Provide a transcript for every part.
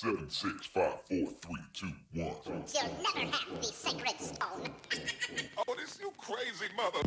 Seven, six, five, four, three, two, one. You'll never have the sacred stone. Oh, this you crazy mother.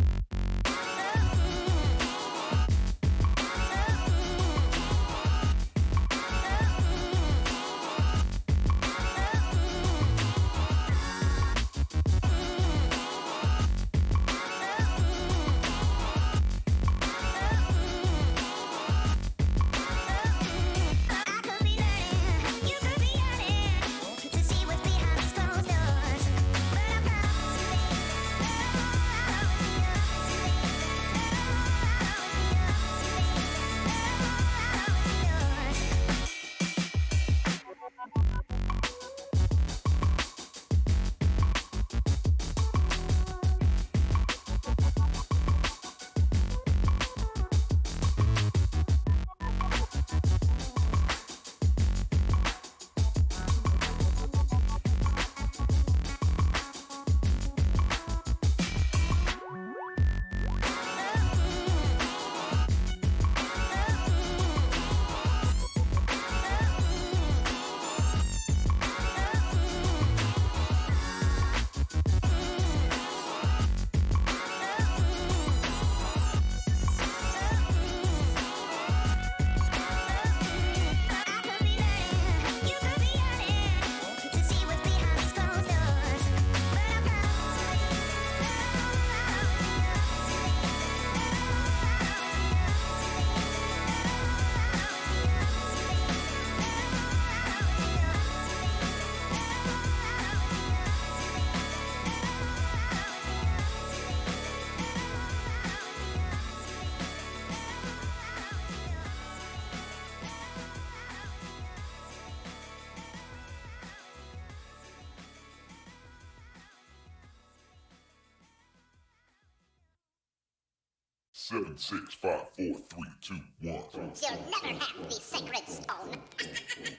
Seven, six, five, four, three, two, one. You'll never have the sacred stone.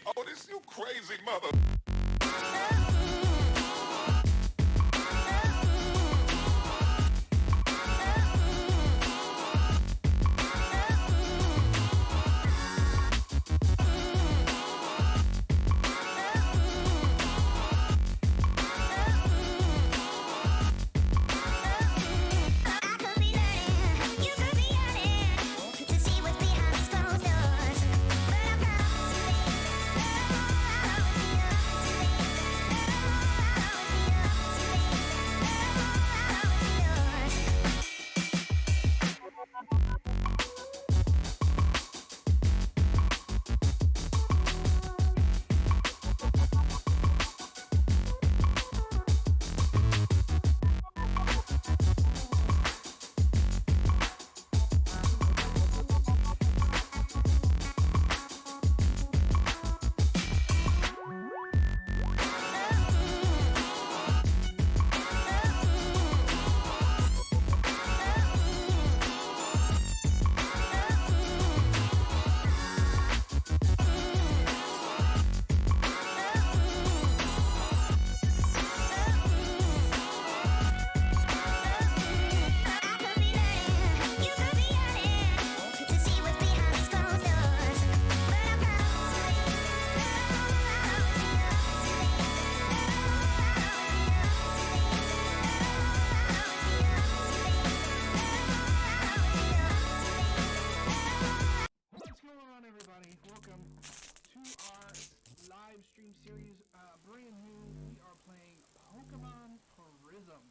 Oh, this you crazy mother. What's going on, everybody? Welcome to our live stream series. Brand new, we are playing Pokemon Prism.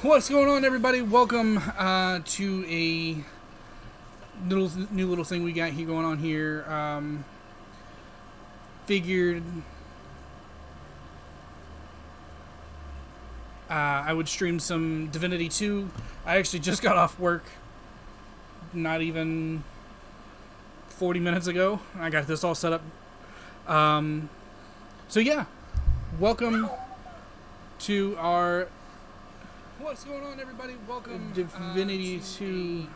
What's going on, everybody? Welcome to a new little thing we got here going on here. Figured I would stream some Divinity 2. I actually just got off work not even 40 minutes ago. I got this all set up. So yeah, welcome to our... What's going on, everybody? Welcome Divinity 2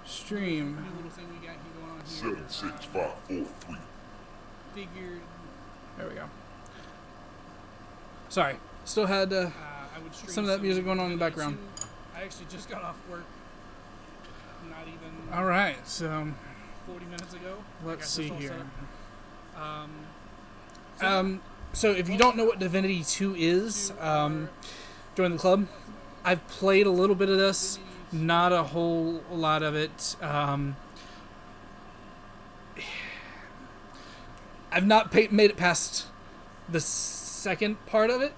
stream. New little thing we got here going on on here. 76543. Figured There we go. Sorry, still had I would stream some of that music going on in the Divinity background. 2. I actually just got off work. Not even All right, so 40 minutes ago. I let's got see this all here. set up. So if you don't know what Divinity 2 is, join the club. I've played a little bit of this, not a whole lot of it. I've not made it past the second part of it.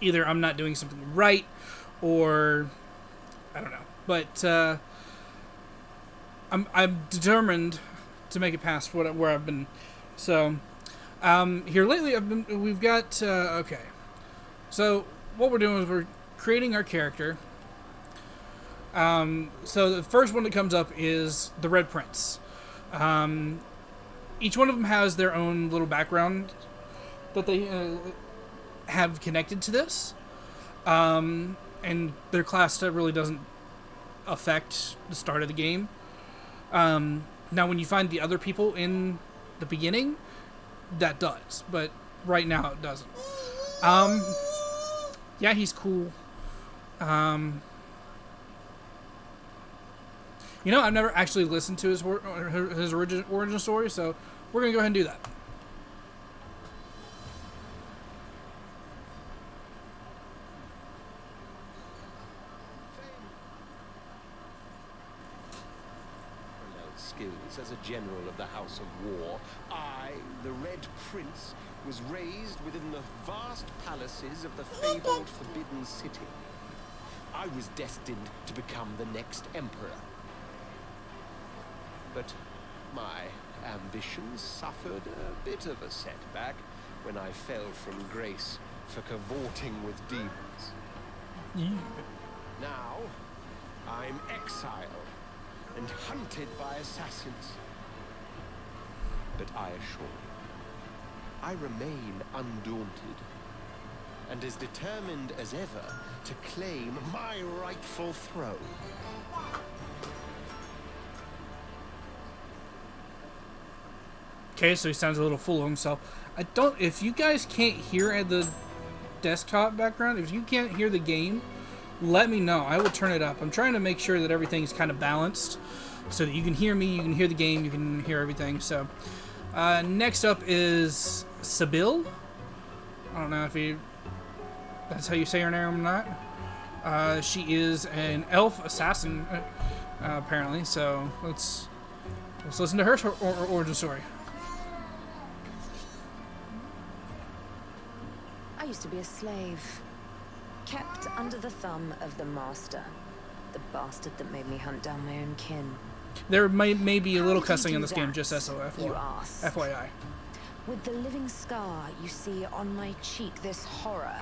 Either I'm not doing something right, or I don't know. But I'm determined to make it past where I've been. So here lately, we've got okay. So what we're doing is we're creating our character. So the first one that comes up is the Red Prince. Each one of them has their own little background that they have connected to this. And their class really doesn't affect the start of the game. Now, when you find the other people in the beginning, that does. But right now, it doesn't. Yeah, he's cool. You know, I've never actually listened to his origin story, so we're going to go ahead and do that. Skills as a general of the House of War, I, the Red Prince, was raised within the vast palaces of the fabled Forbidden City. I was destined to become the next emperor. But my ambitions suffered a bit of a setback when I fell from grace for cavorting with demons. Now, I'm exiled and hunted by assassins. But I assure you, I remain undaunted and as determined as ever to claim my rightful throne. Okay, so he sounds a little full of himself. If you guys can't hear at the desktop background, if you can't hear the game, let me know. I will turn it up. I'm trying to make sure that everything's kind of balanced so that you can hear me, you can hear the game, you can hear everything. So, next up is Sybil. I don't know if that's how you say her name or not. She is an elf assassin, apparently. So let's listen to her origin story. I used to be a slave, kept under the thumb of the master, the bastard that made me hunt down my own kin. There may be a little How did cussing you in do this game, that, just you ask? FYI. With the living scar you see on my cheek, this horror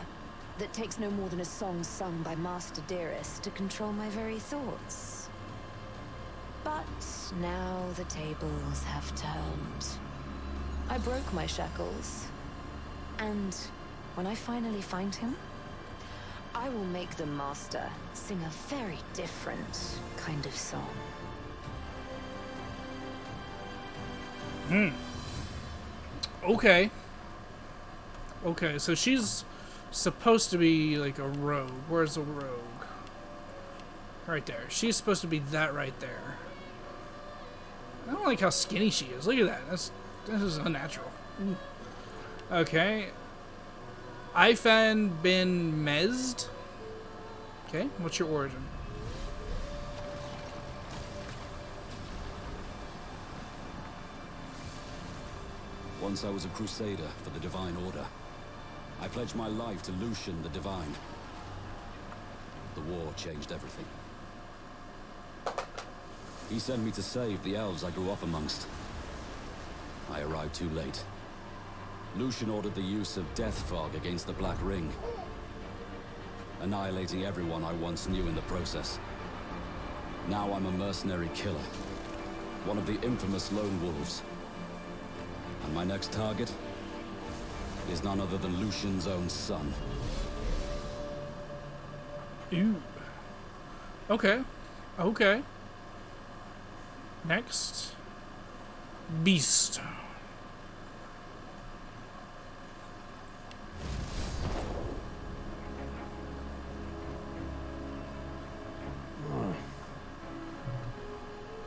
that takes no more than a song sung by Master Dearest to control my very thoughts. But now the tables have turned. I broke my shackles, and when I finally find him, I will make the master sing a very different kind of song. Okay. Okay, so she's supposed to be like a rogue. Where's the rogue? Right there. She's supposed to be that right there. I don't like how skinny she is. Look at that. This is unnatural. Okay. Ifan bin Mezd. Okay, what's your origin? Once I was a crusader for the Divine Order. I pledged my life to Lucian the Divine. The war changed everything. He sent me to save the elves I grew up amongst. I arrived too late. Lucian ordered the use of Death Fog against the Black Ring, annihilating everyone I once knew in the process. Now I'm a mercenary killer, one of the infamous Lone Wolves. And my next target is none other than Lucian's own son. Ooh. Okay. Okay. Next. Beast.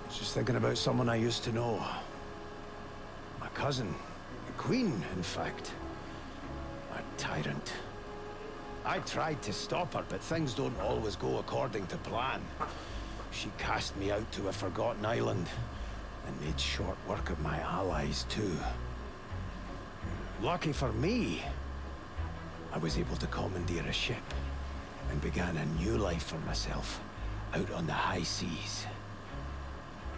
Just thinking about someone I used to know. My cousin. The Queen, in fact. A tyrant. I tried to stop her, but things don't always go according to plan. She cast me out to a forgotten island, and made short work of my allies, too. Lucky for me, I was able to commandeer a ship, and began a new life for myself, out on the high seas.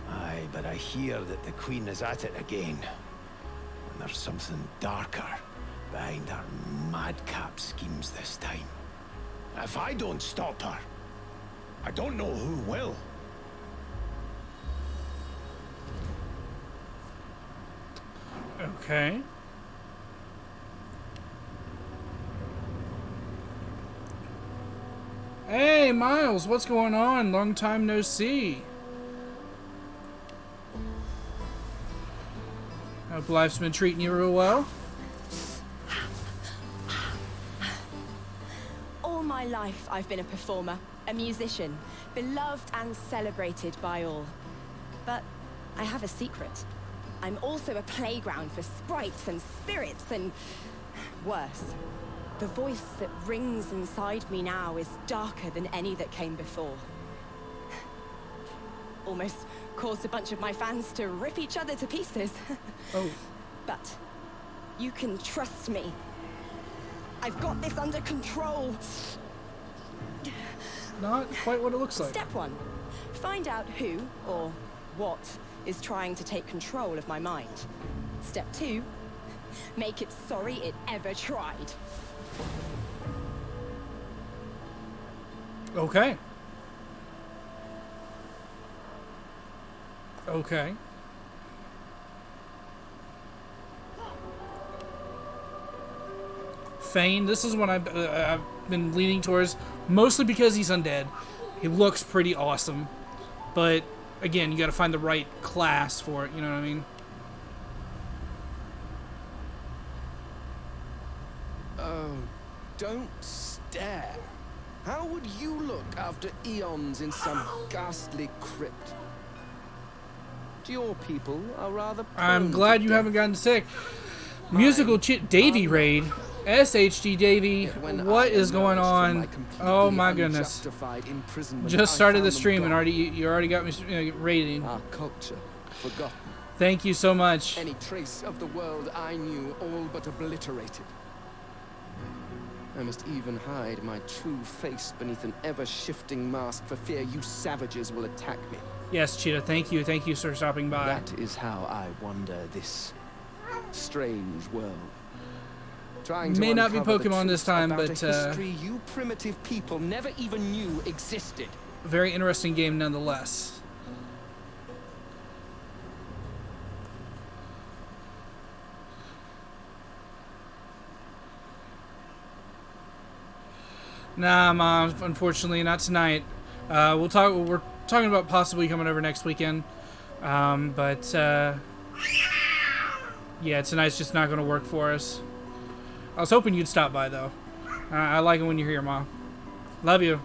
Aye, but I hear that the Queen is at it again. And there's something darker behind her madcap schemes this time. If I don't stop her, I don't know who will. Okay. Hey, Miles, what's going on? Long time no see. Hope life's been treating you real well. All my life, I've been a performer, a musician, beloved and celebrated by all. But I have a secret. I'm also a playground for sprites and spirits and... worse. The voice that rings inside me now is darker than any that came before. Almost caused a bunch of my fans to rip each other to pieces. Oh. But you can trust me. I've got this under control. Not quite what it looks like. Step 1. Find out who, or what, is trying to take control of my mind. Step 2. Make it sorry it ever tried. Okay. Okay. Thane, this is what I've been leaning towards, mostly because he's undead. He looks pretty awesome, but again, you got to find the right class for it. You know what I mean? Oh, don't stare. How would you look after eons in some ghastly crypt? Your people are rather I'm prone glad to you death. haven't gotten sick. Musical chit Davy raid. SHG Davy, Yet when what I is going emerged from on? my completely Oh my goodness. unjustified imprisonment, Just I started found the them stream and gone. already you already got me rating. Our culture forgotten. Thank you so much. Any trace of the world I knew all but obliterated. I must even hide my true face beneath an ever-shifting mask for fear you savages will attack me. Yes, Cheetah, thank you. Thank you for stopping by. That is how I wander this strange world. Trying to May not be uncover the Pokemon this truth time, about but, a history you primitive people never even knew existed. Very interesting game nonetheless. Nah, Mom, unfortunately, not tonight. We're talking about possibly coming over next weekend. Yeah, tonight's just not going to work for us. I was hoping you'd stop by, though. I like it when you're here, Mom. Love you.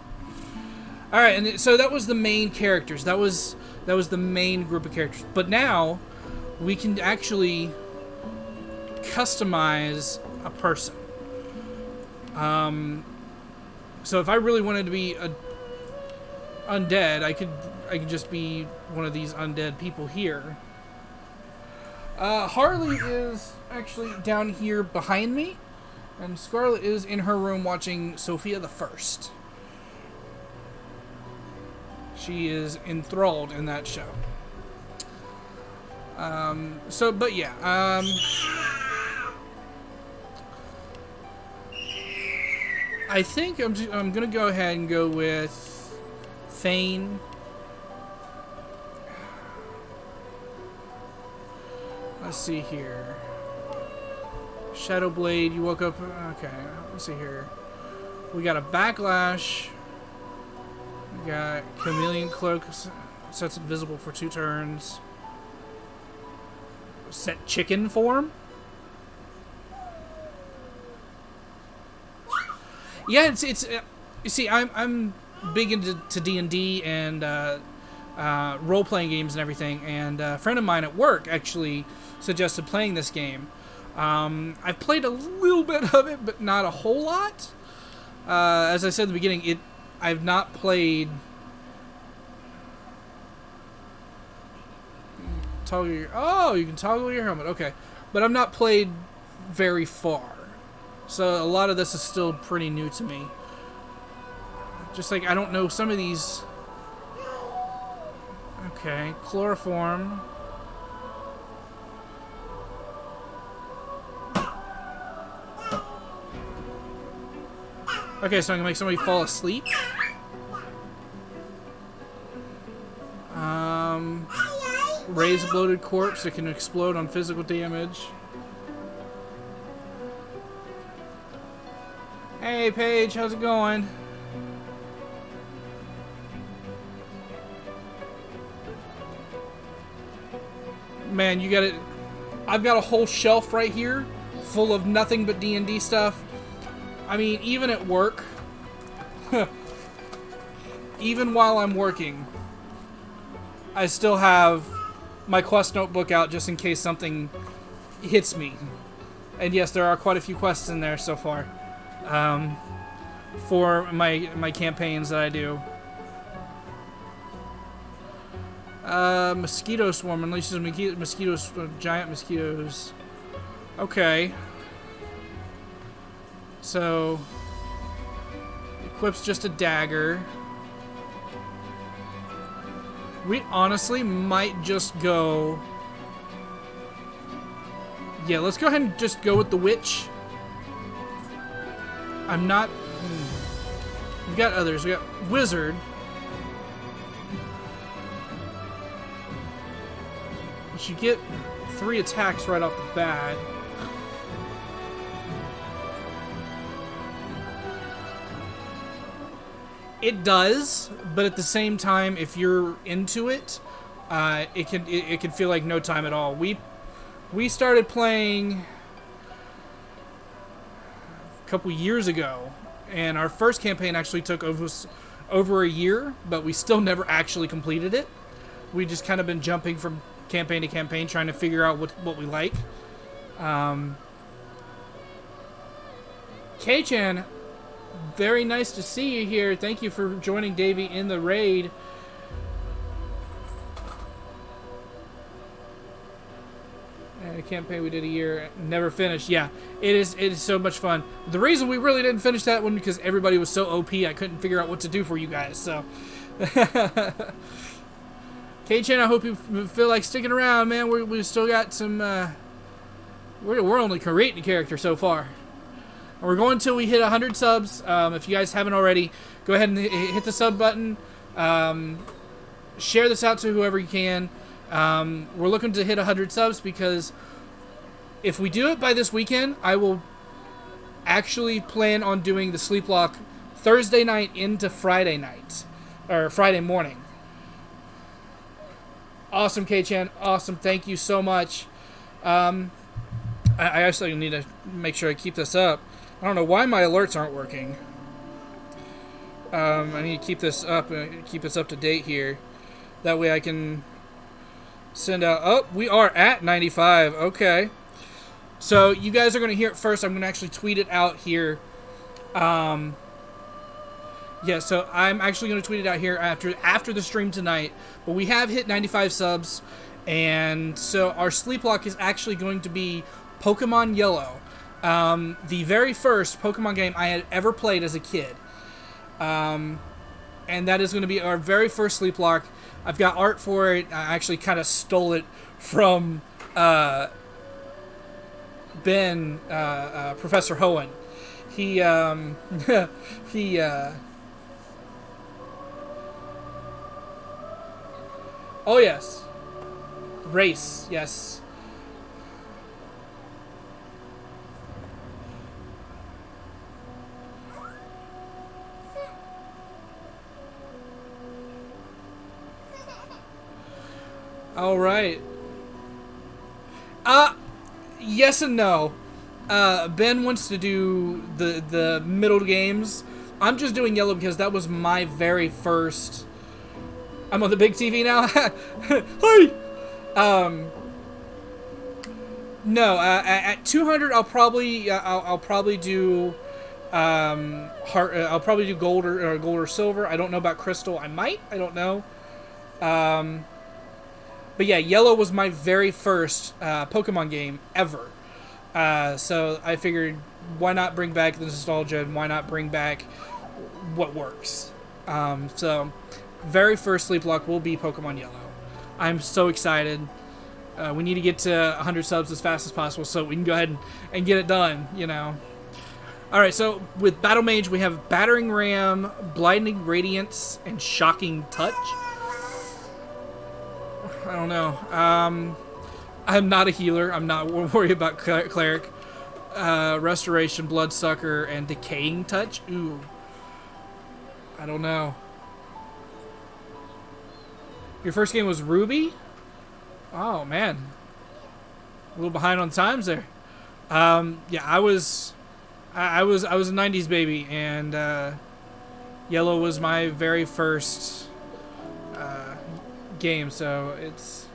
All right, and so that was the main characters. That was the main group of characters. But now we can actually customize a person. So if I really wanted to be a undead, I could just be one of these undead people here. Harley is actually down here behind me, and Scarlet is in her room watching Sophia the First. She is enthralled in that show. But yeah. I think I'm gonna go ahead and go with Thane. Let's see here. Shadowblade, you woke up. Okay, let's see here. We got a Backlash. We got Chameleon Cloak. Sets invisible for 2 turns. Set chicken form? Yeah, it's you see, I'm big into D&D and role-playing games and everything, and a friend of mine at work actually suggested playing this game. I've played a little bit of it, but not a whole lot. As I said in the beginning, I've not played... Toggle your... Oh, you can toggle your helmet. Okay. But I've not played very far. So a lot of this is still pretty new to me. Just like, I don't know some of these... Okay. Chloroform. Okay, so I'm gonna make somebody fall asleep. Raise a bloated corpse. It can explode on physical damage. Hey, Paige, how's it going? Man, you got it. I've got a whole shelf right here full of nothing but D&D stuff. I mean, even at work, even while I'm working, I still have my quest notebook out just in case something hits me. And yes, there are quite a few quests in there so far for my campaigns that I do. Mosquito swarm unleashes mosquitoes, giant mosquitoes. Okay. So, equips just a dagger. We honestly might just go... Yeah, let's go ahead and just go with the witch. I'm not... We've got others. We got wizard. We should get 3 attacks right off the bat. It does, but at the same time, if you're into it, it can feel like no time at all. We started playing a couple years ago, and our first campaign actually took over a year, but we still never actually completed it. We just kind of been jumping from campaign to campaign, trying to figure out what we like. K-chan, very nice to see you here. Thank you for joining Davey in the raid. And a campaign we did a year, never finished. Yeah, it is so much fun. The reason we really didn't finish that one because everybody was so OP, I couldn't figure out what to do for you guys. So, K-chan, I hope you feel like sticking around, man. We still got some. We're only creating a character so far. We're going until we hit 100 subs. If you guys haven't already, go ahead and hit the sub button. Share this out to whoever you can. We're looking to hit 100 subs because if we do it by this weekend, I will actually plan on doing the sleep lock Thursday night into Friday night. Or Friday morning. Awesome, K-chan. Awesome. Thank you so much. I actually need to make sure I keep this up. I don't know why my alerts aren't working. I need to keep this up to date here. That way I can send out... Oh, we are at 95. Okay. So you guys are going to hear it first. I'm going to actually tweet it out here. Yeah, so I'm actually going to tweet it out here after the stream tonight. But we have hit 95 subs. And so our sleep lock is actually going to be Pokemon Yellow. The very first Pokemon game I had ever played as a kid. And that is going to be our very first sleep lock. I've got art for it. I actually kind of stole it from Ben, Professor Hoenn. He oh yes, race, yes. All right. Yes and no. Ben wants to do the middle games. I'm just doing yellow because that was my very first. I'm on the big TV now. Hi. No. At 200, I'll probably do. I'll probably do gold or silver. I don't know about crystal. I might. I don't know. But yeah, yellow was my very first Pokemon game ever. So I figured, why not bring back the nostalgia and why not bring back what works? So very first Sleep Lock will be Pokemon Yellow. I'm so excited. We need to get to 100 subs as fast as possible so we can go ahead and get it done, you know. Alright, so with Battle Mage, we have Battering Ram, Blinding Radiance, and Shocking Touch. I don't know. I'm not a healer. I'm not worried about Cleric. Restoration, Bloodsucker, and Decaying Touch. Ooh. I don't know. Your first game was Ruby? Oh, man. A little behind on times there. Yeah, I was a 90s baby, and Yellow was my very first game, so it's...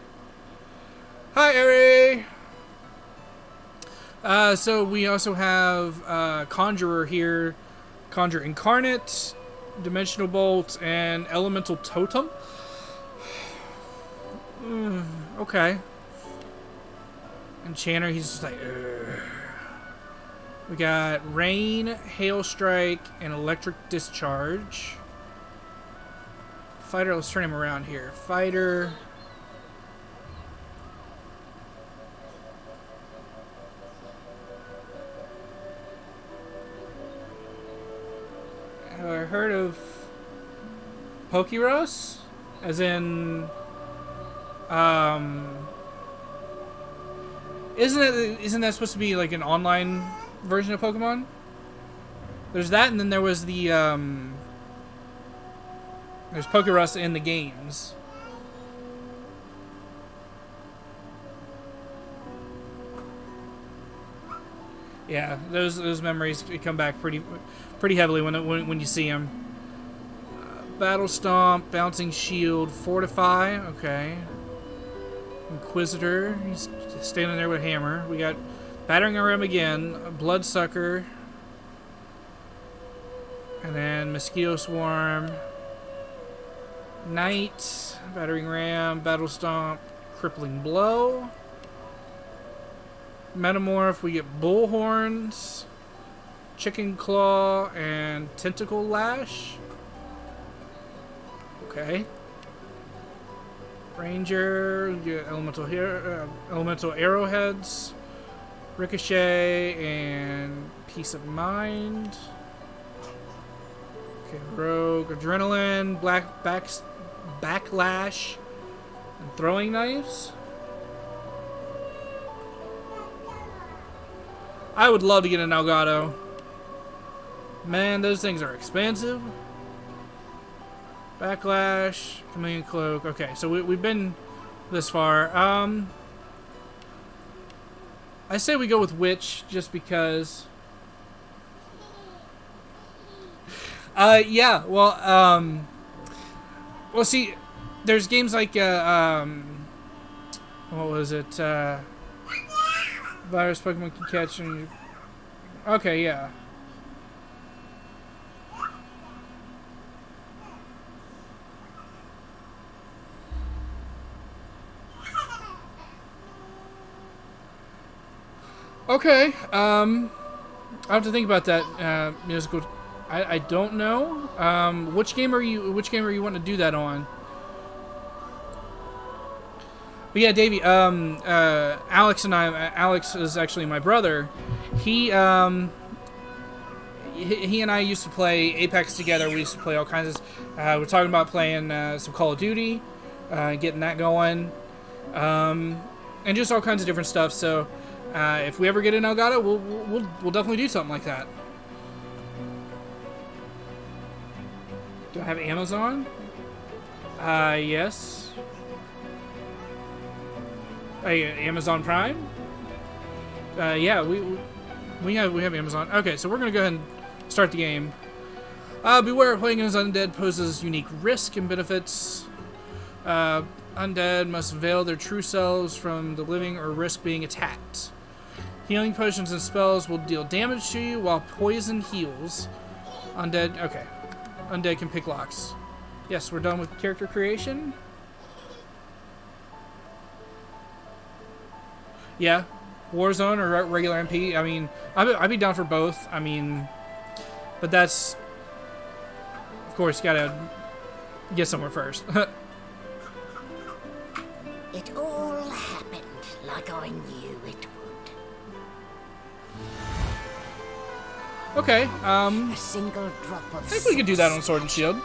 Hi, Eri! So we also have Conjurer here, Conjure Incarnate, Dimensional Bolt, and Elemental Totem. Okay. Enchanter, he's just like... Ugh. We got Rain, Hail Strike, and Electric Discharge. Fighter, let's turn him around here. Fighter... Have I heard of Pokeros? As in... Isn't that supposed to be like an online version of Pokemon? There's that, and then there was the there's Pokerus in the games. Yeah, those memories come back pretty heavily when you see them. Battle Stomp, Bouncing Shield, Fortify. Okay. Inquisitor, he's standing there with a hammer. We got Battering Ram again, Bloodsucker, and then Mosquito Swarm, Knight, Battering Ram, Battle Stomp, Crippling Blow, Metamorph. We get Bullhorns, Chicken Claw, and Tentacle Lash. Okay. Ranger, get Elemental Arrowheads, Ricochet, and Peace of Mind. Okay, Rogue, Adrenaline, Backlash, and Throwing Knives. I would love to get an Elgato. Man, those things are expensive. Backlash, Chameleon Cloak. Okay, so we've been this far. I say we go with Witch just because. Yeah. Well, see, there's games like what was it? Virus Pokemon can catch and. Okay, yeah. Okay, I have to think about that musical. I don't know. Which game are you wanting to do that on? But yeah, Davey. Alex and I. Alex is actually my brother. He and I used to play Apex together. We used to play all kinds of. We're talking about playing some Call of Duty, getting that going, and just all kinds of different stuff. So. If we ever get an Elgato, we'll definitely do something like that. Do I have Amazon? Yes. Amazon Prime? Yeah, we have Amazon. Okay, so we're gonna go ahead and start the game. Beware, playing as undead poses unique risk and benefits. Undead must veil their true selves from the living or risk being attacked. Healing potions and spells will deal damage to you, while poison heals. Undead, okay. Undead can pick locks. Yes, we're done with character creation. Yeah, Warzone or regular MP. I mean, I'd be down for both. I mean, but that's, of course, gotta get somewhere first. It all happened like I knew it would. Okay, A single drop of I think we could do that on Sword and Shield.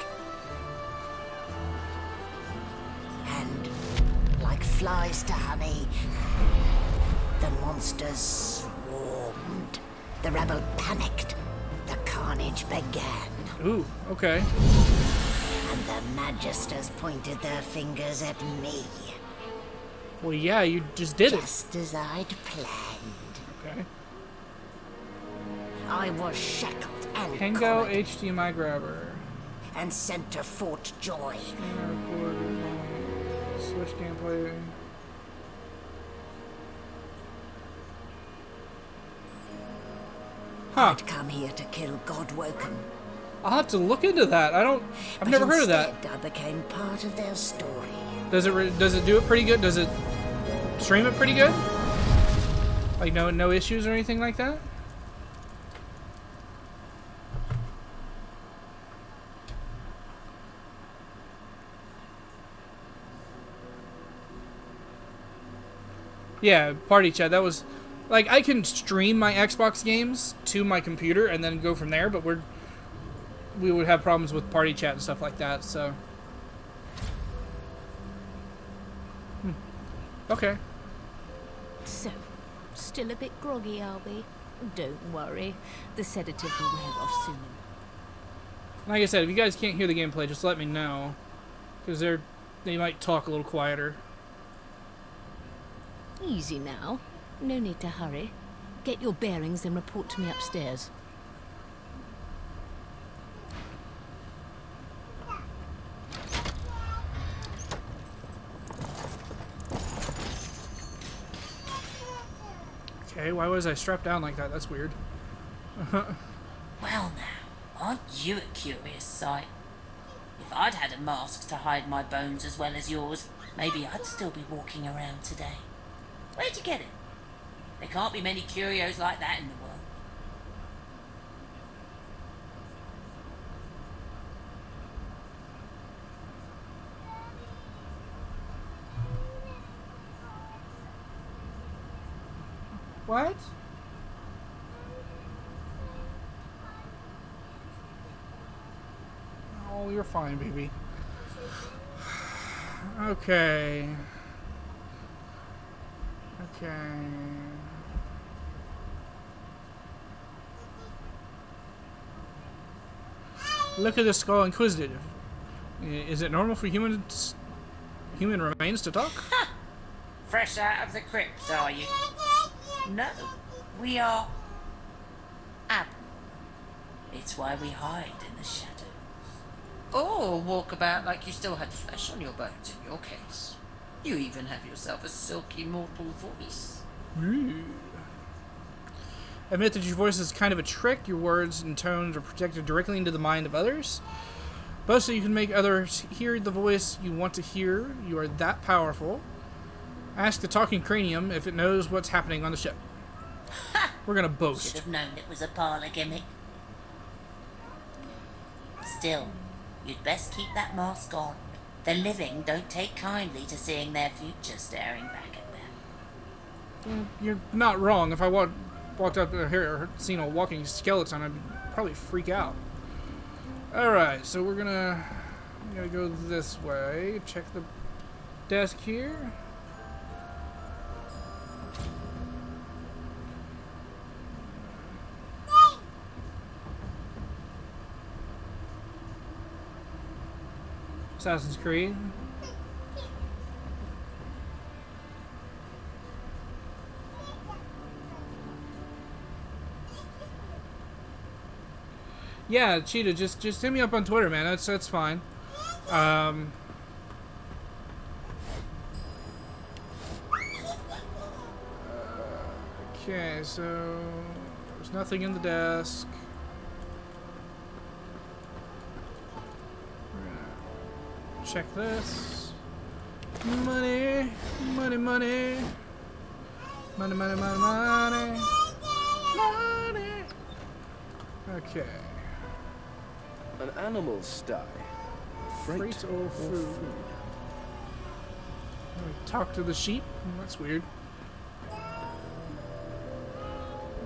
And like flies to honey, the monsters swarmed. The rebel panicked. The carnage began. Ooh, okay. And the Magisters pointed their fingers at me. Well, yeah, you just did it. Just as I'd planned. Okay. I was shackled and Hengo collared HDMI grabber. and sent to Fort Joy. Switch gameplay. Huh. I'd come here to kill Godwoken. I'll have to look into that. I've never heard of that. Instead, I became part of their story. Does it do it pretty good? Does it stream it pretty good? Like no issues or anything like that? Yeah, party chat. That was like I can stream my Xbox games to my computer and then go from there, but we would have problems with party chat and stuff like that, so okay. So, still a bit groggy, are we? Don't worry. The sedative will wear off soon. Like I said, if you guys can't hear the gameplay, just let me know, because they might talk a little quieter. Easy now. No need to hurry. Get your bearings and report to me upstairs. Okay, why was I strapped down like that? That's weird. Well now, aren't you a curious sight? If I'd had a mask to hide my bones as well as yours, maybe I'd still be walking around today. Where'd you get it? There can't be many curios like that in the world. What? Oh, you're fine, baby. Okay. Okay. Look at the skull, inquisitive. Is it normal for human remains to talk? Fresh out of the crypt, are you? No, we are abnormal. It's why we hide in the shadows. Or walk about like you still had flesh on your bones in your case. You even have yourself a silky mortal voice. Ooh. Admit that your voice is kind of a trick. Your words and tones are projected directly into the mind of others. Both so you can make others hear the voice you want to hear. You are that powerful. Ask the talking cranium if it knows what's happening on the ship. Ha! We're gonna boast. Should have known it was a parlor gimmick. Still, you'd best keep that mask on. The living don't take kindly to seeing their future staring back at them. You're not wrong. If I walked up here or seen a walking skeleton, I'd probably freak out. Alright, so we're gonna go this way. Check the desk here. Assassin's Creed. Yeah, Cheetah, just hit me up on Twitter, man. That's fine. Okay, so there's nothing in the desk. We're gonna check this. Money, money, money. Money, money, money, money. Money. Okay. An animal sty. Freight or food. Talk to the sheep? That's weird.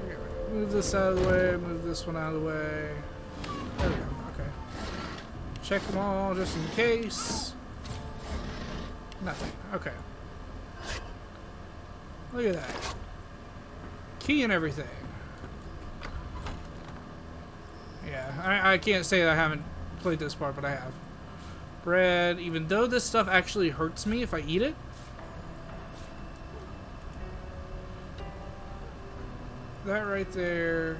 Okay, move this out of the way, move this one out of the way. There we go, okay. Check them all just in case. Nothing, okay. Look at that. Key and everything. Yeah, I can't say that I haven't played this part, but I have. Bread, even though this stuff actually hurts me if I eat it. That right there.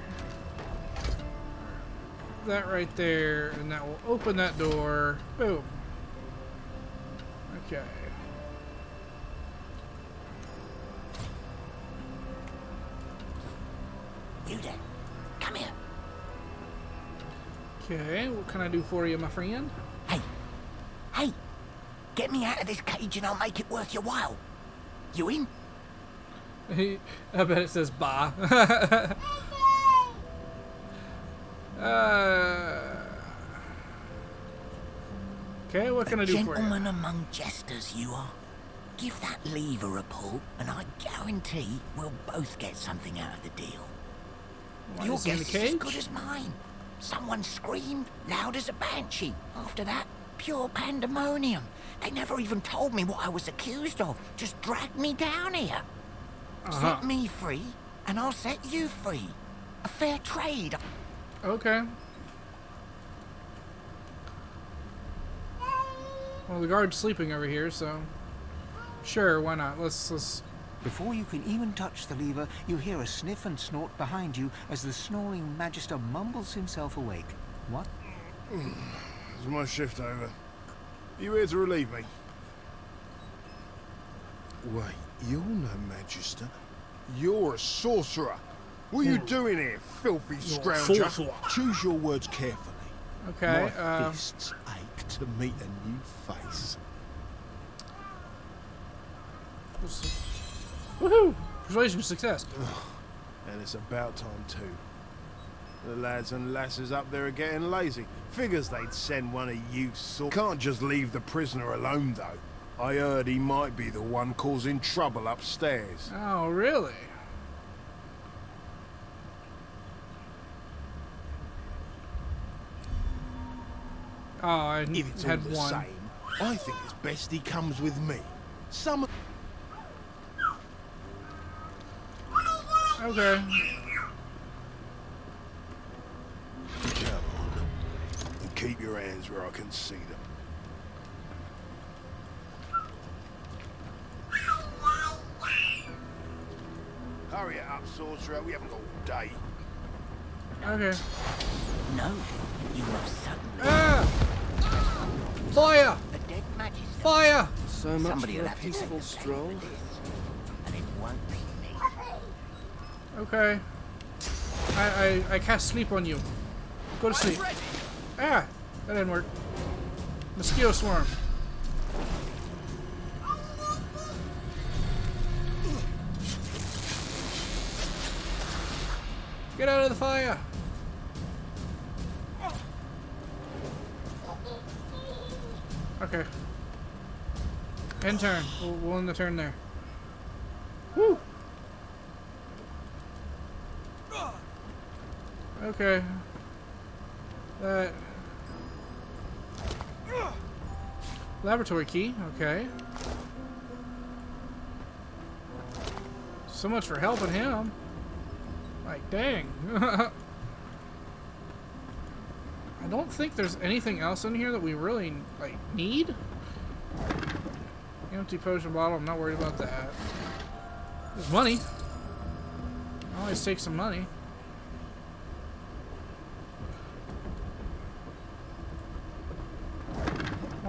That right there, and that will open that door. Boom. Okay. You there. Come here. Okay, what can I do for you, my friend? Hey, get me out of this cage and I'll make it worth your while. You in? I bet it says "bah." Okay, what can I do for you? Gentleman among jesters, you are. Give that lever a pull, and I guarantee we'll both get something out of the deal. What, Your is he in guess the is as cage? good as mine. Someone screamed loud as a banshee. After that, pure pandemonium. They never even told me what I was accused of. Just dragged me down here. Set me free, and I'll set you free. A fair trade. Okay. Well, the guard's sleeping over here, so sure, why not? Let's. Before you can even touch the lever, you hear a sniff and snort behind you as the snoring Magister mumbles himself awake. What? Is my shift over? You here to relieve me? Wait, you're no Magister. You're a sorcerer. What are you doing here, filthy scrounger? sorcerer. Choose your words carefully. Okay, My fists ache to meet a new face. Woohoo! Persuasion success. And it's about time too. The lads and lasses up there are getting lazy. Figures they'd send one of you Can't just leave the prisoner alone though. I heard he might be the one causing trouble upstairs. Oh, really? Oh, I If it's had all the one. same, I think it's best he comes with me. Some. Okay. Come on. And keep your hands where I can see them. Hurry it up, sorcerer. We haven't got all day. Okay. No, you most certainly. Ah! Fire! The dead magister. Fire! So much Somebody for will a have to take peaceful the stroll. blame for this, and it won't be me. Okay. I cast sleep on you. Go to sleep. Ah! That didn't work. Mosquito swarm. Get out of the fire! Okay. End turn. We'll end the turn there. Woo! Okay. That. Laboratory key. Okay. So much for helping him. Like, dang. I don't think there's anything else in here that we really, like, need. Empty potion bottle. I'm not worried about that. There's money. Always take some money.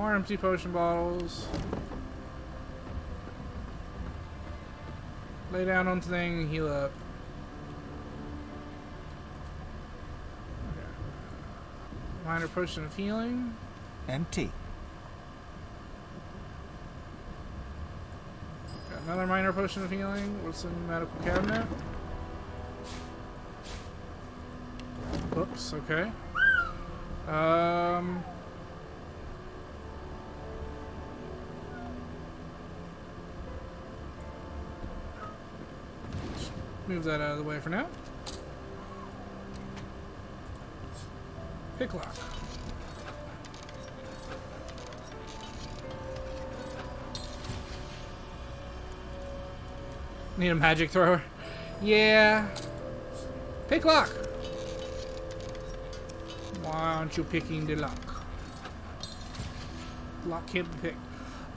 More empty potion bottles. Lay down on the thing and heal up. Okay. Minor potion of healing. Empty. Got another minor potion of healing. What's in the medical cabinet? Oops, okay. Just move that out of the way for now. Pick lock. Need a magic thrower? Yeah. Pick lock. Why aren't you picking the lock? Lock can't be picked.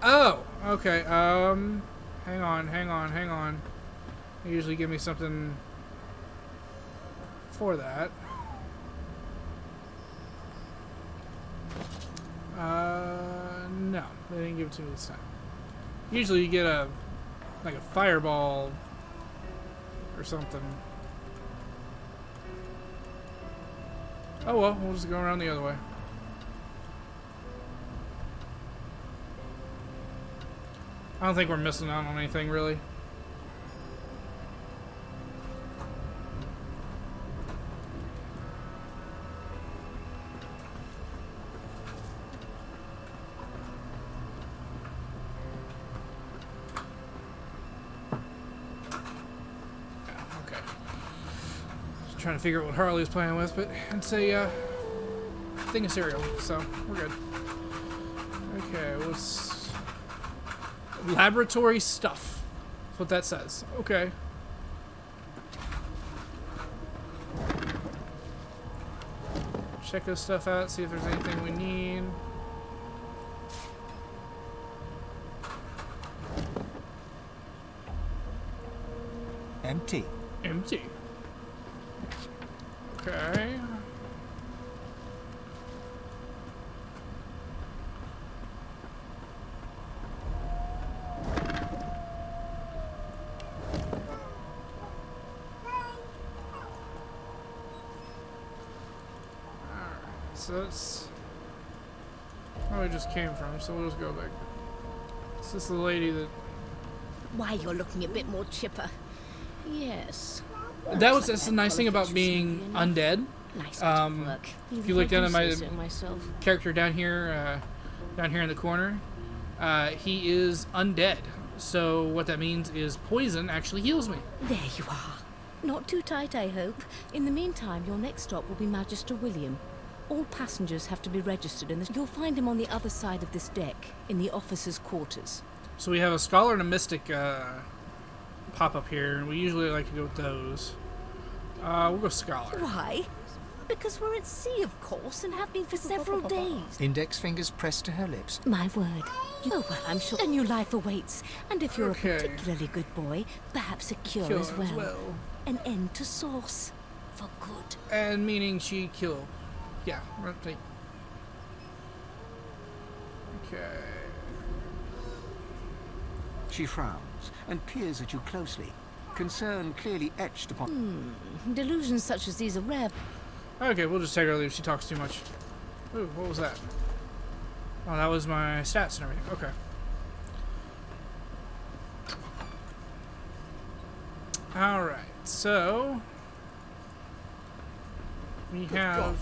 Oh, okay. Hang on. They usually give me something for that. No, they didn't give it to me this time. Usually you get a fireball or something. Oh well, we'll just go around the other way. I don't think we're missing out on anything really. Trying to figure out what Harley's playing with, but it's a thing of cereal, so we're good. Okay, what's laboratory stuff? That's what that says. Okay. Check this stuff out, see if there's anything we need. Empty. Empty. Okay. Alright, so that's where we just came from, so we'll just go back. Is this the lady that... Why, you're looking a bit more chipper. Yes. That's the nice thing about being undead. Nice work. If you look down at my character down here in the corner, he is undead. So what that means is poison actually heals me. There you are. Not too tight, I hope. In the meantime, your next stop will be Magister William. All passengers have to be registered, and you'll find him on the other side of this deck, in the officers' quarters. So we have a scholar and a mystic pop up here, and we usually like to go with those. We'll go scholar. Why? Because we're at sea, of course, and have been for several days. Index fingers pressed to her lips. My word. Oh, well, I'm sure a new life awaits. And if you're a particularly good boy, perhaps a cure as well. An end to sauce. For good. And meaning she killed. Yeah, right. Okay. She frowns and peers at you closely, concern clearly etched upon... Delusions such as these are rare. Okay, we'll just take her leave. She talks too much. Ooh, what was that? Oh, that was my stats and everything. Okay. Alright, so... we have...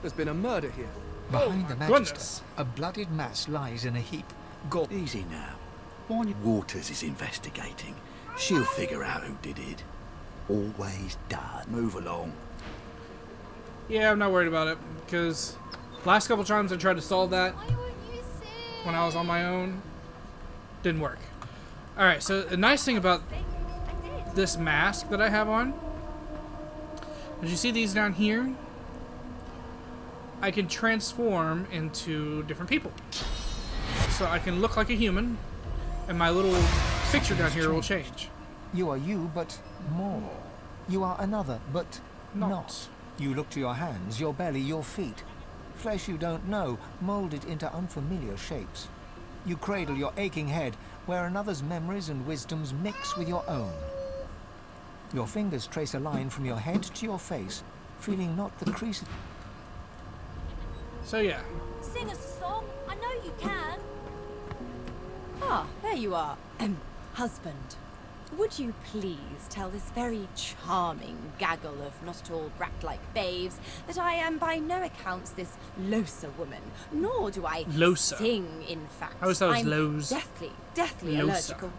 There's been a murder here. Behind the Magister, a bloodied mass lies in a heap. God, easy now. Barney Waters is investigating. She'll figure out who did it. Always does. Move along. Yeah, I'm not worried about it, because last couple times I tried to solve that when I was on my own, didn't work. Alright, so the nice thing about this mask that I have on, as you see these down here, I can transform into different people. So I can look like a human, and my little picture down here will change. You are you, but more. You are another, but not. You look to your hands, your belly, your feet. flesh you don't know, molded into unfamiliar shapes. You cradle your aching head where another's memories and wisdoms mix with your own. Your fingers trace a line from your head to your face, feeling not the creases. So yeah. Sing us a song. I know you can. Ah, there you are. Husband. Would you please tell this very charming gaggle of not at all brat-like babes that I am by no accounts this Losa woman, nor do I Losa. sing, in fact. I always thought it was I'm Lowe's. deathly Losa. allergical.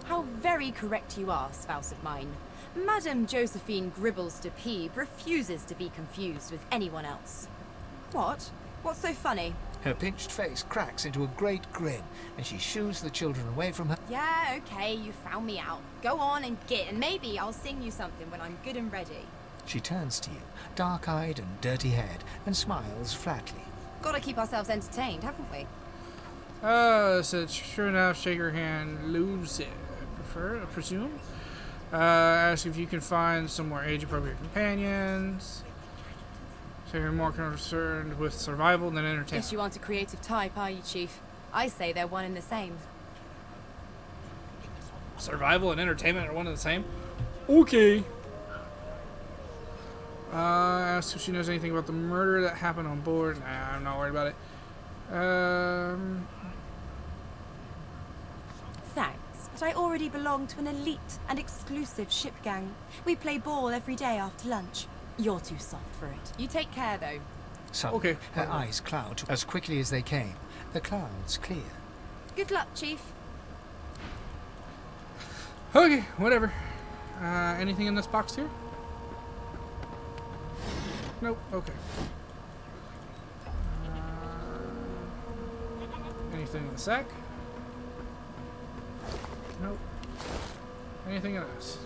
How very correct you are, spouse of mine. Madame Josephine Gribbles de Peeb refuses to be confused with anyone else. What? What's so funny? Her pinched face cracks into a great grin, and she shoos the children away from her. Yeah, okay, you found me out. Go on and git, and maybe I'll sing you something when I'm good and ready. She turns to you, dark-eyed and dirty-haired, and smiles flatly. Gotta keep ourselves entertained, haven't we? So sure enough, shake her hand, lose it. I presume. Ask if you can find some more age-appropriate companions. So you're more concerned with survival than entertainment. Guess you aren't a creative type, are you, Chief? I say they're one and the same. Survival and entertainment are one and the same? Okay. Ask if she knows anything about the murder that happened on board. Nah, I'm not worried about it. Thanks, but I already belong to an elite and exclusive ship gang. We play ball every day after lunch. You're too soft for it. You take care, though. Suddenly, her eyes cloud as quickly as they came. The clouds clear. Good luck, Chief. Okay, whatever. Anything in this box here? Nope, okay. Anything in the sack? Nope. Anything in this?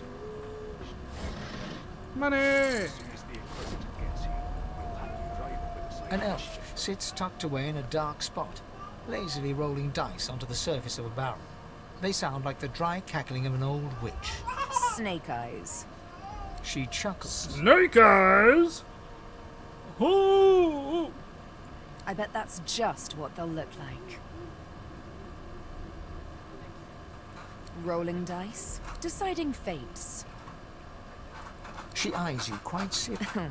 Money! An elf sits tucked away in a dark spot, lazily rolling dice onto the surface of a barrel. They sound like the dry cackling of an old witch. Snake eyes. She chuckles. Snake eyes? Oh! I bet that's just what they'll look like. Rolling dice, deciding fates. She eyes you quite seriously.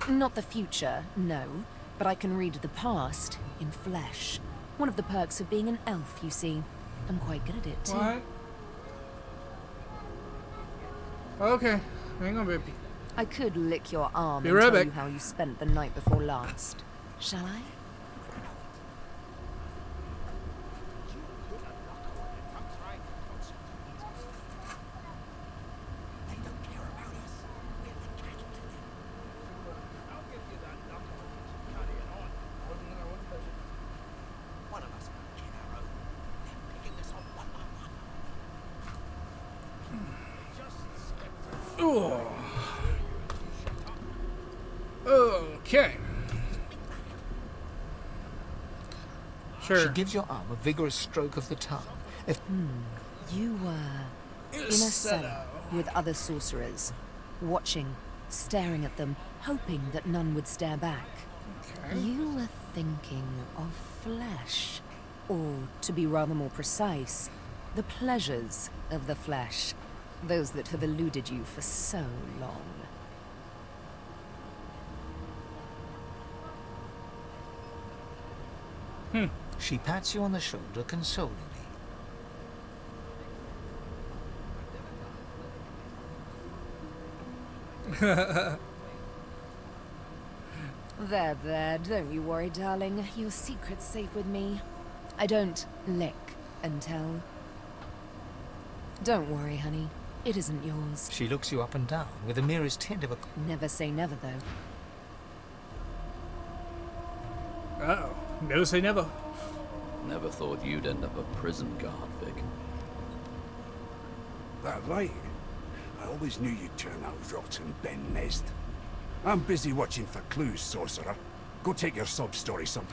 Not the future, no, but I can read the past in flesh. One of the perks of being an elf, you see. I'm quite good at it, too. What? Okay, hang on, baby. I could lick your arm Be and right tell back. you how you spent the night before last. Shall I? Oh. Okay. Sure. She gives your arm a vigorous stroke of the tongue. You were in a cellar with other sorcerers, watching, staring at them, hoping that none would stare back. Okay. You were thinking of flesh, or to be rather more precise, the pleasures of the flesh, those that have eluded you for so long. She pats you on the shoulder consolingly. There, don't you worry, darling. Your secret's safe with me. I don't lick and tell. Don't worry, honey. It isn't yours. She looks you up and down with the merest hint of a... Never say never, though. Uh-oh. Never say never. Never thought you'd end up a prison guard, Vic. That right. I always knew you'd turn out rotten, Ben Nest. I'm busy watching for clues, sorcerer. Go take your sub-story some...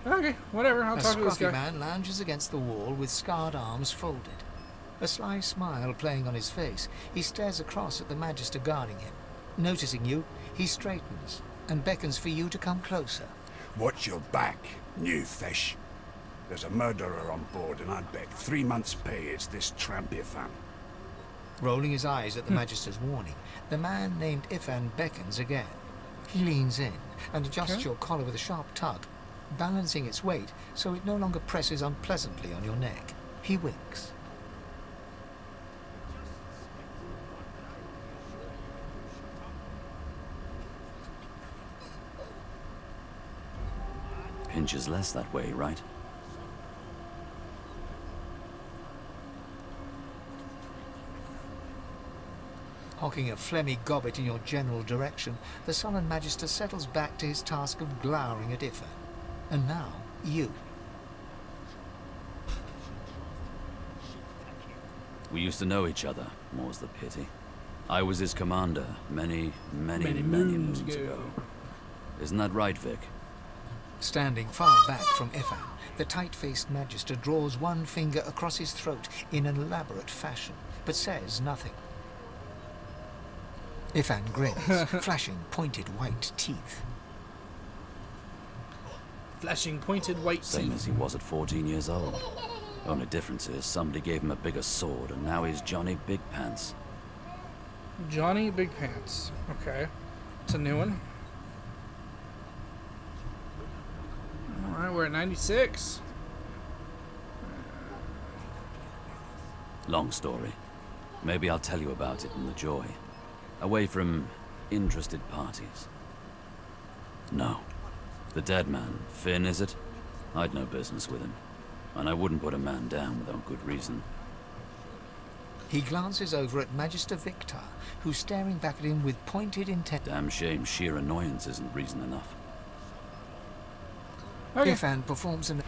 Okay, whatever. I'll A talk to this scruffy guy. man lounges against the wall with scarred arms folded. A sly smile playing on his face, he stares across at the Magister guarding him. Noticing you, he straightens and beckons for you to come closer. Watch your back, new fish. There's a murderer on board, and I'd bet 3 months' pay it's this tramp Ifan. Rolling his eyes at the Magister's warning, the man named Ifan beckons again. He leans in and adjusts your collar with a sharp tug, balancing its weight so it no longer presses unpleasantly on your neck. He winks. Pinches less that way, right? Hocking a phlegmy gobbet in your general direction, the sullen Magister settles back to his task of glowering at Ifan. And now, you. We used to know each other, more's the pity. I was his commander many moons ago. Isn't that right, Vic? Standing far back from Ifan, the tight-faced Magister draws one finger across his throat in an elaborate fashion, but says nothing. Ifan grins, flashing pointed white teeth. Flashing pointed white teeth. Same as he was at 14 years old. Only difference is somebody gave him a bigger sword, and now he's Johnny Big Pants. Johnny Big Pants. Okay. It's a new one. Alright, we're at 96. Long story. Maybe I'll tell you about it in the Joy. Away from interested parties. No. The dead man, Finn, is it? I'd no business with him. And I wouldn't put a man down without good reason. He glances over at Magister Victor, who's staring back at him with pointed intent. Damn shame sheer annoyance isn't reason enough. Okay. Ifan performs an...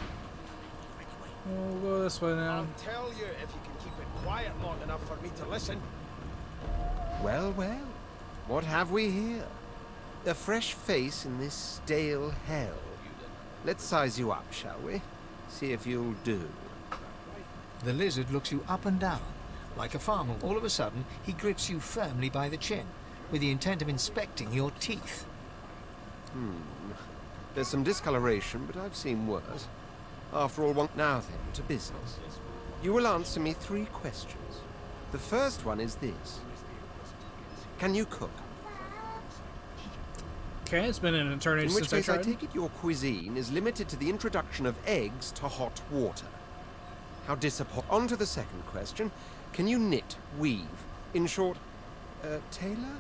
We'll go this way now. I'll tell you if you can keep it quiet long enough for me to listen. Well, well, what have we here? A fresh face in this stale hell. Let's size you up, shall we? See if you'll do. The lizard looks you up and down. Like a farmer, all of a sudden, he grips you firmly by the chin, with the intent of inspecting your teeth. There's some discoloration, but I've seen worse. After all, now then, to business. You will answer me 3 questions. The first one is this. Can you cook? Okay, it's been an eternity since I tried. In which case, I take it your cuisine is limited to the introduction of eggs to hot water. How disappointing. On to the second question. Can you knit, weave? In short, tailor?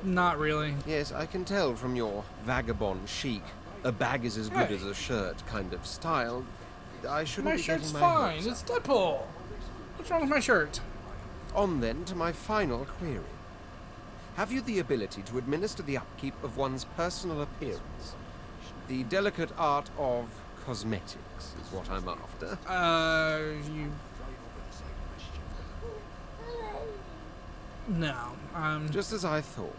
Not really. Yes, I can tell from your vagabond chic, a bag is as good as a shirt kind of style. I shouldn't be getting my fine. hopes It's up. Deadpool. What's wrong with my shirt? On then to my final query. Have you the ability to administer the upkeep of one's personal appearance? The delicate art of cosmetics is what I'm after. No. Just as I thought.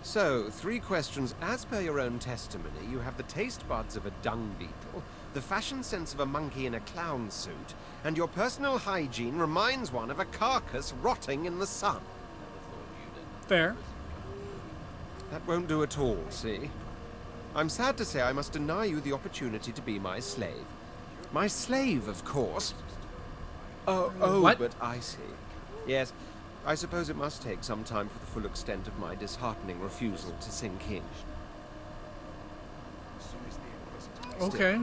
So, 3 questions. As per your own testimony, you have the taste buds of a dung beetle, the fashion sense of a monkey in a clown suit, and your personal hygiene reminds one of a carcass rotting in the sun. Fair. That won't do at all, see? I'm sad to say I must deny you the opportunity to be my slave. My slave, of course. What? But I see. Yes, I suppose it must take some time for the full extent of my disheartening refusal to sink in. Okay.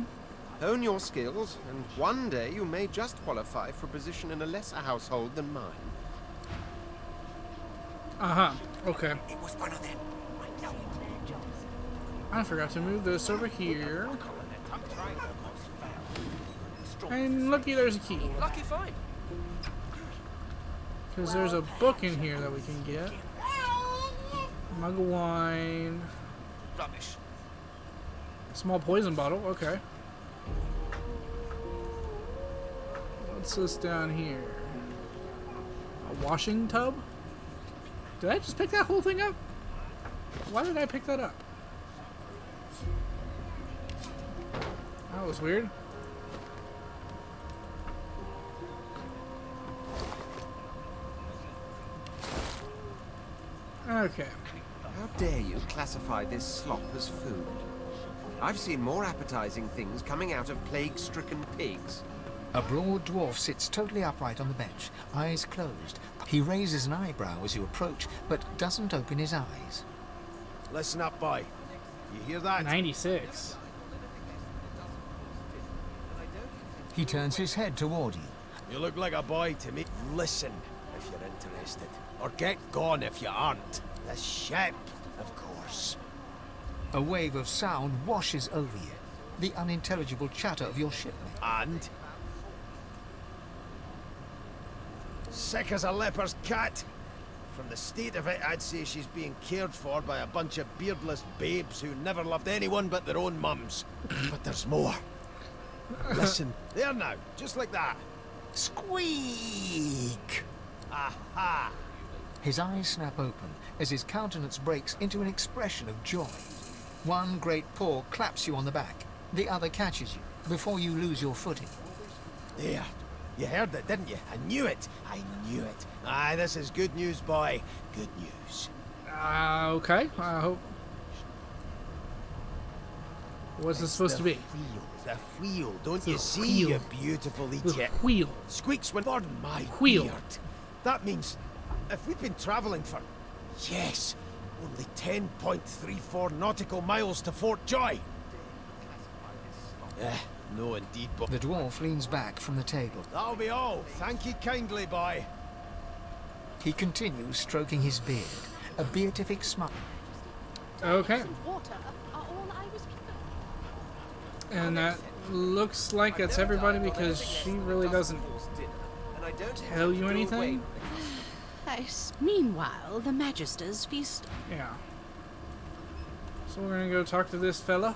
Hone your skills, and one day you may just qualify for a position in a lesser household than mine. Uh-huh. Okay. It was one of them. I forgot to move this over here. And looky, there's a key. Lucky find. Because there's a book in here that we can get. Mug of wine. Rubbish. Small poison bottle. Okay. What's this down here? A washing tub? Did I just pick that whole thing up? Why did I pick that up? That was weird. Okay. How dare you classify this slop as food? I've seen more appetizing things coming out of plague-stricken pigs. A broad dwarf sits totally upright on the bench, eyes closed. He raises an eyebrow as you approach, but doesn't open his eyes. Listen up, boy. You hear that? 96. He turns his head toward you. You look like a boy to me. Listen, if you're interested. Or get gone if you aren't. The ship, of course. A wave of sound washes over you. The unintelligible chatter of your shipmate. And? Sick as a leper's cat. From the state of it, I'd say she's being cared for by a bunch of beardless babes who never loved anyone but their own mums. But there's more. Listen, there now, just like that. Squeak! Aha! His eyes snap open as his countenance breaks into an expression of joy. One great paw claps you on the back. The other catches you before you lose your footing. There. You heard it, didn't you? I knew it. I knew it. Aye, this is good news, boy. Good news. Okay. I hope. What's this supposed to be? The wheel. Don't The you see, wheel. you beautiful The idiot? wheel. Squeaks when on my Wheel. beard. That means if we've been travelling for, yes, only 10.34 nautical miles to Fort Joy. No indeed, boy. The dwarf leans back from the table. That'll be all. Thank you kindly, boy. He continues stroking his beard, a beatific smile. Okay. Water are all I was. And that looks like it's everybody because she really doesn't tell you anything. Meanwhile, the Magisters feast. Yeah. So we're gonna go talk to this fella.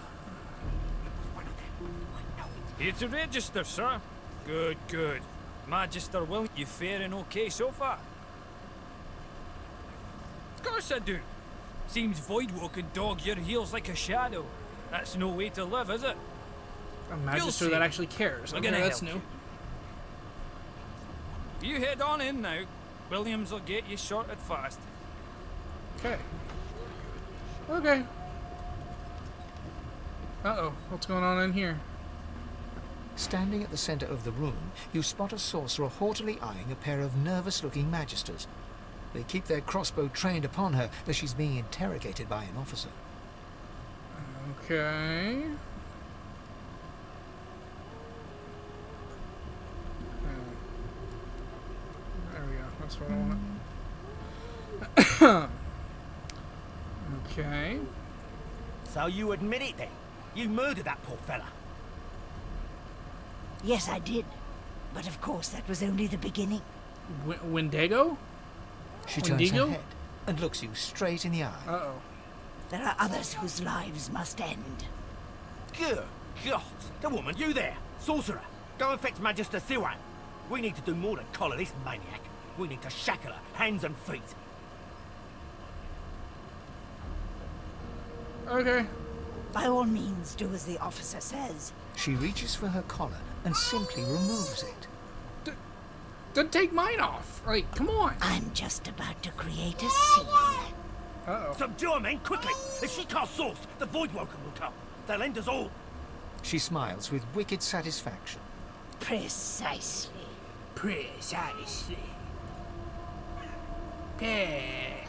Here to register, sir. Good, good. Magister Will, you faring okay so far? Of course I do. Seems Voidwalk can dog your heels like a shadow. That's no way to live, is it? A magister that actually cares. We're Okay, gonna that's help new. You head on in now. Williams will get you sorted fast. Okay. Okay. Uh-oh. What's going on in here? Standing at the center of the room, you spot a sorcerer haughtily eyeing a pair of nervous-looking magisters. They keep their crossbow trained upon her as she's being interrogated by an officer. Okay. There we go. That's what I want. Okay. So you admit it then? You murdered that poor fella? Yes, I did. But of course, that was only the beginning. Wendigo? She turns her head and looks you straight in the eye. Uh-oh. There are others whose lives must end. Good God! The woman, you there! Sorcerer! Go and fetch Magister Siwan! We need to do more than collar this maniac. We need to shackle her, hands and feet. Okay. By all means, do as the officer says. She reaches for her collar and simply removes it. Then take mine off. Like, come on. I'm just about to create a scene. Uh-oh. Subdue her, men, quickly! If she casts Source, the Voidwoken will come. They'll end us all. She smiles with wicked satisfaction. Precisely. Precisely. Okay.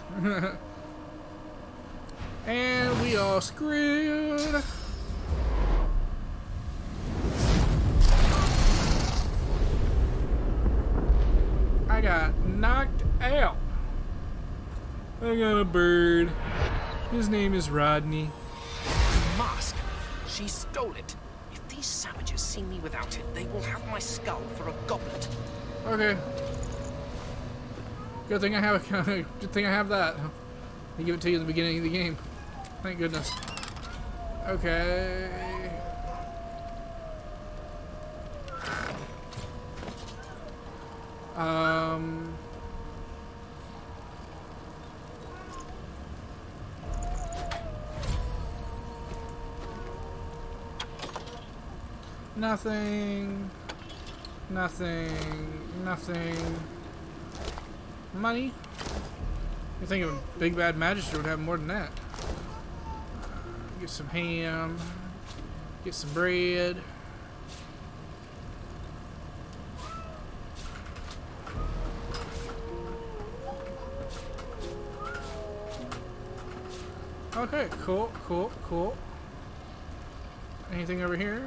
And we are screwed. I got knocked out. I got a bird. His name is Rodney. Mask. She stole it. If these savages see me without it, they will have my skull for a goblet. Okay. Good thing I have. Good thing I have that. They give it to you at the beginning of the game. Thank goodness. Okay. Nothing. Nothing. Nothing. Money? You think a big bad magistrate would have more than that? Get some ham. Get some bread. Okay, cool, cool, cool. Anything over here?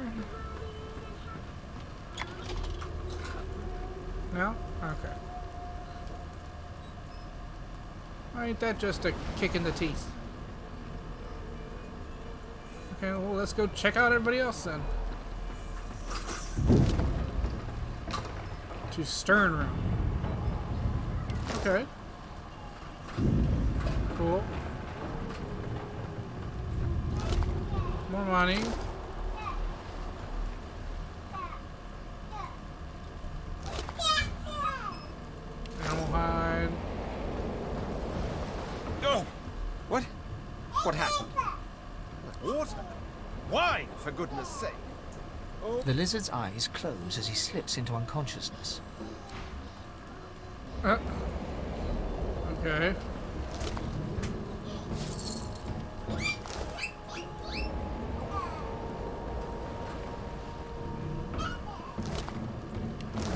No? Okay. Ain't that just a kick in the teeth? Okay, well, let's go check out everybody else then. To Stern Room. Okay. Cool. More money. Animal hide. Oh! What? What happened? Water? Why, for goodness sake? Oh. The lizard's eyes close as he slips into unconsciousness. Okay.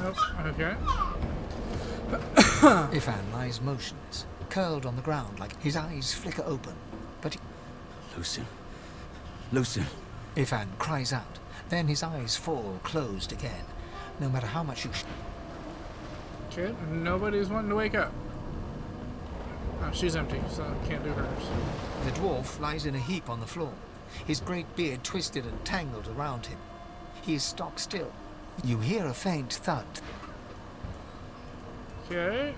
Nope. Okay. Ifan lies motionless, curled on the ground, like his eyes flicker open. But Lucien. Lucien. Ifan cries out. Then his eyes fall closed again. No matter how much you... Okay, nobody's wanting to wake up. Oh, she's empty, so I can't do hers. The dwarf lies in a heap on the floor, his great beard twisted and tangled around him. He is stock still. You hear a faint thud. Okay.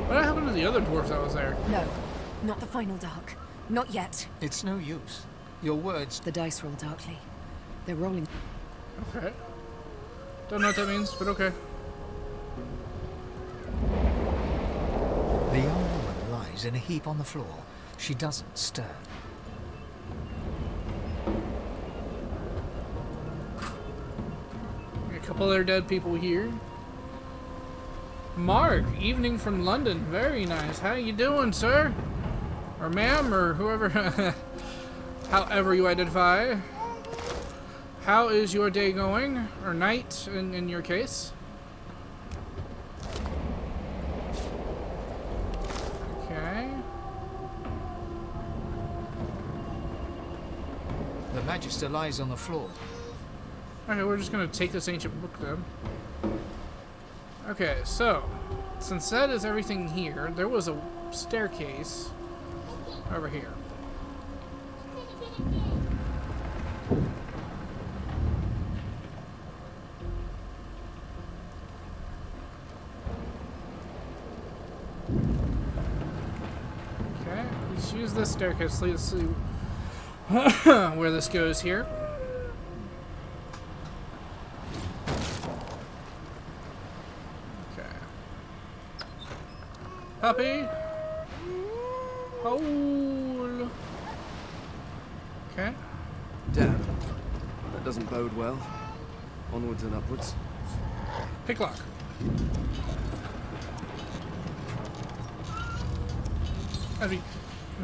What happened to the other dwarf that was there? No, not the final dark. Not yet. It's no use. Your words... The dice roll darkly. They're rolling. Okay. Don't know what that means, but okay. The young woman lies in a heap on the floor. She doesn't stir. A couple other dead people here. Mark, evening from London. Very nice. How you doing, sir? Or ma'am, or whoever, however you identify. How is your day going? Or night, in your case? Okay. The Magister lies on the floor. Okay, we're just gonna take this ancient book then. Okay, so, since that is everything here, there was a staircase over here. Okay, let's use this staircase. Let's see where this goes here. Puppy. Hole. Okay. Damn. That doesn't bode well. Onwards and upwards. Pick lock. I'd be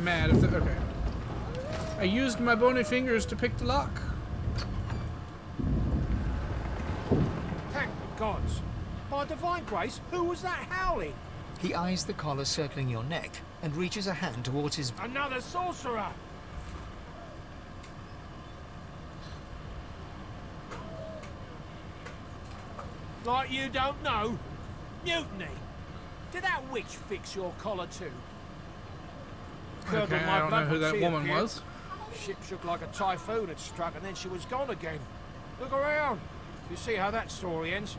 mad if the... Okay. I used my bony fingers to pick the lock. Thank the gods. By divine grace, who was that howling? He eyes the collar circling your neck and reaches a hand towards his... Another sorcerer! Like you don't know? Mutiny! Did that witch fix your collar too? Okay, I don't know who that woman was. Ship shook like a typhoon had struck and then she was gone again. Look around. You see how that story ends.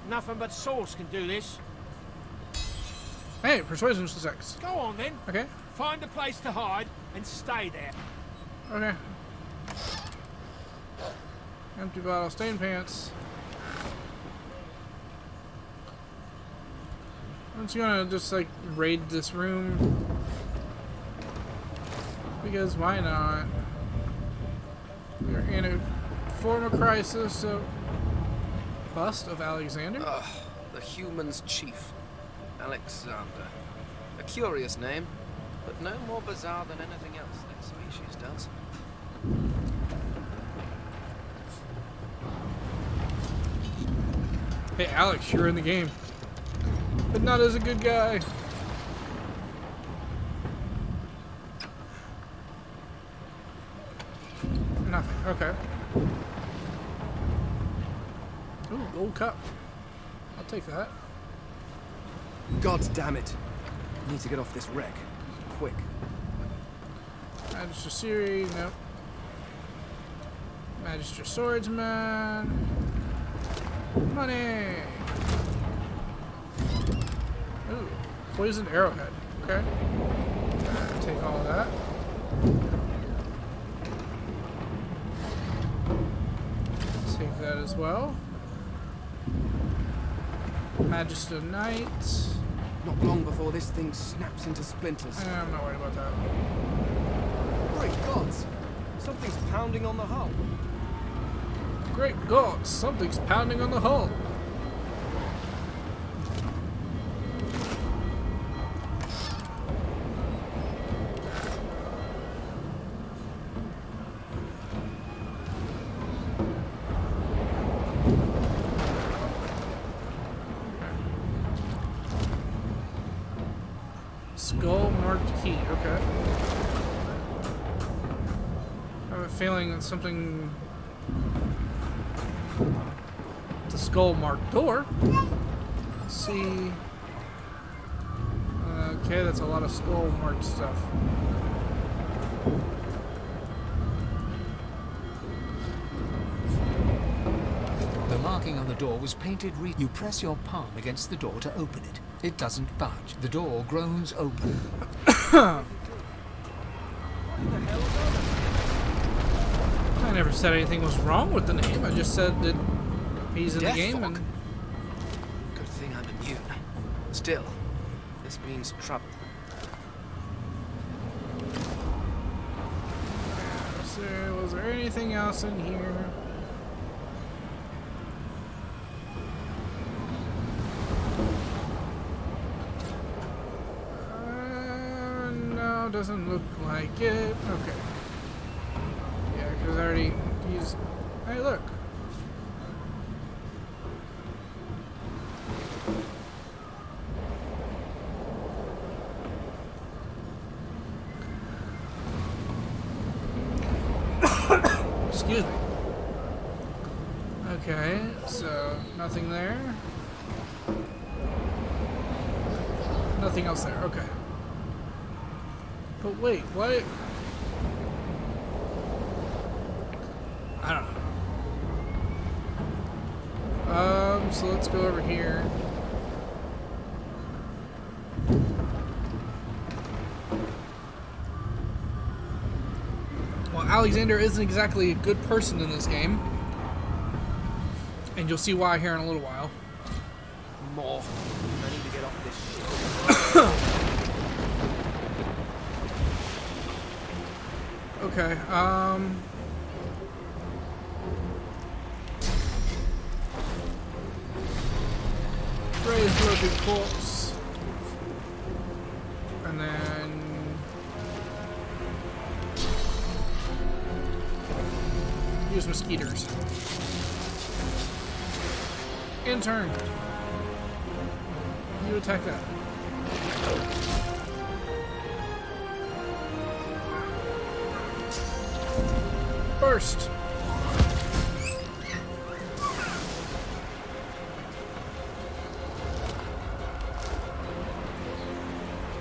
Nothing but sauce can do this. Hey, persuasion success. Go on then. Okay. Find a place to hide and stay there. Okay. Empty bottle, stain pants. I'm just gonna just like raid this room. Because why not? We're in a form of crisis, so... Bust of Alexander? The human's chief. Alexander. A curious name, but no more bizarre than anything else that species does. Hey Alex, you're in the game. But not as a good guy. Nothing. Okay. Ooh, gold cup. I'll take that. God damn it. I need to get off this wreck. Quick. Magister Siri, nope. Magister Swordsman. Money! Ooh, poisoned arrowhead. Okay. Take all of that. Take that as well. Magister Knight. Not long before this thing snaps into splinters. I'm not worried about that. Great gods! Something's pounding on the hull. Great God, something's pounding on the hull. Skull marked key, okay. I have a feeling that something... The skull marked door. Let's see. Okay, that's a lot of skull marked stuff. The marking on the door was painted You press your palm against the door to open it. It doesn't budge. The door groans open. I never said anything was wrong with the name. I just said that he's in the game and... Good thing I'm immune. Still, this means trouble. So, was there anything else in here? No, doesn't look like it. Okay. Yeah, because I already used... Hey, look. Excuse me. Okay, so nothing there. Nothing else there. Okay. But wait, what? I don't know. So let's go over here. Well, Alexander isn't exactly a good person in this game. And you'll see why here in a little while. More. I need to get off this shit. Okay, raise broken corpse. And then... use mosquitoes. Intern! You attack that. Burst!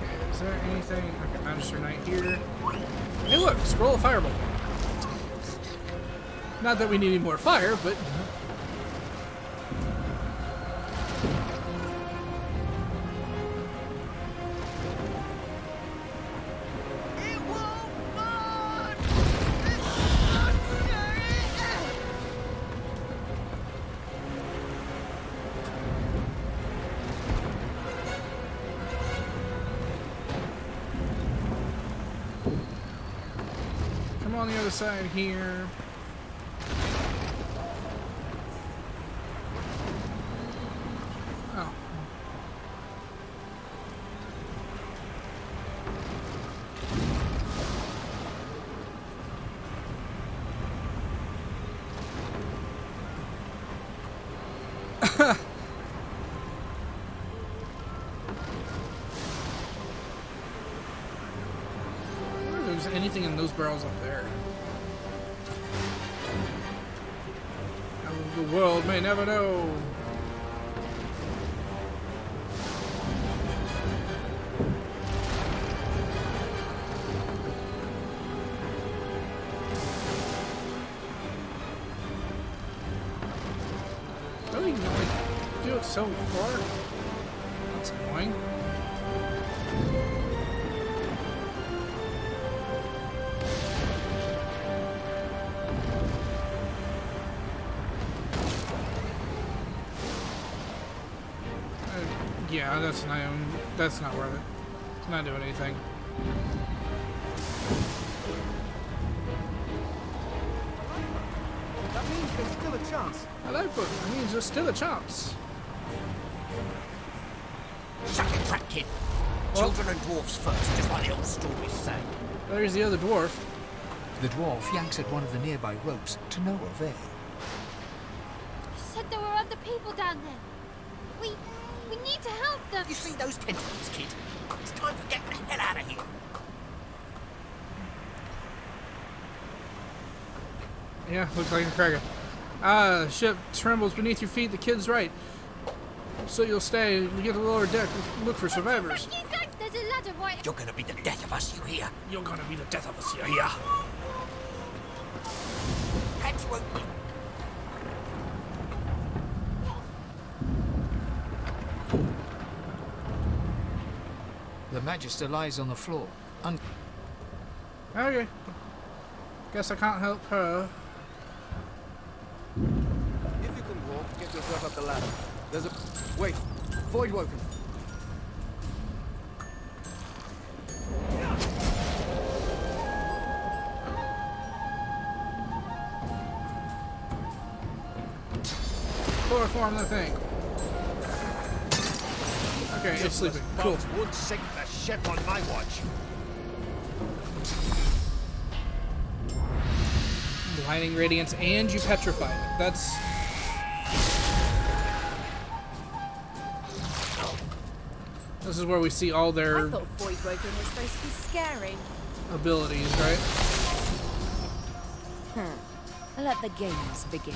Okay, is there anything? Okay, Magister Knight here. Hey look, scroll of fireball. Not that we need any more fire, but... on the other side here. Oh. Anything in those barrels up there. The world may never know. I don't even know I do it so far. That's annoying. Yeah, that's not worth it. It's not doing anything. That means there's still a chance. I like book. That means there's still a chance. Shut your trap, kid. Children and dwarfs first, just like the old stories say. There's the other dwarf. The dwarf yanks at one of the nearby ropes to no avail. You said there were other people down there. We need to help them. You see those tentacles, kid? It's time for getting the hell out of here. Yeah, looks like a cracker. The ship trembles beneath your feet. The kid's right. So you'll stay. You get to the lower deck. Look for survivors. There's a ladder right. You're gonna be the death of us, you hear? You're gonna be the death of us, you hear? Hatch open. The Magister lies on the floor. Okay. Guess I can't help her. If you can walk, get yourself up the ladder. There's a... Wait. Void Woken. Chloroform the thing. Okay, it's sleeping. Cool. Would sink the ship on my watch. Blinding radiance, and you petrified it. That's... This is where we see all their I thought Void Woken was supposed to be scary. abilities, right? Let the games begin.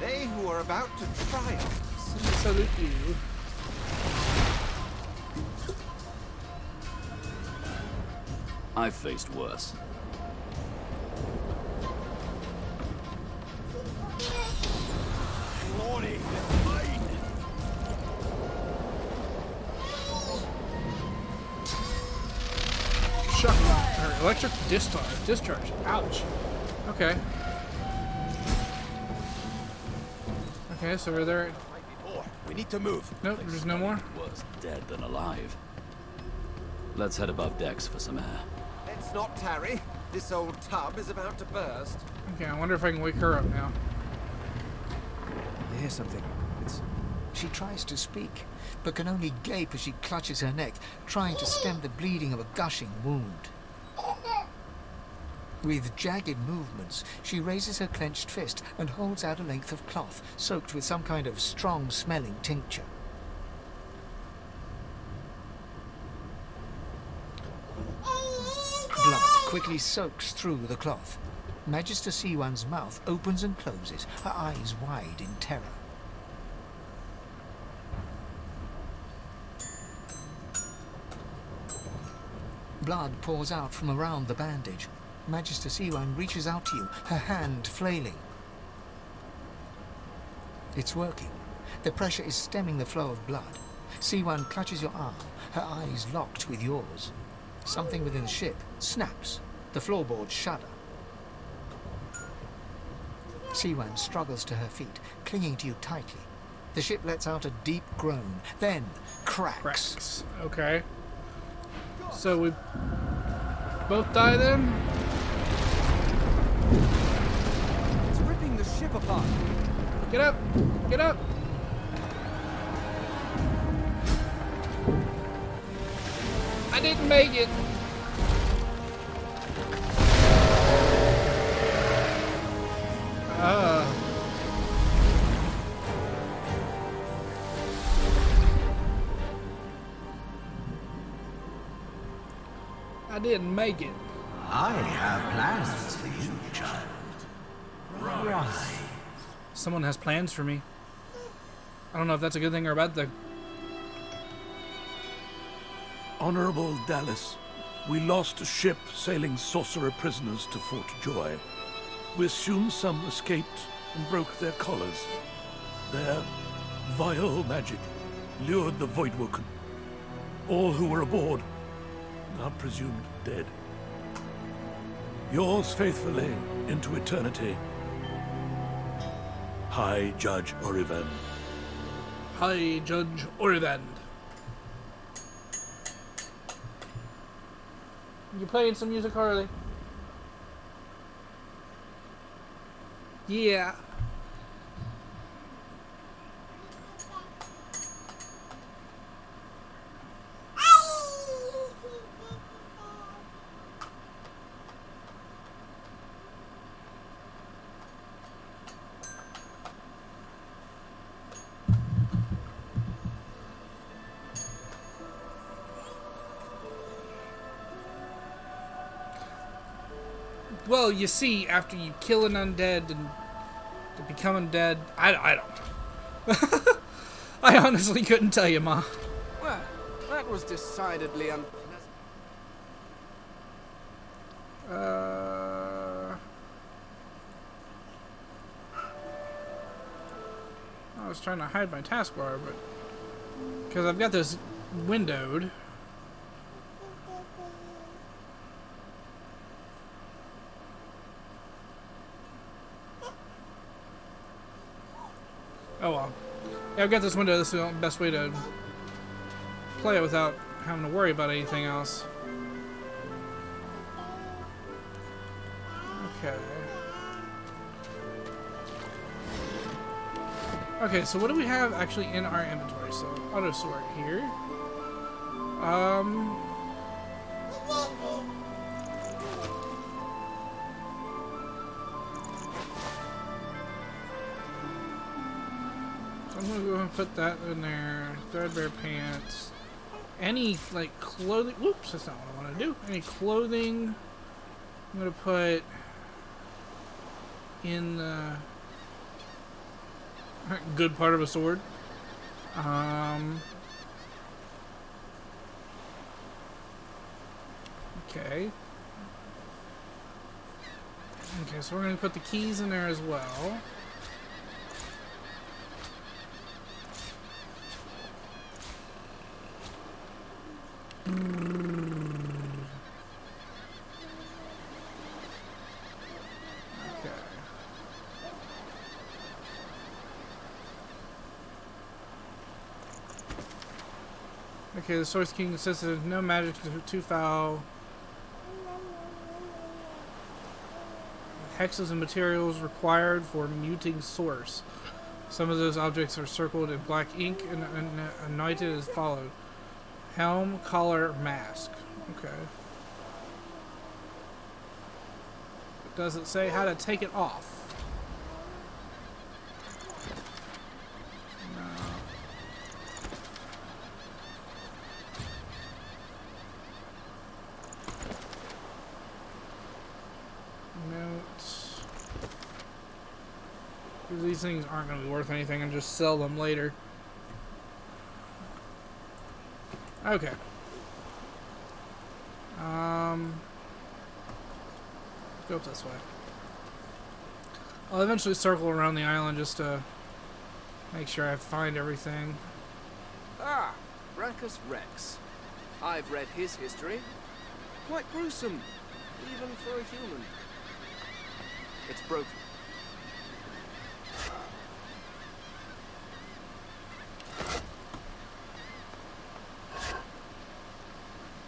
They who are about to triumph. Salute you. I've faced worse. Glory, mine. Shock. Or electric discharge. Ouch. Okay. Okay, so we're there. We need to move. Nope, there's no more. Worse dead than alive. Let's head above decks for some air. Let's not tarry. This old tub is about to burst. Okay, I wonder if I can wake her up now. I hear something. She tries to speak, but can only gape as she clutches her neck, trying to stem the bleeding of a gushing wound. With jagged movements, she raises her clenched fist and holds out a length of cloth, soaked with some kind of strong-smelling tincture. Blood quickly soaks through the cloth. Magister Siwan's mouth opens and closes, her eyes wide in terror. Blood pours out from around the bandage. Magister Siwan reaches out to you, her hand flailing. It's working. The pressure is stemming the flow of blood. Siwan clutches your arm, her eyes locked with yours. Something within the ship snaps. The floorboards shudder. Siwan struggles to her feet, clinging to you tightly. The ship lets out a deep groan, then cracks. Okay. So we... Both die then? It's ripping the ship apart. Get up! Get up! I didn't make it. I didn't make it. I have plans for you, child. Rise. Someone has plans for me. I don't know if that's a good thing or a bad thing. Honorable Dallas, we lost a ship sailing sorcerer prisoners to Fort Joy. We assume some escaped and broke their collars. Their vile magic lured the Voidwoken. All who were aboard are presumed dead. Yours faithfully into eternity, High Judge Orivand. High Judge Orivand. You playing some music, Harley? Yeah. Well, you see, after you kill an undead and to become undead, I don't. I honestly couldn't tell you, Ma. Well, that was decidedly unpleasant. I was trying to hide my taskbar, but because I've got this windowed. Oh well. Yeah, I've got this window. This is the best way to play it without having to worry about anything else. Okay. Okay, so what do we have actually in our inventory? So, auto sort here. So I'm gonna go ahead and put that in there. Threadbare pants. Any, like, clothing. Whoops, that's not what I want to do. Any clothing. I'm gonna put in the good part of a sword. Okay. Okay, so we're gonna put the keys in there as well. Okay, the Source King says there's no magic too foul. Hexes and materials required for muting source. Some of those objects are circled in black ink and anointed as followed. Helm, collar, mask. Okay. Does it say how to take it off? These things aren't going to be worth anything and just sell them later. Okay. Go up this way. I'll eventually circle around the island just to make sure I find everything. Ah, Brachus Rex. I've read his history. Quite gruesome, even for a human. It's broken.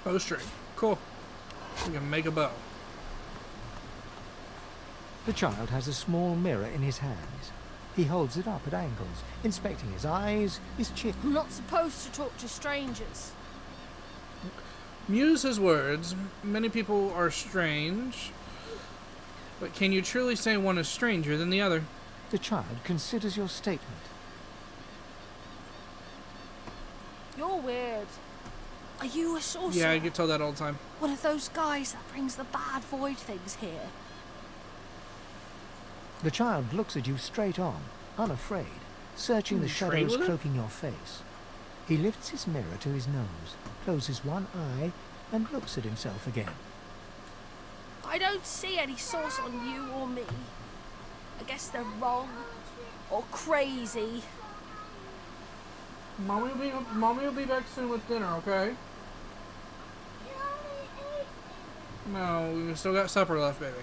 Bowstring. Cool. We can make a bow. The child has a small mirror in his hands. He holds it up at angles, inspecting his eyes, his chin. I'm not supposed to talk to strangers. Muse his words. Many people are strange. But can you truly say one is stranger than the other? The child considers your statement. You're weird. Are you a sorcerer? Yeah, I get told that all the time. One of those guys that brings the bad void things here. The child looks at you straight on, unafraid, searching the Trade shadows with it? cloaking your face. He lifts his mirror to his nose, closes one eye, and looks at himself again. I don't see any source on you or me. I guess they're wrong. Or crazy. Mommy will be back soon with dinner, okay? No, we still got supper left, baby.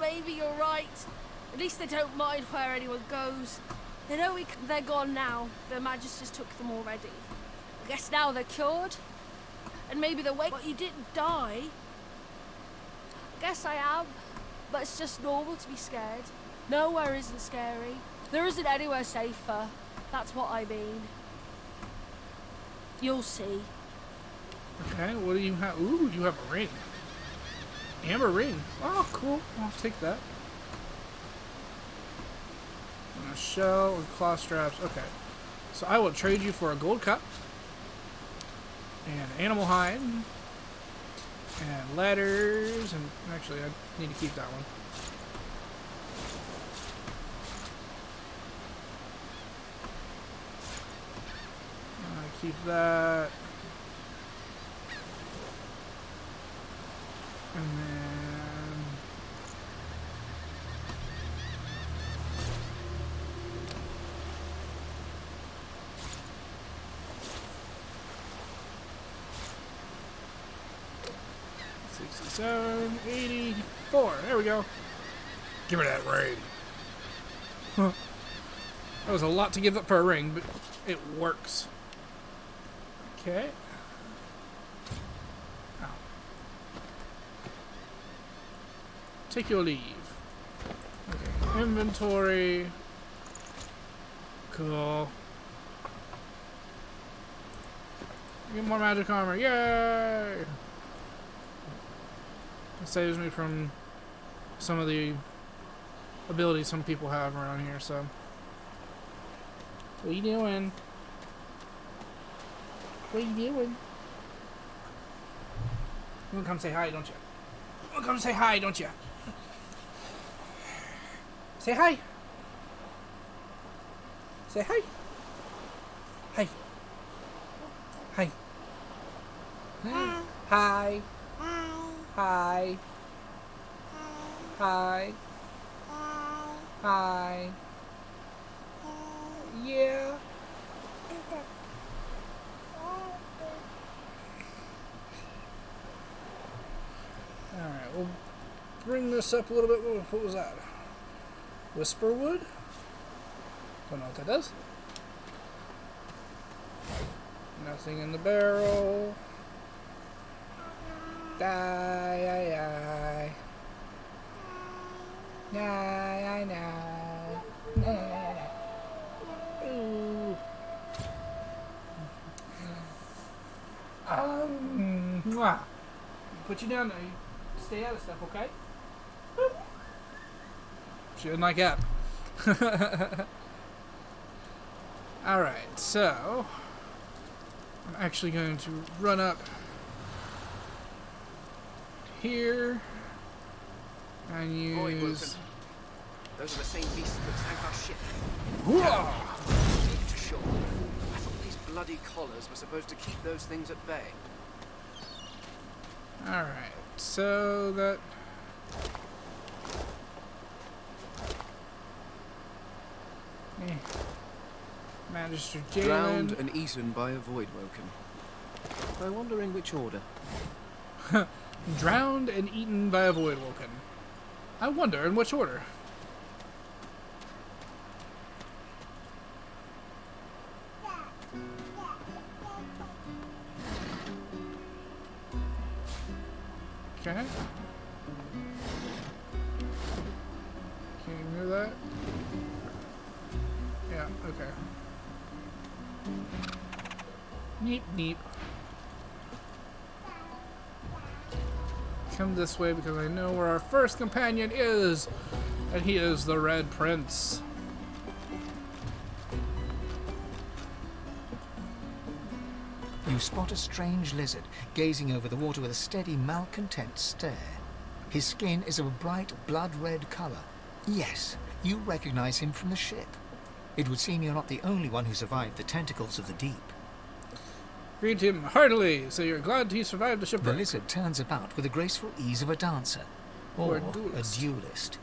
Maybe you're right. At least they don't mind where anyone goes. They know they're gone now. Their Magisters took them already. I guess now they're cured. And maybe they're waiting. But you didn't die. I guess I am. But it's just normal to be scared. Nowhere isn't scary. There isn't anywhere safer. That's what I mean. You'll see. Okay, what do you have? Ooh, you have a ring. Amber ring. Oh, cool. I'll take that. And a shell and claw straps. Okay. So I will trade you for a gold cup. And animal hide. And letters. And actually, I need to keep that one. Keep that. And then $67, $84. There we go. Give her that ring. Huh. That was a lot to give up for a ring, but it works. Okay. Ow. Take your leave. Okay. Inventory. Cool. Get more magic armor. Yay! It saves me from some of the abilities some people have around here, so. What are you doing? What are you doing? You wanna come say hi, don't you? You wanna come say hi, don't you? Say hi. Say hi. Hi. Hi. Hi. Hi. Hi. Hi. Yeah. Alright, we'll bring this up a little bit. What was that? Whisperwood? Don't know what that does. Nothing in the barrel. Die. Ooh. Mwah. Put you down there. You stay out of stuff, okay? She didn't like that. Alright, so I'm actually going to run up here and use. Those are the same beasts that sank our ship. Whoa! Take it to shore. I thought these bloody collars were supposed to keep those things at bay. Alright, so that. Magister Jalen. Drowned and eaten by a Voidwoken. I wonder in which order. Drowned and eaten by a Voidwoken. I wonder in which order. Okay. Can you move that? Yeah, okay. Neep, neep. Come this way because I know where our first companion is, and he is the Red Prince. You spot a strange lizard gazing over the water with a steady, malcontent stare. His skin is of a bright, blood-red color. Yes, you recognize him from the ship. It would seem you're not the only one who survived the tentacles of the deep. Greet him heartily, so you're glad he survived the The shipwreck. lizard turns about with the graceful ease of a dancer. Or Or a duelist. a duelist.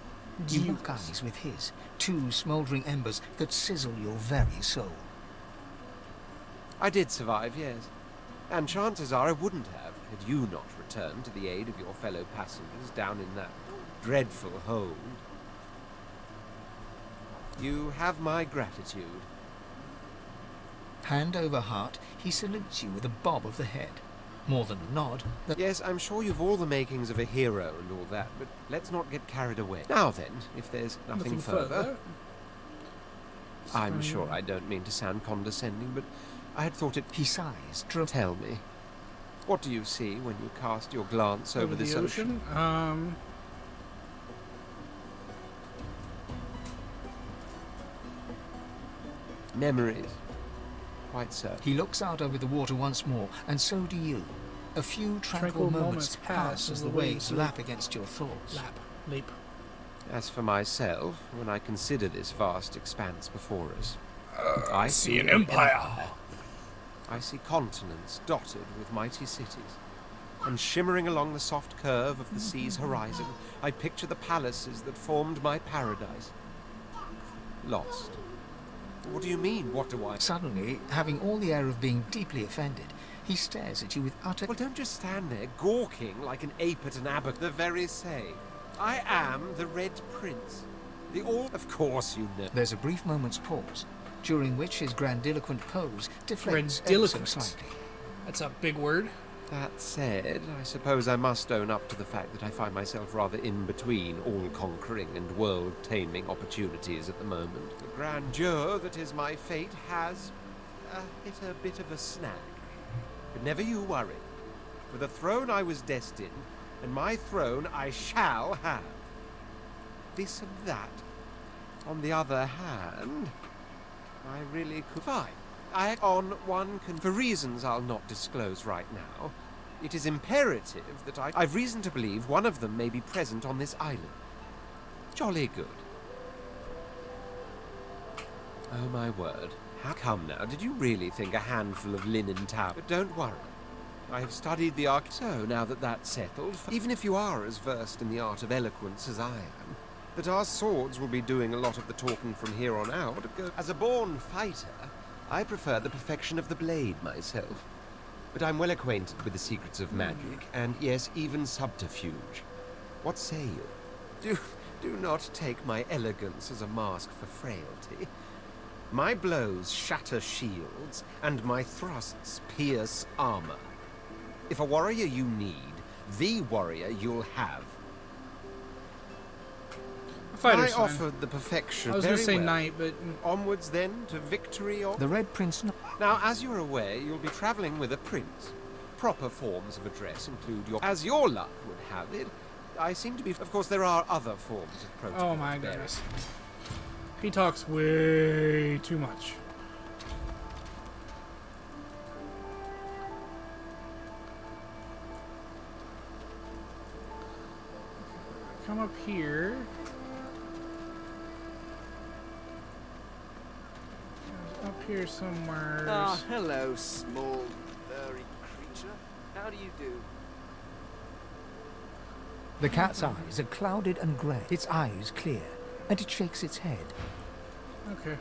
You lock eyes with his, two smouldering embers that sizzle your very soul. I did survive, yes. And chances are I wouldn't have had you not returned to the aid of your fellow passengers down in that dreadful hold. You have my gratitude. Hand over heart, he salutes you with a bob of the head. More than a nod. Yes, I'm sure you've all the makings of a hero and all that, but let's not get carried away. Now then, if there's nothing further... I'm sure I don't mean to sound condescending, but I had thought it... He sighs. Tell me, what do you see when you cast your glance over this ocean? Memories. Quite so. He looks out over the water once more, and so do you. A few tranquil moments pass as the waves lap against your thoughts. Leap. As for myself, when I consider this vast expanse before us, I see an empire. I see continents dotted with mighty cities, and shimmering along the soft curve of the sea's horizon, I picture the palaces that formed my paradise. Lost. What do you mean, what do I... Suddenly, having all the air of being deeply offended, he stares at you with utter... Well, don't just stand there gawking like an ape at an abbot. The very same. I am the Red Prince. The all... Of course you know. There's a brief moment's pause, during which his grandiloquent pose deflects ever so slightly. That's a big word. That said, I suppose I must own up to the fact that I find myself rather in between all-conquering and world-taming opportunities at the moment. The grandeur that is my fate has hit a bit of a snag. But never you worry. For the throne I was destined, and my throne I shall have. This and that. On the other hand, I really could... Fine. I on one can... For reasons I'll not disclose right now, it is imperative that I've reason to believe one of them may be present on this island. Jolly good. Oh my word. How come now? Did you really think a handful of linen towels? But don't worry. I have studied the arc... So, now that that's settled, even if you are as versed in the art of eloquence as I am, that our swords will be doing a lot of the talking from here on out. As a born fighter, I prefer the perfection of the blade myself. But I'm well acquainted with the secrets of magic, and yes, even subterfuge. What say you? Do not take my elegance as a mask for frailty. My blows shatter shields, and my thrusts pierce armor. If a warrior you need, the warrior you'll have. Fighter's I fine. offered the perfection. I was going to very say well. knight, but... Onwards then to victory or... The Red Prince... Now, as you're aware, you'll be traveling with a prince. Proper forms of address include your... As your luck would have it, I seem to be... Of course, there are other forms of protocol. Oh my goodness. He talks way too much. Come up here. Up here somewhere. Ah, hello, small, furry creature. How do you do? The cat's eyes are clouded and grey, its eyes clear, and it shakes its head. Okay.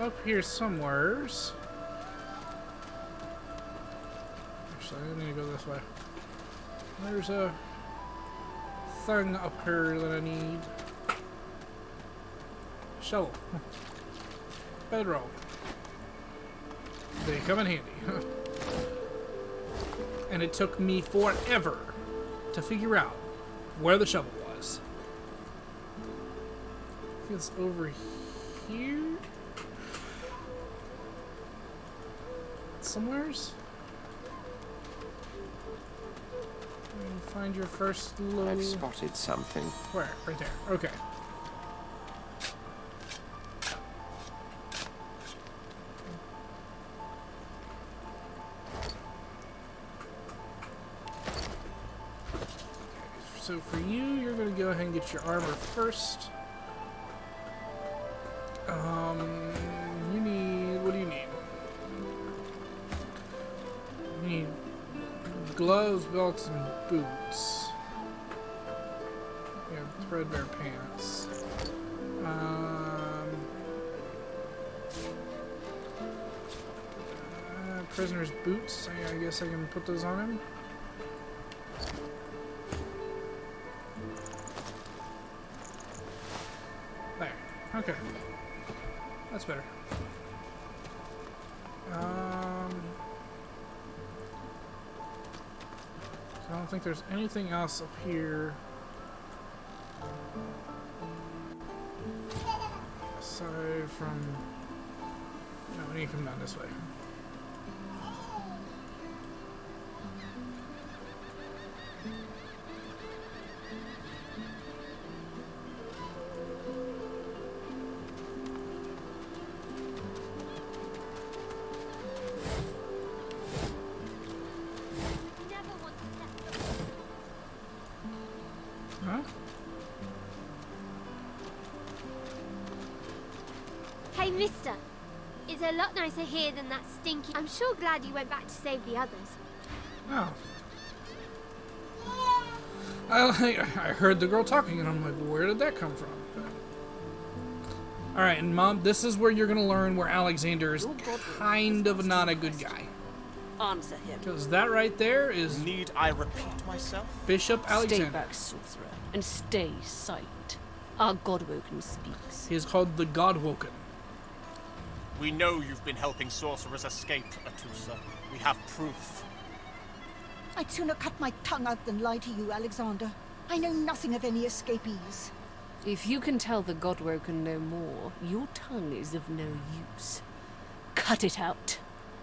Up here somewheres. Actually, I need to go this way. There's a thing up here that I need. Shovel. Bedroll. They come in handy. and it took me forever to figure out where the shovel was. I think it's over here? Somewheres? Find your first little... I've spotted something. Where? Right there. Okay. So for you, you're going to go ahead and get your armor first. You need... What do you need? You need gloves, belts, and boots. You have threadbare pants. Prisoner's boots. I guess I can put those on him. There. Okay. That's better. I don't think there's anything else up here aside from... No, we need to come down this way. Huh? Hey, mister. It's a lot nicer here than that stinky... I'm sure glad you went back to save the others. Oh. I heard the girl talking and I'm like, where did that come from? Alright, and Mom, this is where you're going to learn where Alexander is kind of not a good guy. Answer him. Because that right there is... Need I repeat myself? Bishop Alexander. Stay back, sorcerer, and stay silent. Our Godwoken speaks. He is called the Godwoken. We know you've been helping sorcerers escape, Atusa. We have proof. I'd sooner cut my tongue out than lie to you, Alexander. I know nothing of any escapees. If you can tell the Godwoken no more, your tongue is of no use. Cut it out.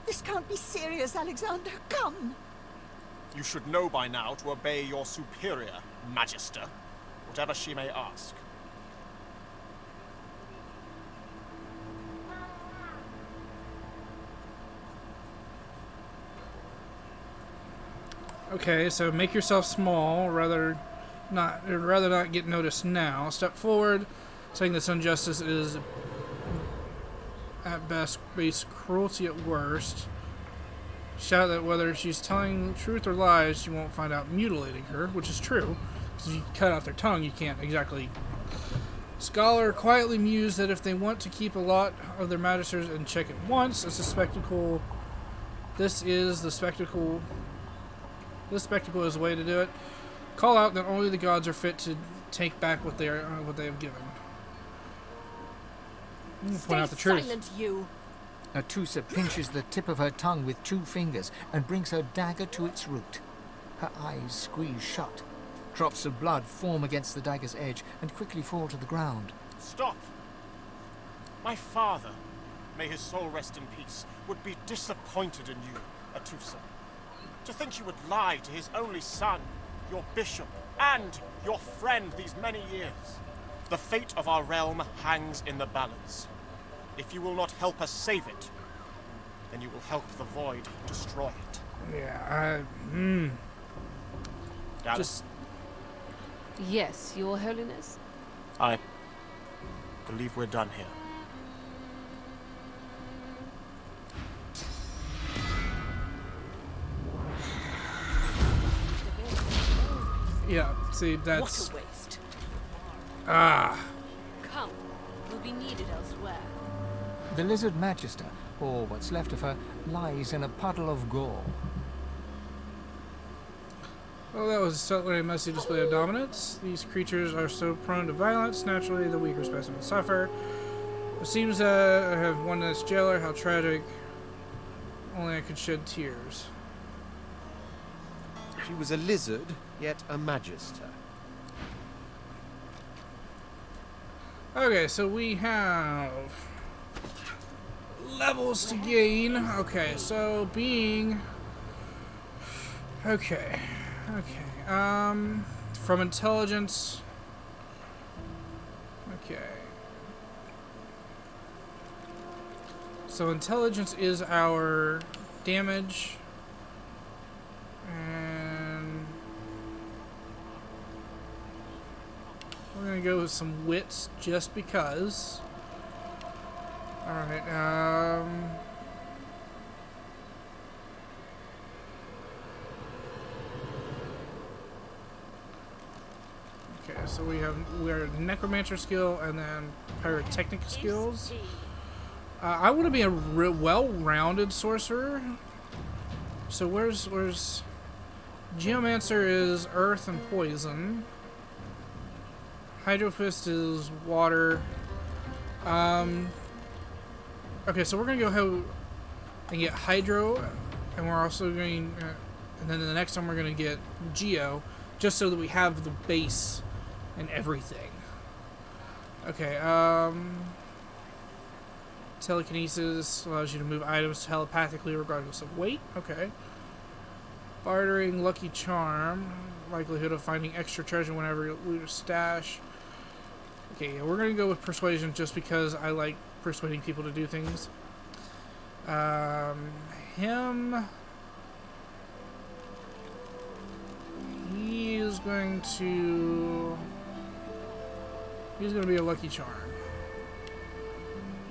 This can't be serious, Alexander. Come! You should know by now to obey your superior, Magister, whatever she may ask. Okay, so make yourself small, rather not get noticed now. Step forward, saying this injustice is at best base cruelty at worst. Shout that whether she's telling the truth or lies, you won't find out mutilating her, which is true. Because if you cut out their tongue, you can't exactly... Scholar quietly mused that if they want to keep a lot of their magisters and check it once, it's a spectacle. This is the spectacle. This spectacle is the way to do it. Call out that only the gods are fit to take back what they have given. Point out the truth. Silent, you. Atusa pinches the tip of her tongue with 2 fingers and brings her dagger to its root. Her eyes squeeze shut. Drops of blood form against the dagger's edge and quickly fall to the ground. Stop! My father, may his soul rest in peace, would be disappointed in you, Atusa. To think you would lie to his only son, your bishop, and your friend these many years. The fate of our realm hangs in the balance. If you will not help us save it, then you will help the Void destroy it. Yeah, Dallas? Yes, Your Holiness. I believe we're done here. Yeah, see, that's... What a waste. Ah. Come, we'll be needed elsewhere. The Lizard Magister, or what's left of her, lies in a puddle of gore. Well, that was certainly a messy display of dominance. These creatures are so prone to violence, naturally the weaker specimens suffer. It seems I have one this jailer, how tragic. Only I could shed tears. She was a lizard, yet a magister. Okay, so we have levels to gain. Okay, so being... Okay. From intelligence... Okay. So intelligence is our damage. And... we're gonna go with some wits just because. Alright, okay, so we're necromancer skill and then pyrotechnic skills. I want to be a well-rounded sorcerer. So where's Geomancer is earth and poison. Hydrofist is water. Okay, so we're gonna go ahead and get Hydro, and we're also going, and then the next time we're gonna get Geo, just so that we have the base and everything. Okay, telekinesis allows you to move items telepathically regardless of weight. Okay. Bartering, lucky charm, likelihood of finding extra treasure whenever you loot a stash. Okay, yeah, we're gonna go with persuasion just because I like persuading people to do things. Him, he's going to be a lucky charm,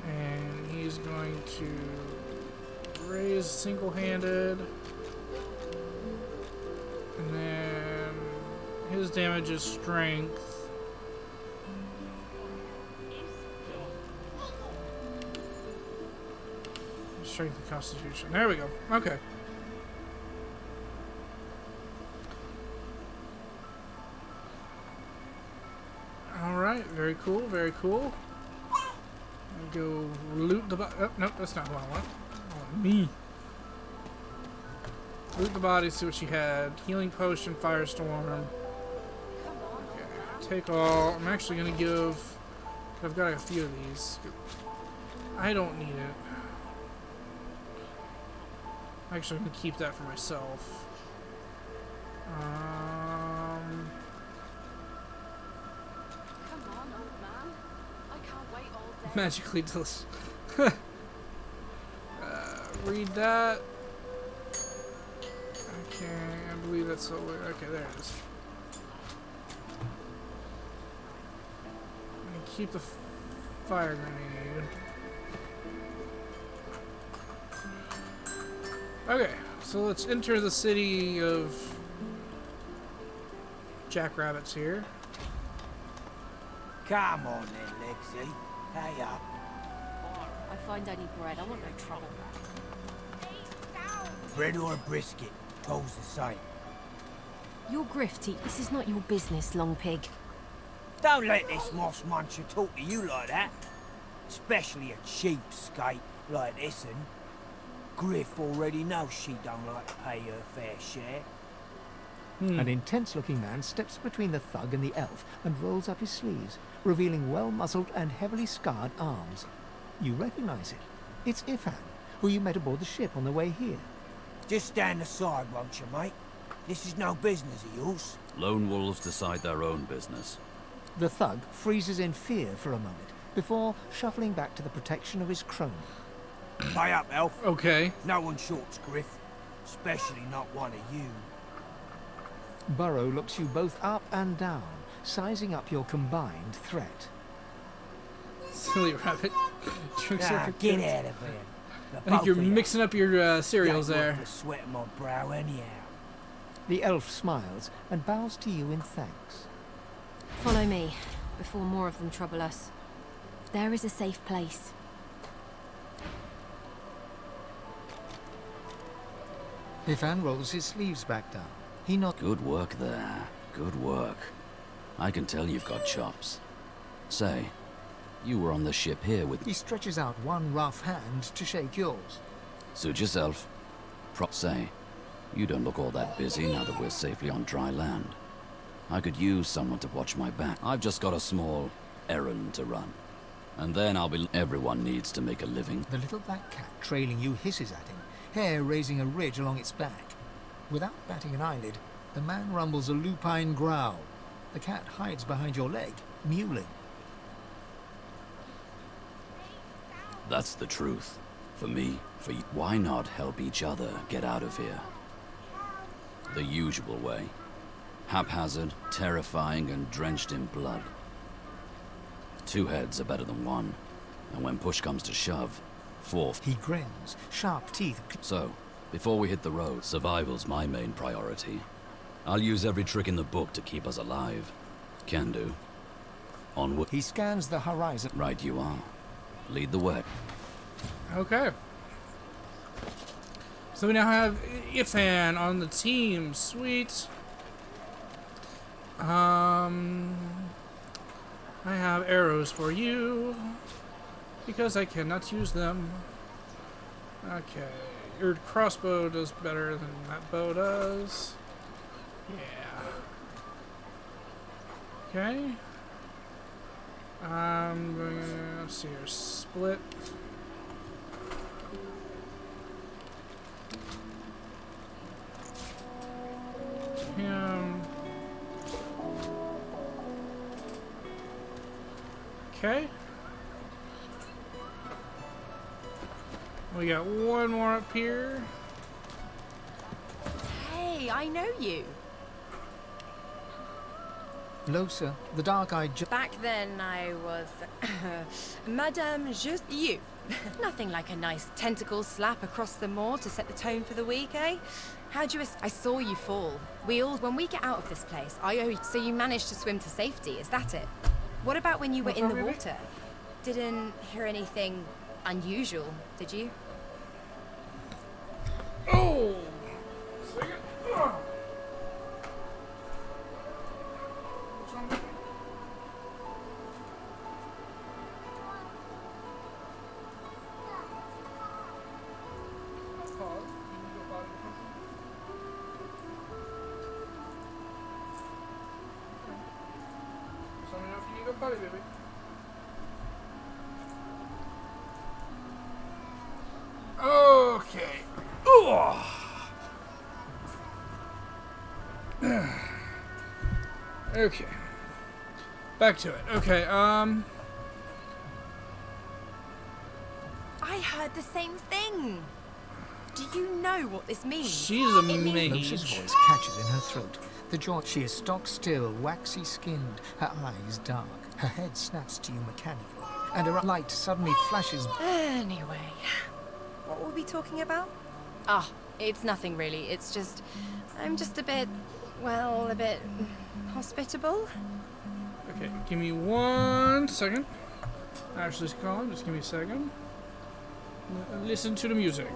and he's going to raise single-handed, and then his damage is strength. Strength and constitution. There we go. Okay. Alright, very cool, very cool. I'll go loot the body. Oh, nope, that's not what I want. I want me. Loot the body, see what she had. Healing potion, firestorm. Okay, take all. I'm actually gonna give. I've got a few of these. I don't need it. Actually, I'm gonna keep that for myself. Come on, old man. I can't wait all day. Magically delicious. Read that. Okay, I believe that's all. Okay, there it is. I'm gonna keep the fire grenade. Okay, so let's enter the city of Jackrabbits here. Come on then, Lexi. Hey up. I find any bread. I want no trouble. Bread or brisket, toes the same. You're grifty. This is not your business, Long Pig. Don't let this moss muncher talk to you like that. Especially a cheapskate like this one. Griff already knows she don't like to pay her fair share. An intense-looking man steps between the thug and the elf and rolls up his sleeves, revealing well-muscled and heavily scarred arms. You recognize it. It's Ifan, who you met aboard the ship on the way here. Just stand aside, won't you, mate? This is no business of yours. Lone wolves decide their own business. The thug freezes in fear for a moment, before shuffling back to the protection of his crony. Pay up, elf. Okay. No one shorts Griff. Especially not one of you. Burrow looks you both up and down, sizing up your combined threat. Silly rabbit. Drinks up your get kids. out of here. I think you're mixing up your cereals there. The sweat on my brow anyhow. The elf smiles and bows to you in thanks. Follow me, before more of them trouble us. There is a safe place. Ifan rolls his sleeves back down. He nods. Good work there. Good work. I can tell you've got chops. Say, you were on the ship here with... He stretches out one rough hand to shake yours. Suit yourself. Say, You don't look all that busy now that we're safely on dry land. I could use someone to watch my back. I've just got a small errand to run. And then I'll be... Everyone needs to make a living. The little black cat trailing you hisses at him, hair raising a ridge along its back. Without batting an eyelid, the man rumbles a lupine growl. The cat hides behind your leg, mewling. That's the truth. For me, for you. Why not help each other get out of here? The usual way. Haphazard, terrifying, and drenched in blood. 2 heads are better than 1. And when push comes to shove, 4. He grins, sharp teeth. So, before we hit the road, survival's my main priority. I'll use every trick in the book to keep us alive. Can do. Onward. He scans the horizon. Right you are. Lead the way. Okay. So we now have Ifan on the team. Sweet. I have arrows for you because I cannot use them. Okay. Your crossbow does better than that bow does. Yeah. Okay. I'm going to, let's see here, split. Him. Okay. We got one more up here. Hey, I know you. Lohse, the dark-eyed... Back then, I was... Madame Just... You. Nothing like a nice tentacle slap across the moor to set the tone for the week, eh? How'd you... I saw you fall. When we get out of this place, I owe you... So you managed to swim to safety, is that it? What about when you were in the water? Didn't hear anything unusual, did you? Oh! Buddy, baby. Okay. Okay. Back to it. Okay, I heard the same thing. Do you know what this means? She's a mage. Lohse's voice catches in her throat. The jaw. She is stock still, waxy skinned, her eyes dark. Her head snaps to you mechanically, and a light suddenly flashes. Anyway, what were we talking about? Ah, it's nothing really. It's just, I'm just a bit, well, a bit hospitable. Okay, give me 1 second. Ashley's calling. Just give me a second. Listen to the music.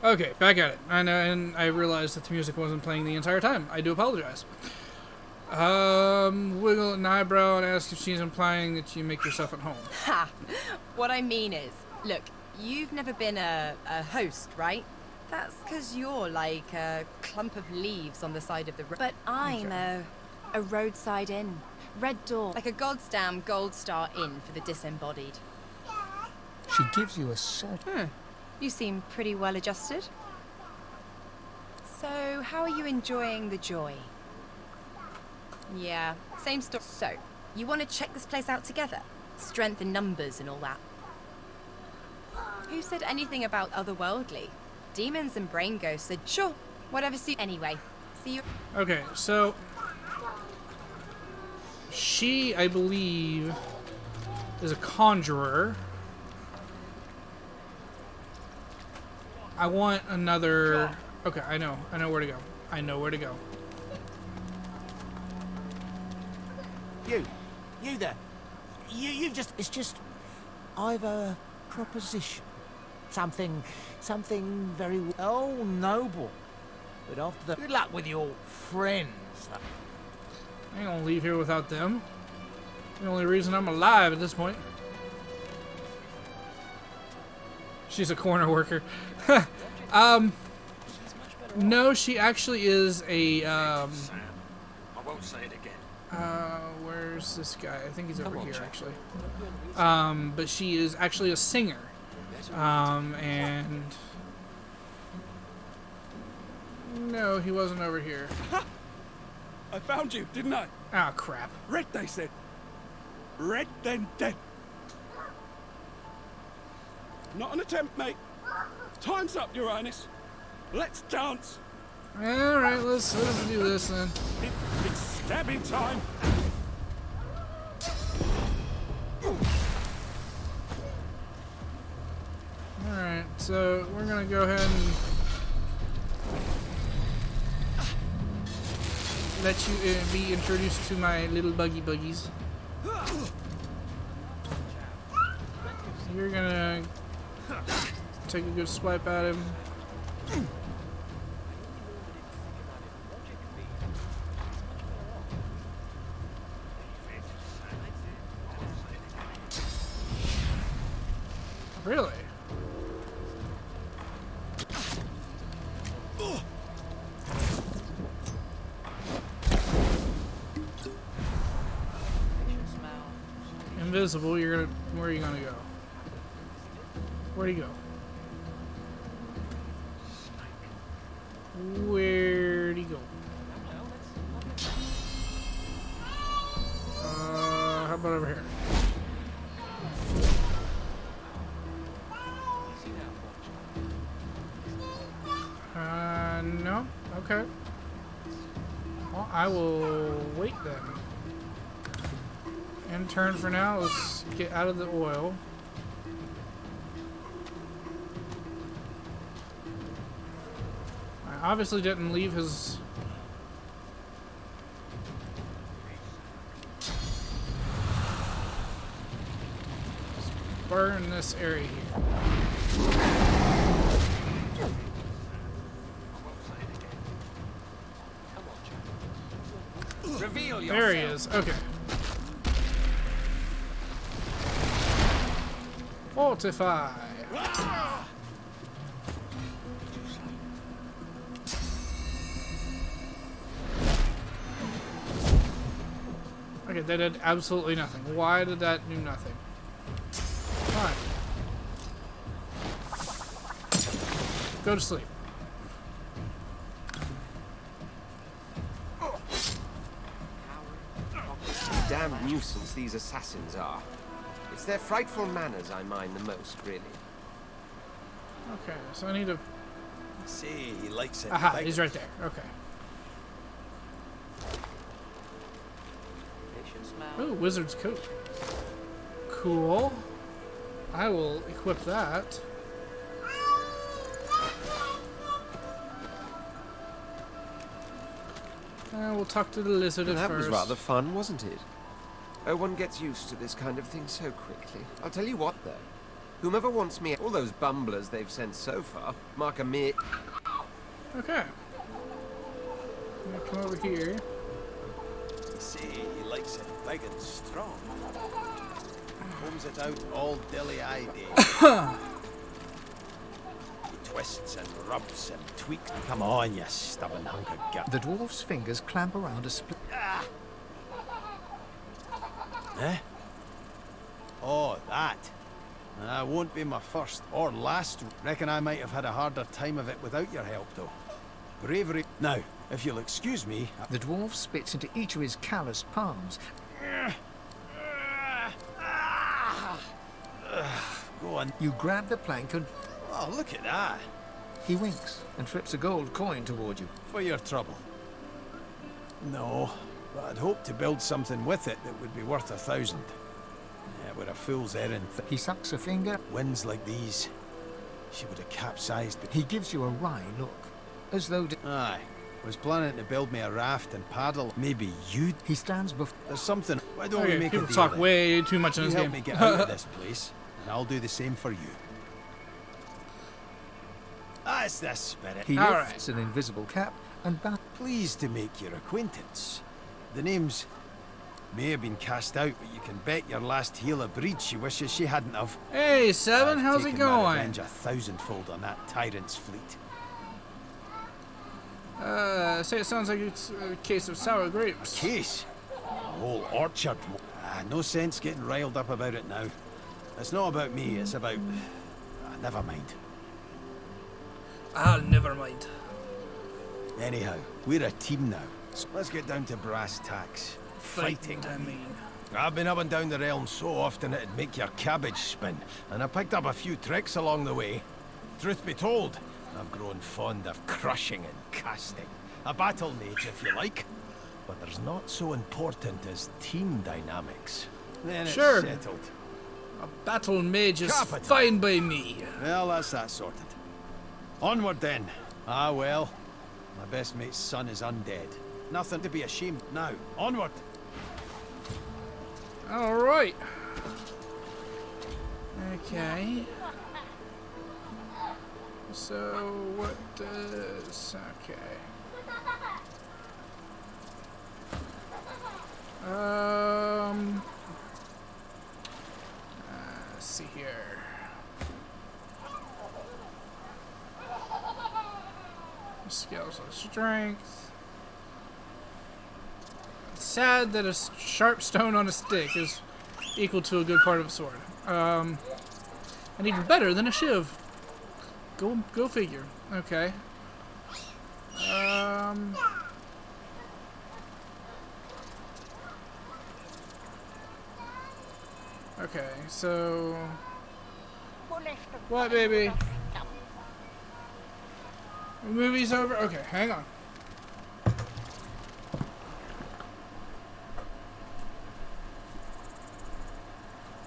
Okay, back at it. I know, and I realized that the music wasn't playing the entire time. I do apologize. Wiggle an eyebrow and ask if she's implying that you make yourself at home. Ha! What I mean is, look, you've never been a host, right? That's because you're like a clump of leaves on the side of the road. But I'm a roadside inn. Red Door. Like a goddamn gold star inn for the disembodied. She gives you a certain... You seem pretty well adjusted. So, how are you enjoying the joy? Yeah, same story. So, you want to check this place out together? Strength in numbers and all that. Who said anything about otherworldly? Demons and brain ghosts said, sure, whatever suits. Anyway, see you. Okay, so she, I believe, is a conjurer. I want another... Okay, I know where to go. I know where to go. You there. You've just... It's just... I've a proposition. Something very... Oh, noble. But after the... Good luck with your friends. I ain't gonna leave here without them. The only reason I'm alive at this point. She's a corner worker. No, she actually is a, I won't say it again. where's this guy? I think he's over here, actually. But she is actually a singer. And... No, he wasn't over here. I found you, didn't I? Ah, crap. Red, they said. Red, then dead. Not an attempt, mate. Time's up, Your Highness. Let's dance. Alright, let's do this then. It's stabbing time. Alright, so we're gonna go ahead and let you be introduced to my little buggies. You're gonna take a good swipe at him. Really? Invisible, you're gonna... Where are you gonna go? Where'd he go? Where'd he go? How about over here? No? Okay. Well, I will wait then. End turn for now. Let's get out of the oil. I obviously didn't leave his... Let's burn this area here. Reveal yourself. There he is. Okay. Fortify. Okay, that did absolutely nothing. Why did that do nothing? Fine. Go to sleep. Damn nuisance these assassins are. It's their frightful manners I mind the most, really. Okay, so I need to... See, he likes it. Aha, he's right there. Okay. Ooh, wizard's coat. Cool. I will equip that. We'll talk to the lizard at That first. was rather fun, wasn't it? Oh, one gets used to this kind of thing so quickly. I'll tell you what, though. Whomever wants me, all those bumblers they've sent so far, mark a mere... Okay. I'm gonna come over here. See, he likes it big and strong. Combs it out all dilly-eyed. He twists and rubs and tweaks. Come on, you stubborn hunk of gut. The dwarf's fingers clamp around a split. Eh? Oh, that. Won't be my first or last. Reckon I might have had a harder time of it without your help, though. Bravery. Now, if you'll excuse me... The dwarf spits into each of his calloused palms. Go on. You grab the plank and... Oh, look at that. He winks and flips a gold coin toward you. For your trouble. No, but I'd hoped to build something with it that would be worth 1,000. Yeah, with a fool's errand. He sucks a finger. Winds like these, she would have capsized. He gives you a wry look, as though... Aye. Was planning to build me a raft and paddle. Maybe you'd... He stands before... There's something... Why don't we make a people deal talk then? way too much in You this help game. me get out of this place, and I'll do the same for you. That's the spirit. He lifts an invisible cap and bows. Pleased to make your acquaintance. The names may have been cast out, but you can bet your last heel of breed she wishes she hadn't have. Hey, Seven, how's it Taken my going? revenge 1,000-fold on that tyrant's fleet. Say it sounds like it's a case of sour grapes. Case? A whole orchard. No sense getting riled up about it now. It's not about me, it's about... never mind. I'll never mind. Anyhow, we're a team now. So let's get down to brass tacks. Fighting, I mean. I've been up and down the realm so often it'd make your cabbage spin, and I picked up a few tricks along the way. Truth be told, I've grown fond of crushing and casting. A battle mage, if you like. But there's not so important as team dynamics. Then Sure. it's settled. A battle mage is Capital. fine by me. Well, that's that sorted. Onward then. Ah, well. My best mate's son is undead. Nothing to be ashamed. Now, onward. All right. Okay. So what does... Okay. Let's see here. Scales of strength. It's sad that a sharp stone on a stick is equal to a good part of a sword. And even better than a shiv. Go figure. Okay. Okay, so... What, baby? The movie's over? Okay, hang on.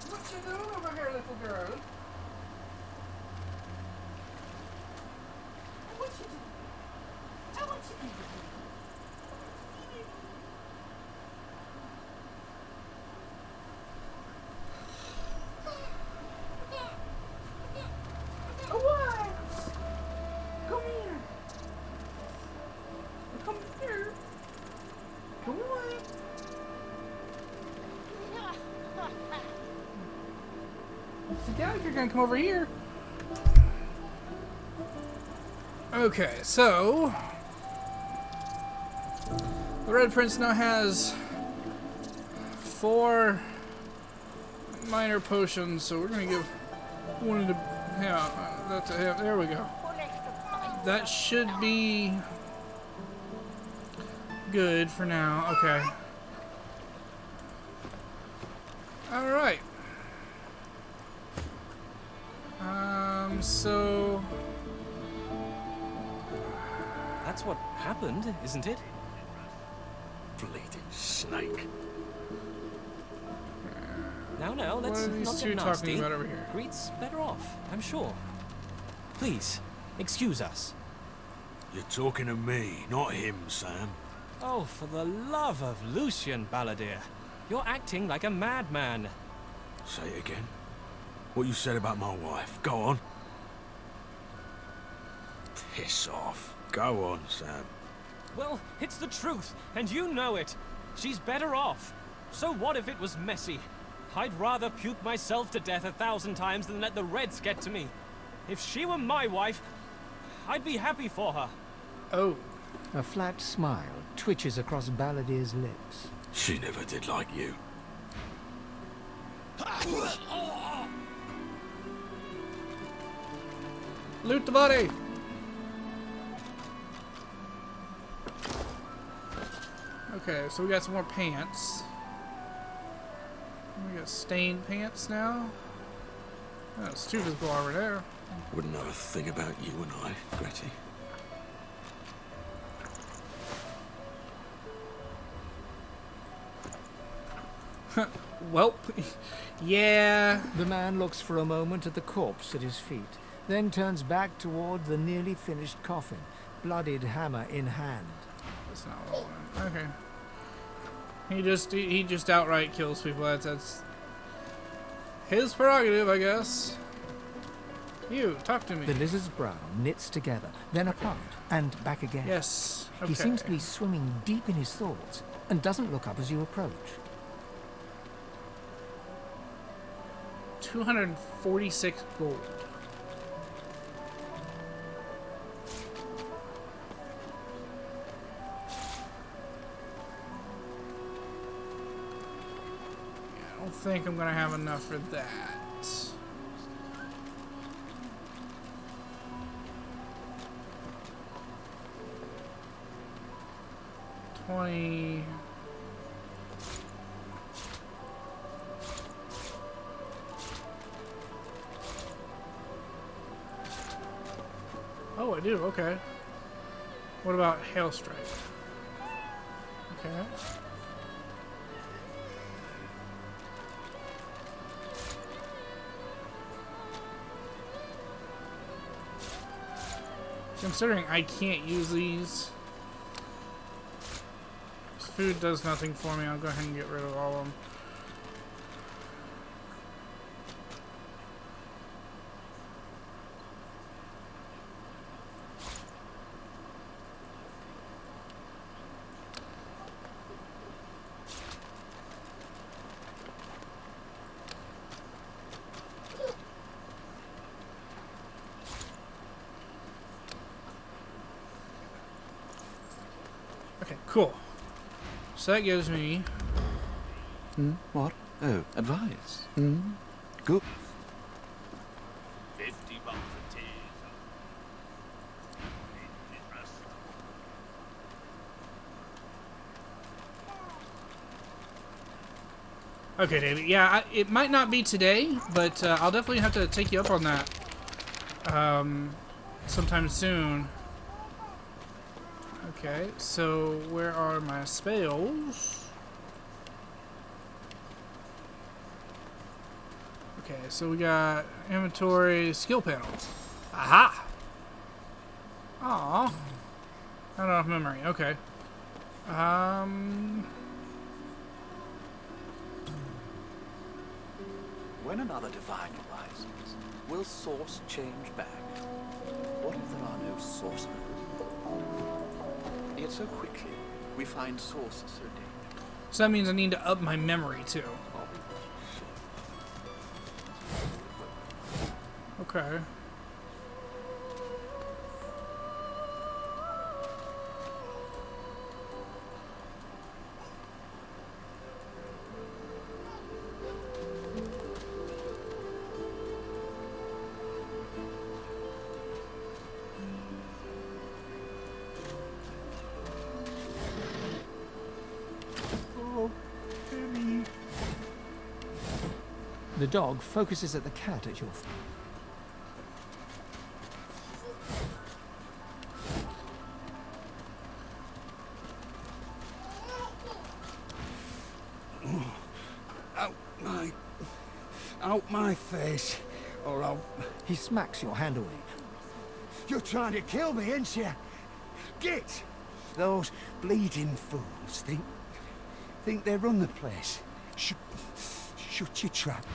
What you doing over here, little girl? What you doing? What you doing? What? Come here. Come here. Come on. Sit down if you're gonna come over here. Okay, so the Red Prince now has 4 minor potions, so we're gonna give one to him. That to him. There we go. That should be good for now. Okay. All right. So That's what happened, isn't it? Bleeding snake. No, let's What are these not two get talking nasty. about over here? Greet's better off, I'm sure. Please, excuse us. You're talking to me, not him, Sam. Oh, for the love of Lucian, Balladeer. You're acting like a madman. Say it again. what you said about my wife. Go on. Piss off. Go on, Sam. Well, it's the truth, and you know it. She's better off. So what if it was messy? I'd rather puke myself to death 1,000 times than let the Reds get to me. If she were my wife, I'd be happy for her. Oh. A flat smile twitches across Balladier's lips. She never did like you. Loot the body! Okay, so we got some more pants. We got stained pants now. Oh, it's too visible over there. Wouldn't know a thing about you and I, Gretty. Welp. Yeah. The man looks for a moment at the corpse at his feet, then turns back toward the nearly finished coffin, bloodied hammer in hand. That's not what I wanted. Okay. He just outright kills people. That's his prerogative, I guess. You, talk to me. The lizard's brow knits together, then apart, and back again. Yes. Okay. He seems to be swimming deep in his thoughts, and doesn't look up as you approach. 246 gold. I don't think I'm gonna have enough for that. 20. Oh, I do, okay. What about Hailstrike? Okay. Considering I can't use these, this food does nothing for me. I'll go ahead and get rid of all of them. Okay, cool. So that gives me... What? Oh, advice. Good. 50 bucks a tea. Okay, David. Yeah, it might not be today, but I'll definitely have to take you up on that sometime soon. Okay, so where are my spells? Okay, so we got inventory, skill panels. Aha! Aw. Not enough memory. Okay. When another divine arises, will source change back? What if there are no sorcerers? Yet so quickly, we find sources so dangerous. So that means I need to up my memory too. Okay. The dog focuses at the cat at your feet. Out my face, or I'll... He smacks your hand away. You're trying to kill me, ain't you? Git! Those bleeding fools think they run the place. Shut your trap.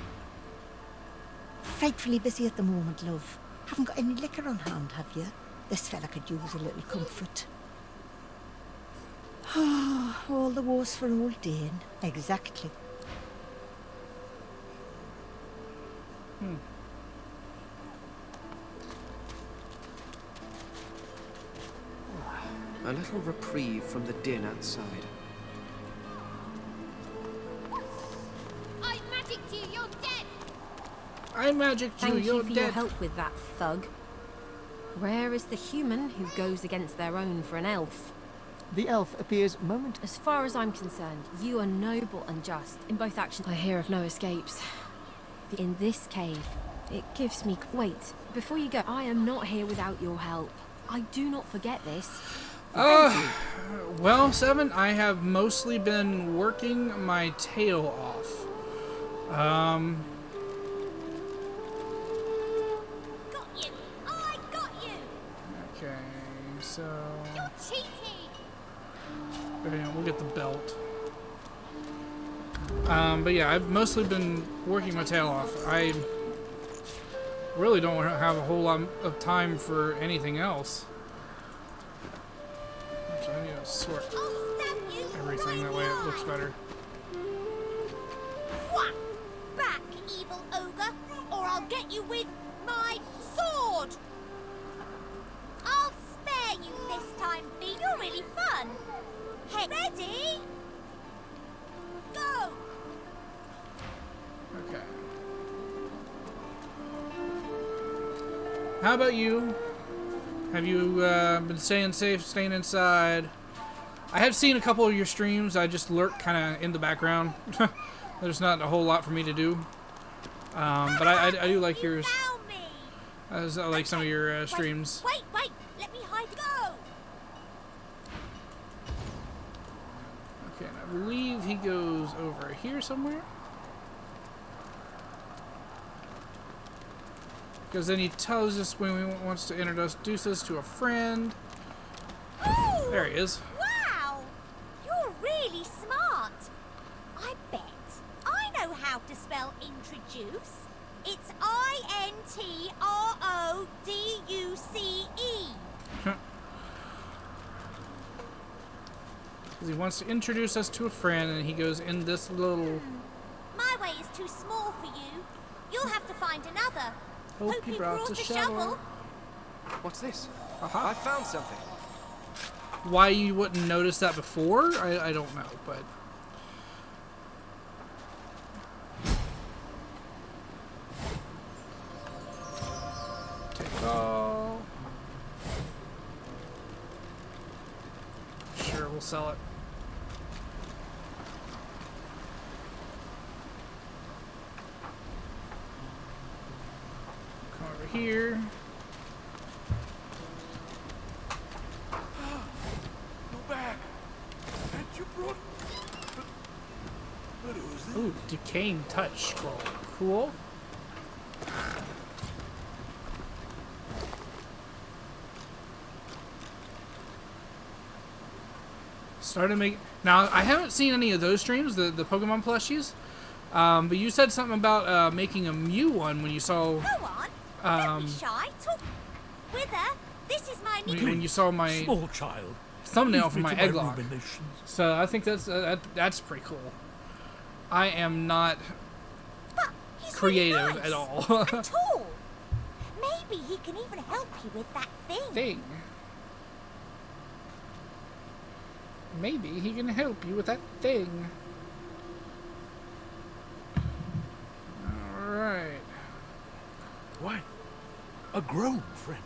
frightfully busy at the moment, love. Haven't got any liquor on hand, have you? This fella could use a little comfort. All the wars for old Dane. Exactly. A little reprieve from the din outside. I magicked you, you're dead! I magicked you, Thank you're you for dead. your help with that, thug. Rare is the human who goes against their own for an elf. The elf appears As far as I'm concerned, you are noble and just in both actions. I hear of no escapes. In this cave, it gives me... Wait, before you go, I am not here without your help. I do not forget this. Well, Seven, I have mostly been working my tail off. Got you! I got you! Okay, so... You're cheating! Okay, we'll get the belt. But yeah, I've mostly been working my tail off. I really don't have a whole lot of time for anything else. Actually, I need to sort everything, that way it looks better. Whack! Back, evil ogre, or I'll get you with my sword! I'll spare you this time, Bee. You're really fun. Hey, ready? Go! Okay. How about you? Have you been staying safe, staying inside? I have seen a couple of your streams. I just lurk kind of in the background. There's not a whole lot for me to do. But I do like yours. I like some of your streams. Wait, let me hide. Go! Okay, and I believe he goes over here somewhere. Because then he tells us when he wants to introduce us to a friend. Ooh, there he is. Wow! You're really smart. I bet. I know how to spell introduce. It's I-N-T-R-O-D-U-C-E. Because he wants to introduce us to a friend, and he goes in this little... My way is too small for you. You'll have to find another. Hope you brought a shovel. What's this? I found something. Why you wouldn't notice that before, I don't know, but... Take all. Sure, we'll sell it. Come over here. You're back. And you brought... But who is this? Ooh, decaying touch scroll. Cool. Started making... Now, I haven't seen any of those streams, the Pokemon plushies. But you said something about making a Mew one when you saw... Go on. Don't be shy. Talk with her. This is my new... When you saw my small child thumbnail for my Leave me to Egglocke. ruminations. So I think that's pretty cool. I am not creative at all. At all. Maybe he can even help you with that thing. Maybe he can help you with that thing. Alright. Why? A grown friend.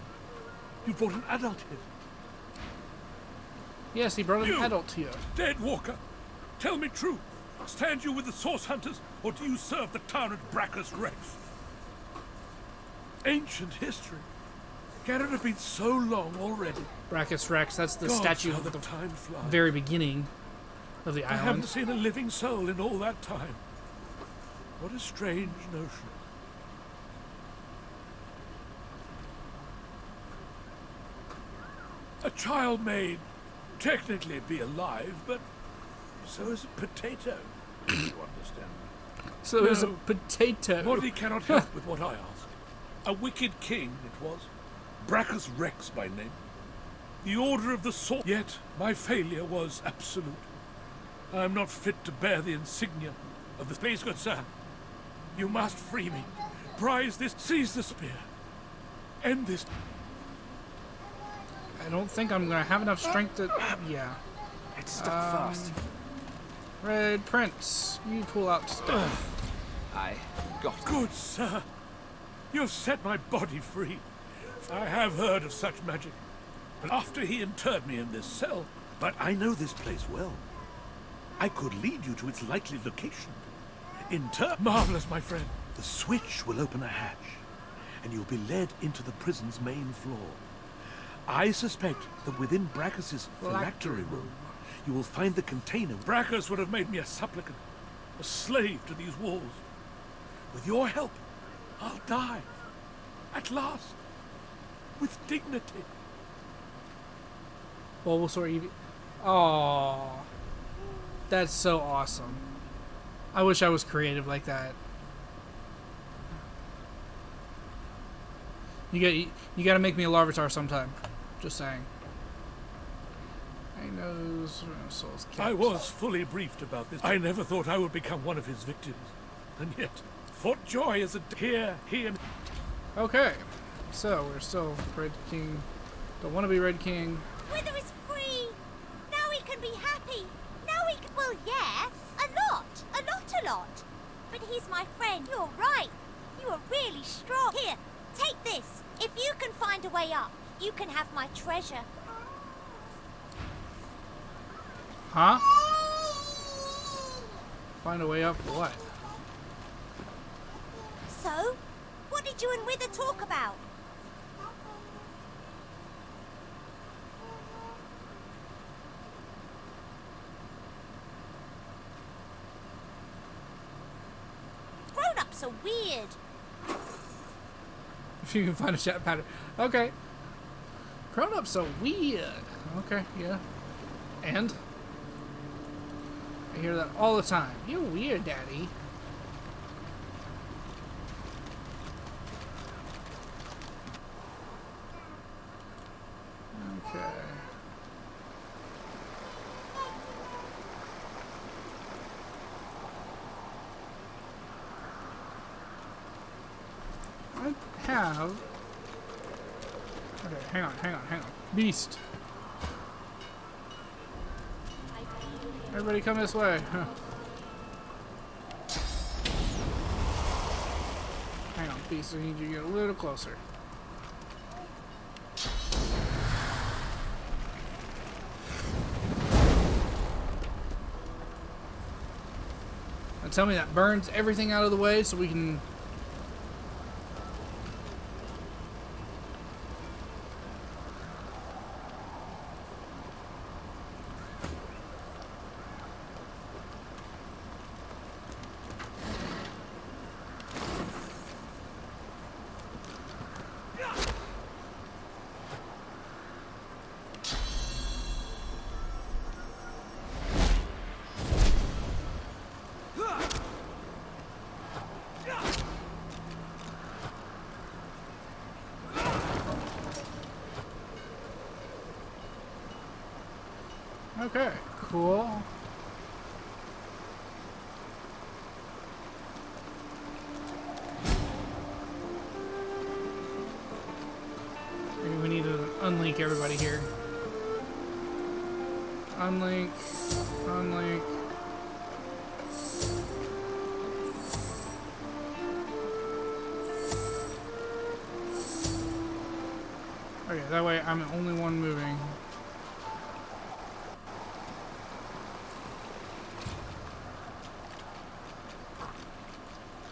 You brought an adult here. Yes, he brought an adult here. Dead Walker, tell me true. Stand you with the Source Hunters, or do you serve the town at Brachus Rex? Ancient history. Can it have been so long already? Brachus Rex, that's the Gods, statue how at the the time flies. very beginning of the I island. haven't seen a living soul in all that time. What a strange notion. A child may technically be alive, but so is a potato. You understand me? So it was a No. potato. Body cannot help with what I ask. A wicked king it was, Brachus Rex by name. The order of the sword. Yet my failure was absolute. I am not fit to bear the insignia of the... Please, good sir, you must free me. Prize this, seize the spear. End this. I don't think I'm gonna have enough strength to... Yeah. It's stuck fast. Red Prince, you pull out stuff. I got it. Good sir, you have set my body free. I have heard of such magic, but after he interred me in this cell. But I know this place well. I could lead you to its likely location. Marvelous, my friend. The switch will open a hatch, and you'll be led into the prison's main floor. I suspect that within Brachus's phylactery room, you will find the container. Brachus would have made me a supplicant, a slave to these walls. With your help, I'll die. At last. With dignity. Bulbasaur Eevee. Aww. That's so awesome. I wish I was creative like that. You gotta make me a Larvitar sometime. Just saying. I know Soul's kept. I was fully briefed about this. I never thought I would become one of his victims. And yet, Fort Joy is here, he and... Okay. So, we're still Red King. Don't want to be Red King. Wither is free! Now he can be happy! Now he can... Well, yeah, a lot. But he's my friend. You're right. You are really strong. Here, take this. If you can find a way up, you can have my treasure. Huh? Find a way up what? So, what did you and Wither talk about? Grown-ups are weird. If you can find a chat pattern. Okay. Grown-ups are weird. Okay, yeah. And? I hear that all the time. You're weird, Daddy. Okay. I have... Okay, hang on. Beast. Everybody come this way. Hang on, Beast, I need you to get a little closer. And tell me that burns everything out of the way so we can... Okay, cool. Maybe we need to unlink everybody here. Unlink. Okay, that way I'm the only one moving.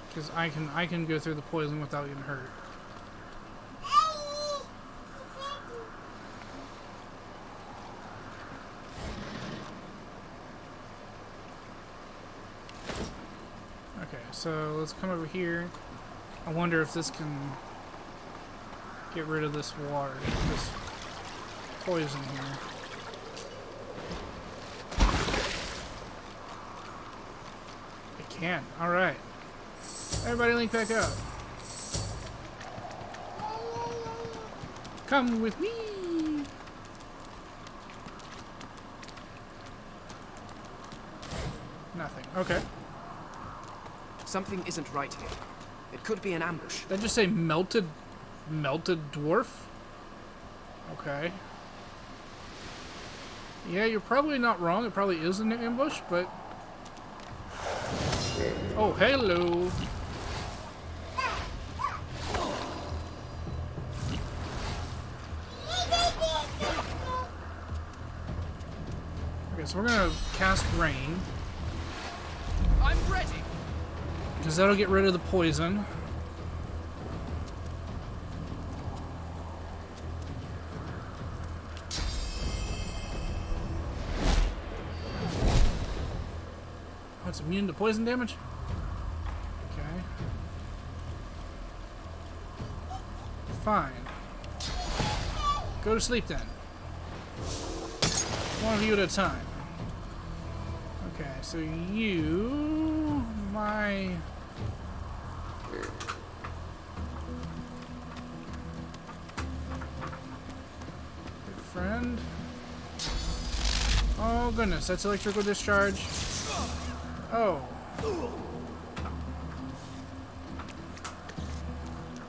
Because I can go through the poison without getting hurt. Okay, so let's come over here. I wonder if this can get rid of this water, this poison here. can. Alright. Everybody link back up. Come with me. Nothing. Okay. Something isn't right here. It could be an ambush. Did I just say melted dwarf? Okay. Yeah, you're probably not wrong. It probably is an ambush, but... Oh, hello. Okay, so we're gonna cast rain. I'm ready. Because that'll get rid of the poison. Oh, it's immune to poison damage? Okay. Fine. Go to sleep then. One of you at a time. Okay, so you... my... good friend. Oh goodness, that's electrical discharge. Oh.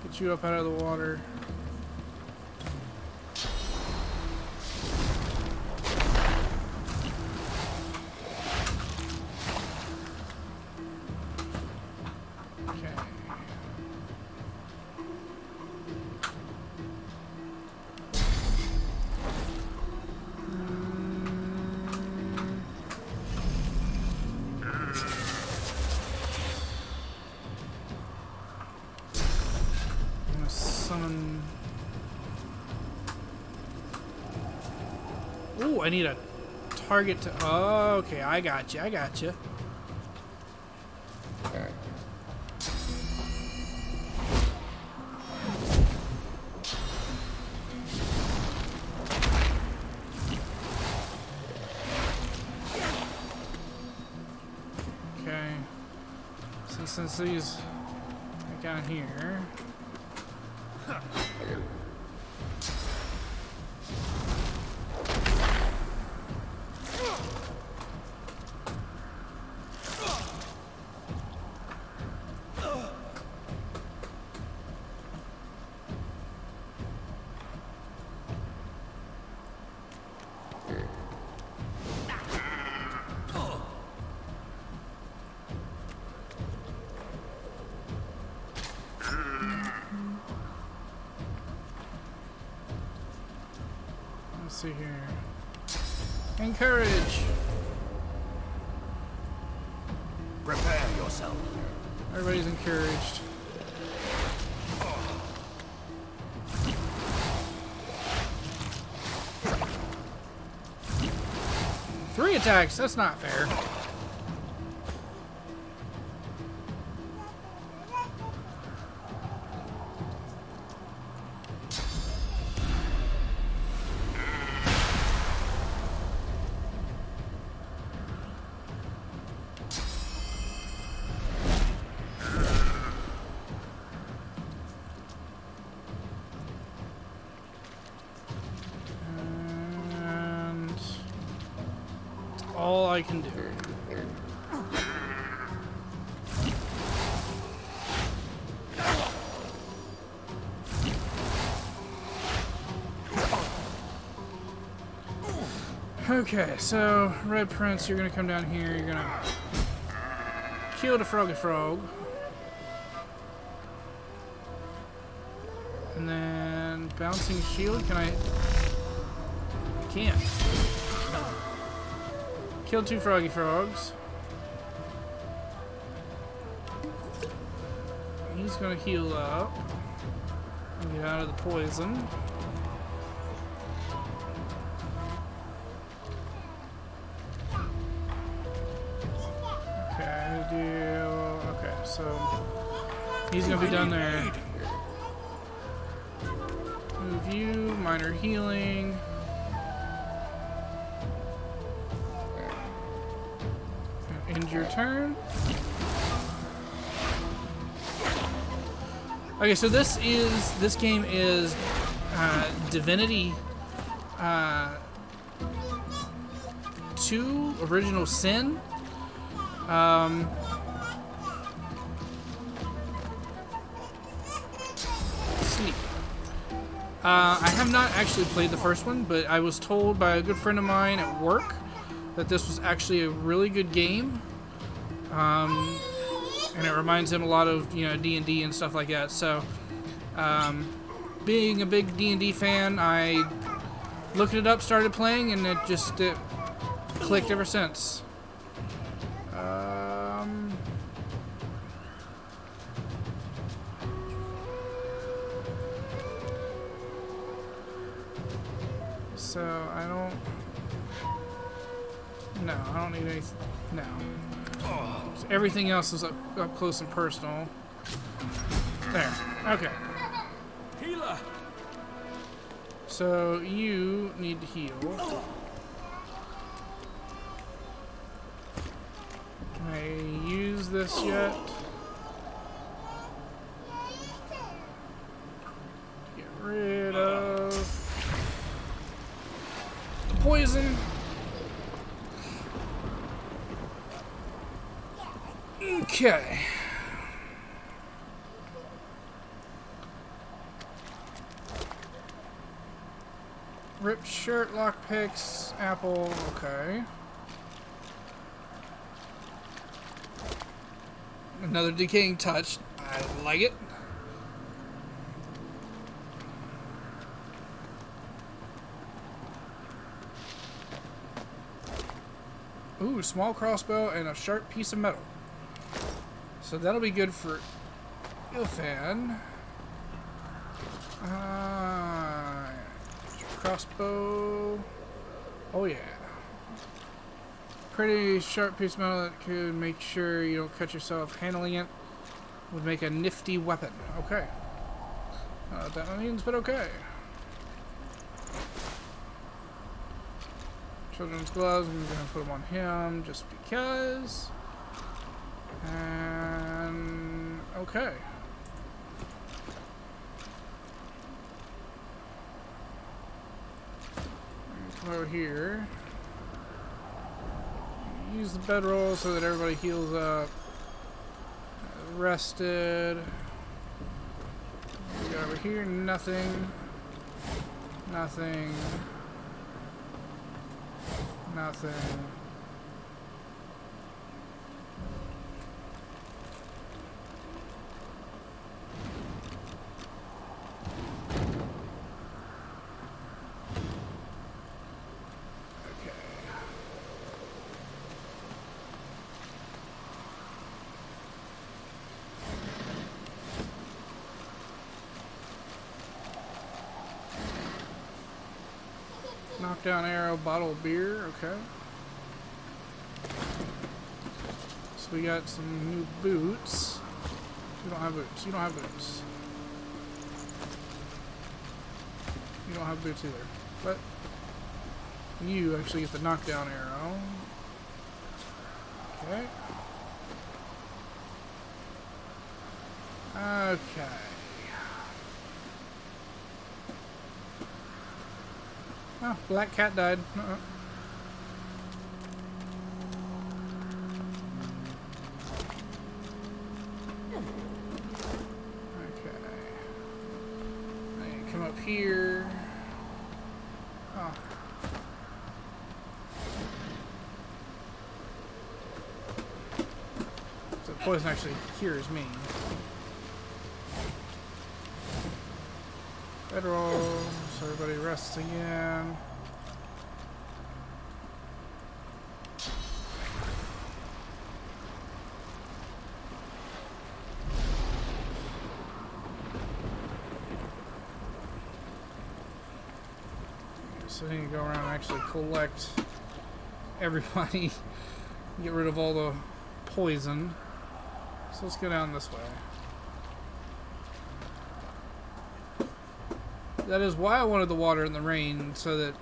Get you up out of the water. Ooh, I need a target to... Oh, okay, I got you. I got you. Okay. So since these are down here... Let's see here. Encourage. Prepare yourself. Everybody's encouraged. Three attacks, that's not fair. All I can do. Okay, so Red Prince, you're gonna come down here, you're gonna kill the Froggy Frog. And then Bouncing Shield, can I can't. Kill two Froggy Frogs. He's gonna heal up and get out of the poison. Okay, so he's gonna be down there. Move you, minor healing. End your turn. Okay, so this game is Divinity 2 Original Sin. Sleep. I have not actually played the first one, but I was told by a good friend of mine at work that this was actually a really good game. And it reminds him a lot of, you know, D&D and stuff like that. So, being a big D&D fan, I looked it up, started playing, and it clicked ever since. So I don't need anything. No. So everything else is up close and personal. There. Okay. Healer. So you need to heal. Can I use this yet? Get rid of the poison. Okay. Ripped shirt, lockpicks, apple, okay. Another decaying touch. I like it. Ooh, small crossbow and a sharp piece of metal. So that'll be good for Ilfan. Crossbow. Oh yeah. Pretty sharp piece of metal that could make sure you don't cut yourself. Handling it would make a nifty weapon. Okay. I don't know what that means, but okay. Children's gloves, I'm gonna put them on him just because. And okay. Come over here. Use the bedroll so that everybody heals up. Rested. We got over here, nothing. Nothing. Nothing. Knockdown arrow, bottle of beer, okay. So we got some new boots. You don't have boots. You don't have boots. You don't have boots either. But you actually get the knockdown arrow. Okay. Okay. Oh, black cat died. Okay. Come up here. Oh. So the poison actually cures me. Bedroll, so everybody rests again. So then you go around and actually collect everybody, get rid of all the poison. So let's go down this way. That is why I wanted the water and the rain, so that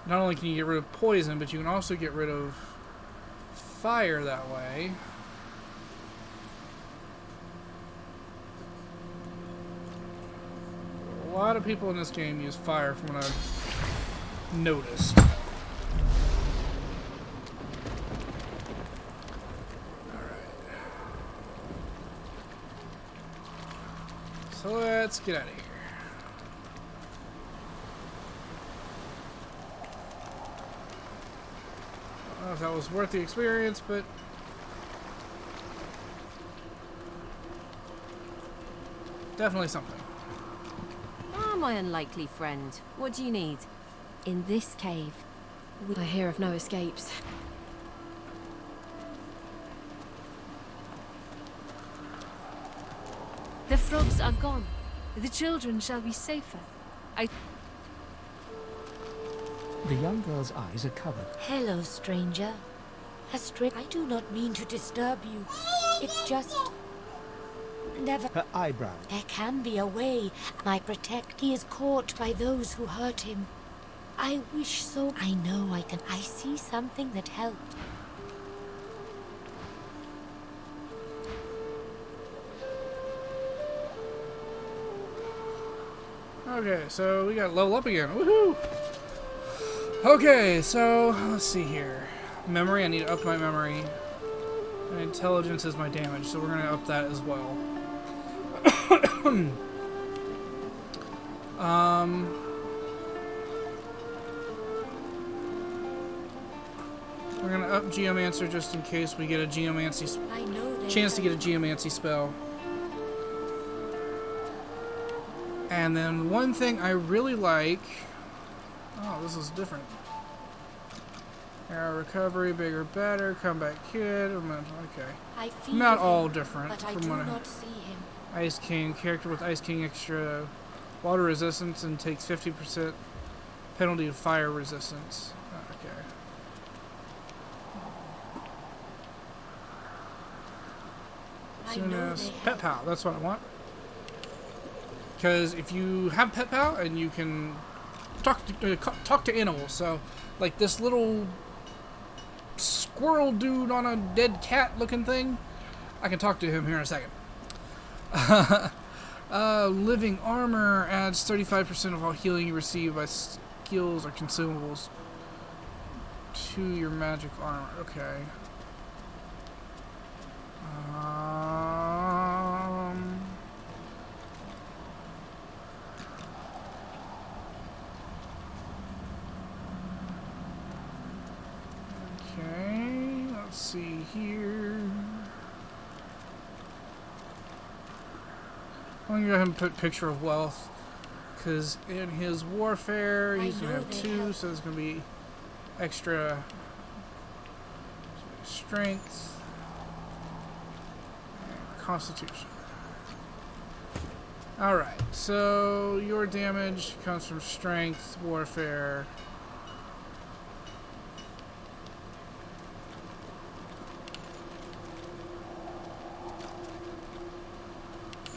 not only can you get rid of poison, but you can also get rid of fire that way. lot of people in this game use fire from what I've noticed. So let's get out of here. I don't know if that was worth the experience, but definitely something. Ah, my unlikely friend. What do you need? In this cave, I hear of no escapes. The frogs are gone. The children shall be safer. The young girl's eyes are covered. Hello, stranger. Astrid, I do not mean to disturb you. It's just... never... Her eyebrows. There can be a way. My protect. He is caught by those who hurt him. I wish so. I know I can. I see something that helped. Okay, so we got level up again. Woohoo! Okay, so let's see here. Memory, I need to up my memory. And intelligence is my damage, so we're gonna up that as well. We're gonna up Geomancer just in case we get a Geomancy chance to get a Geomancy spell. And then one thing I really like... Oh, this is different. Arrow recovery, bigger, better, comeback kid. Okay. Not all different. But I from do what not see him. Ice King, character with Ice King extra water resistance and takes 50% penalty of fire resistance. Okay. As soon as Pet Pal, that's what I want. Because if you have Pet Pal and you can talk to animals, so like this little squirrel dude on a dead cat looking thing, I can talk to him here in a second. Living armor adds 35% of all healing you receive by skills or consumables to your magic armor. Okay. Okay, let's see here. I'm gonna go ahead and put Picture of Wealth, because in his warfare he's gonna have 2, so there's gonna be extra strength and constitution. Alright, so your damage comes from strength, warfare.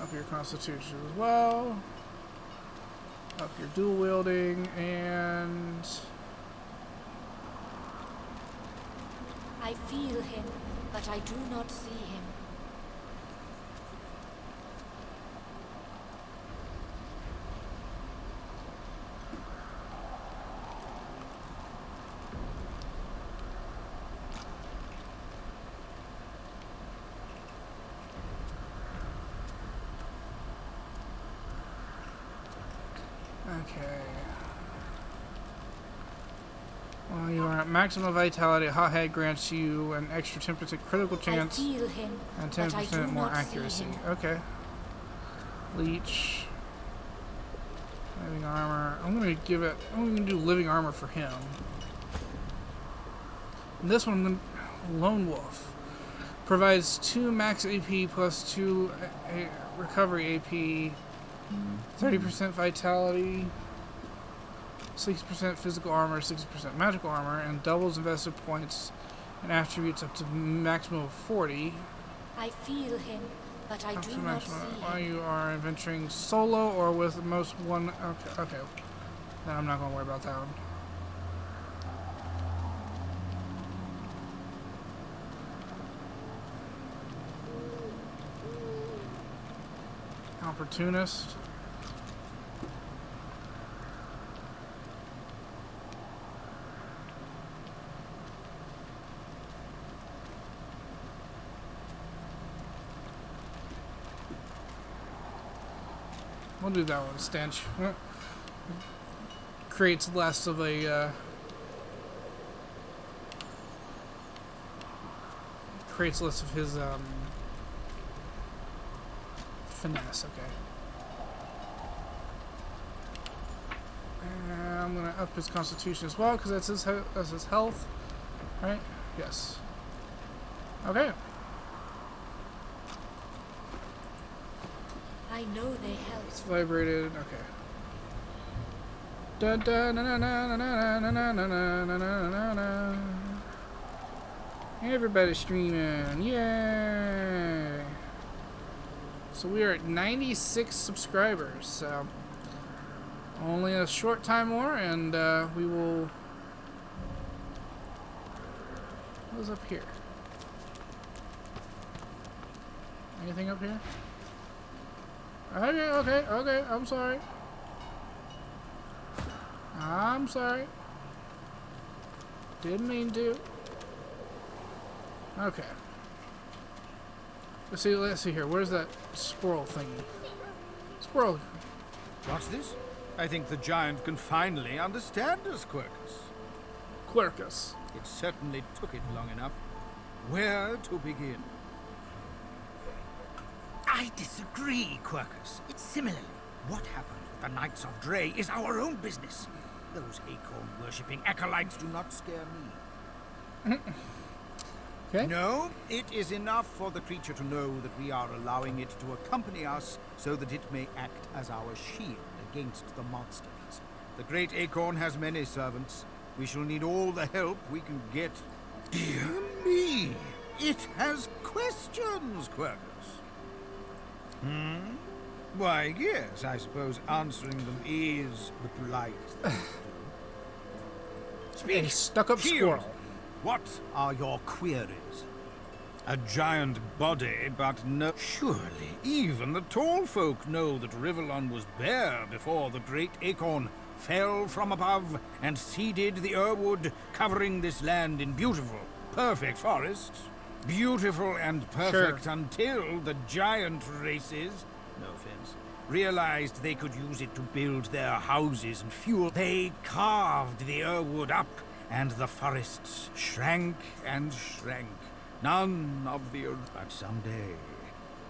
Up your constitution as well. Up your dual wielding and... I feel him, but I do not see him. Okay. While you are at maximum vitality, Hothead grants you an extra 10% critical chance I feel him, and but I 10% do more not see accuracy. him. Okay. Leech. Living armor. I'm gonna do living armor for him. And this one, I'm gonna, Lone Wolf. Provides 2 max AP plus 2 recovery AP. 30% vitality, 60% physical armor, 60% magical armor, and doubles invested points and attributes up to maximum of 40. I feel him, but I do not see him. While you are adventuring solo or with most one. Okay. Then I'm not going to worry about that one. Opportunist. We'll do that one, stench. Creates less of a creates less of his finesse. Okay. And I'm gonna up his constitution as well because that's his health, right? Yes. Okay. I know they help. It's vibrated. Okay. Da da na na na na na na na na na na na. Everybody streaming! Yay! So we are at 96 subscribers. So only a short time more, and we will. What's up here? Anything up here? Okay. I'm sorry. I'm sorry. Didn't mean to. Okay. Let's see here. Where's that squirrel thingy? Squirrel. What's this? I think the giant can finally understand us, Quercus. Quercus. It certainly took it long enough. Where to begin? I disagree, Quercus. Similarly, what happened with the Knights of Dre is our own business. Those acorn-worshipping acolytes do not scare me. Okay. No, it is enough for the creature to know that we are allowing it to accompany us so that it may act as our shield against the monsters. The great acorn has many servants. We shall need all the help we can get. Dear me! It has questions, Quercus. Why, yes, I suppose answering them is the polite thing to do. Speak! A stuck-up squirrel. What are your queries? A giant body, but no... Surely, even the tall folk know that Rivellon was bare before the great acorn fell from above and seeded the Earwood, covering this land in beautiful, perfect forests. Beautiful and perfect until the giant races, no offense, realized they could use it to build their houses and fuel. They carved the Earwood up, and the forests shrank and shrank. None of the earth. But someday,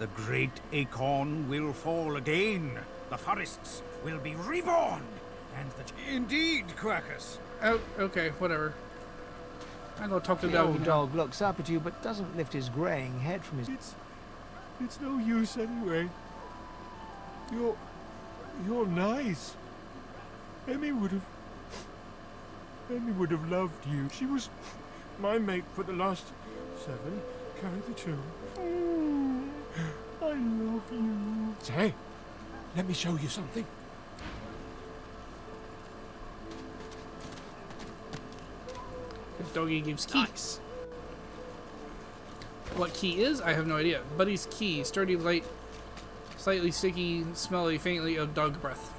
the great acorn will fall again. The forests will be reborn, and the... Indeed, Quercus. Oh, okay, whatever. I'm gonna talk to the old dog looks up at you, but doesn't lift his graying head from his... It's no use anyway. You're nice. Emmy would have loved you. She was my mate for the last 7. Carry the 2. I love you. Say, let me show you something. The doggy gives keys. What key is? I have no idea. Buddy's key. Sturdy, light, slightly sticky, smelly, faintly of dog breath.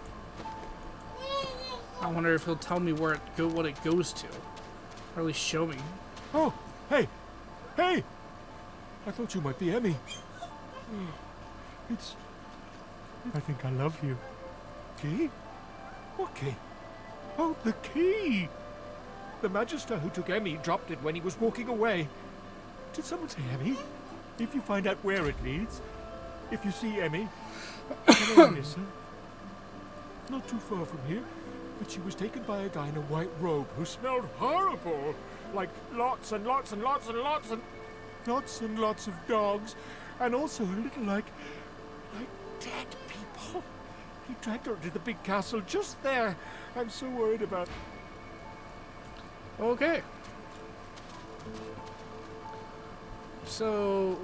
I wonder if he'll tell me what it goes to. Or at least show me. Oh, hey! Hey! I thought you might be Emmy. I think I love you. Key? What key? Oh, the key! The Magister who took Emmy dropped it when he was walking away. Did someone say Emmy? If you find out where it leads, if you see Emmy, tell her I miss her. Not too far from here, but she was taken by a guy in a white robe who smelled horrible. Like lots and lots and lots and lots and lots and lots of dogs. And also a little like dead people. He dragged her to the big castle just there. I'm so worried about... Okay. So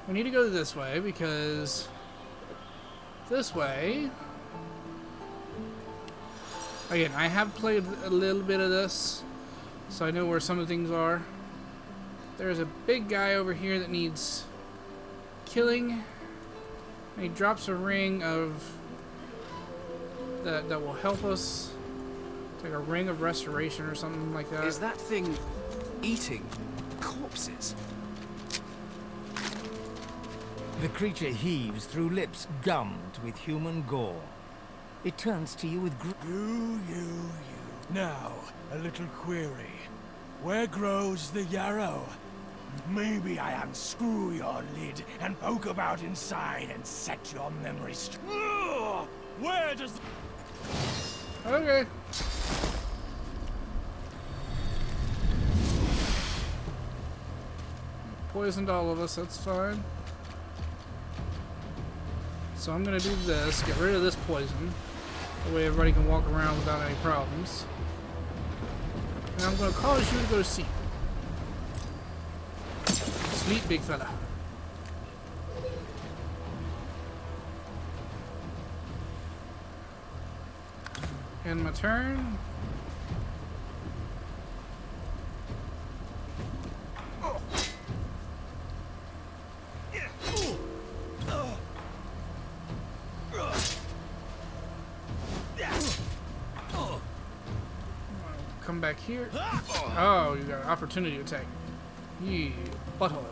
we need to go this way because this way, again, I have played a little bit of this, so I know where some of the things are. There's a big guy over here that needs killing, and he drops a ring of that will help us. Like a ring of restoration or something like that. Is that thing eating corpses? The creature heaves through lips gummed with human gore. It turns to you with You. Now, a little query. Where grows the yarrow? Maybe I unscrew your lid and poke about inside and set your memories. Where does... Okay. Poisoned all of us, that's fine. So I'm gonna do this, get rid of this poison. That way everybody can walk around without any problems. And I'm gonna cause you to go to sleep. Sleep, big fella. End my turn. Come back here. Oh, you got an opportunity attack. Yeah, butthole.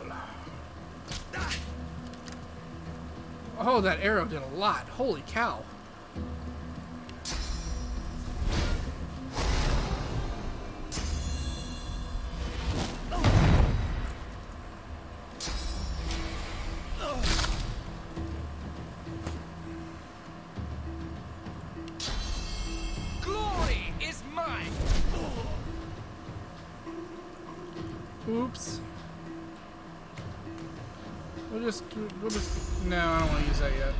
Oh, that arrow did a lot. Holy cow. Glory is mine! Oops. We'll just, no, I don't want to use that yet.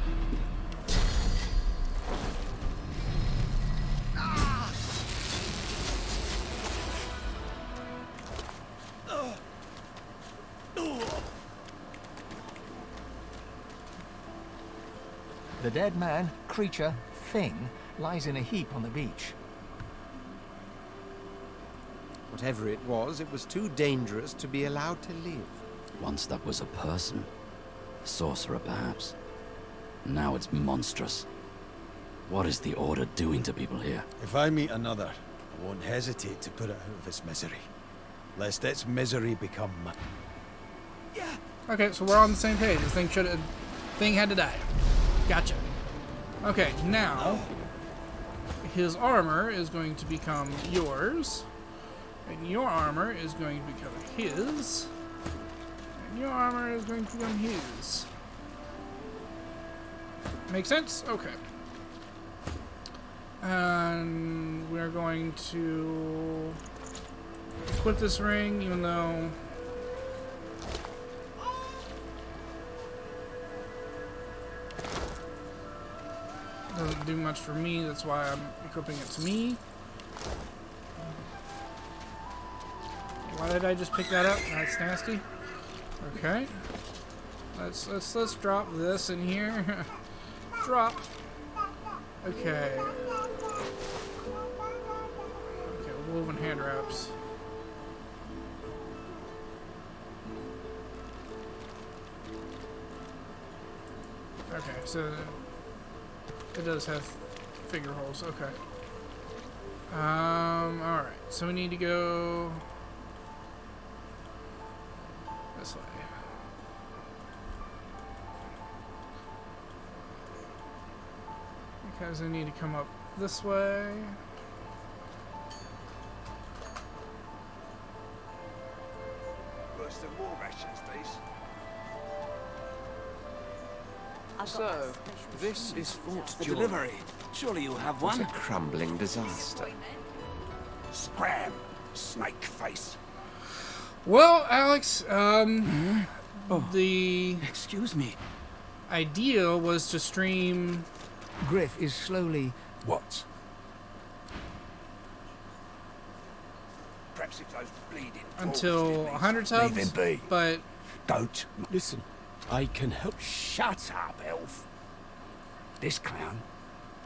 The dead man, creature, thing, lies in a heap on the beach. Whatever it was too dangerous to be allowed to live. Once that was a person. A sorcerer, perhaps. Now it's monstrous. What is the Order doing to people here? If I meet another, I won't hesitate to put it out of its misery. Lest its misery become mine. Okay, so we're on the same page. This thing had to die. Gotcha. Okay, now his armor is going to become yours, and your armor is going to become his, and your armor is going to become his. Make sense? Okay. And we're going to equip this ring, even though doesn't do much for me. That's why I'm equipping it to me. Why did I just pick that up? That's nasty. Okay. Let's drop this in here. Drop. Okay. Okay, woven hand wraps. Okay, so it does have figure holes. Okay. Alright. So we need to go this way. Because I need to come up this way. Worse than war rations, these. So, this is Fort The Joy. delivery. Surely you'll have What one. a crumbling disaster. Scram, snake face. Well, Alex, the excuse me. idea was to stream. Griff is slowly. What? Perhaps if those bleeding Until 100 subs, Leave him be. but Don't listen. I can help. Shut up, elf. This clown.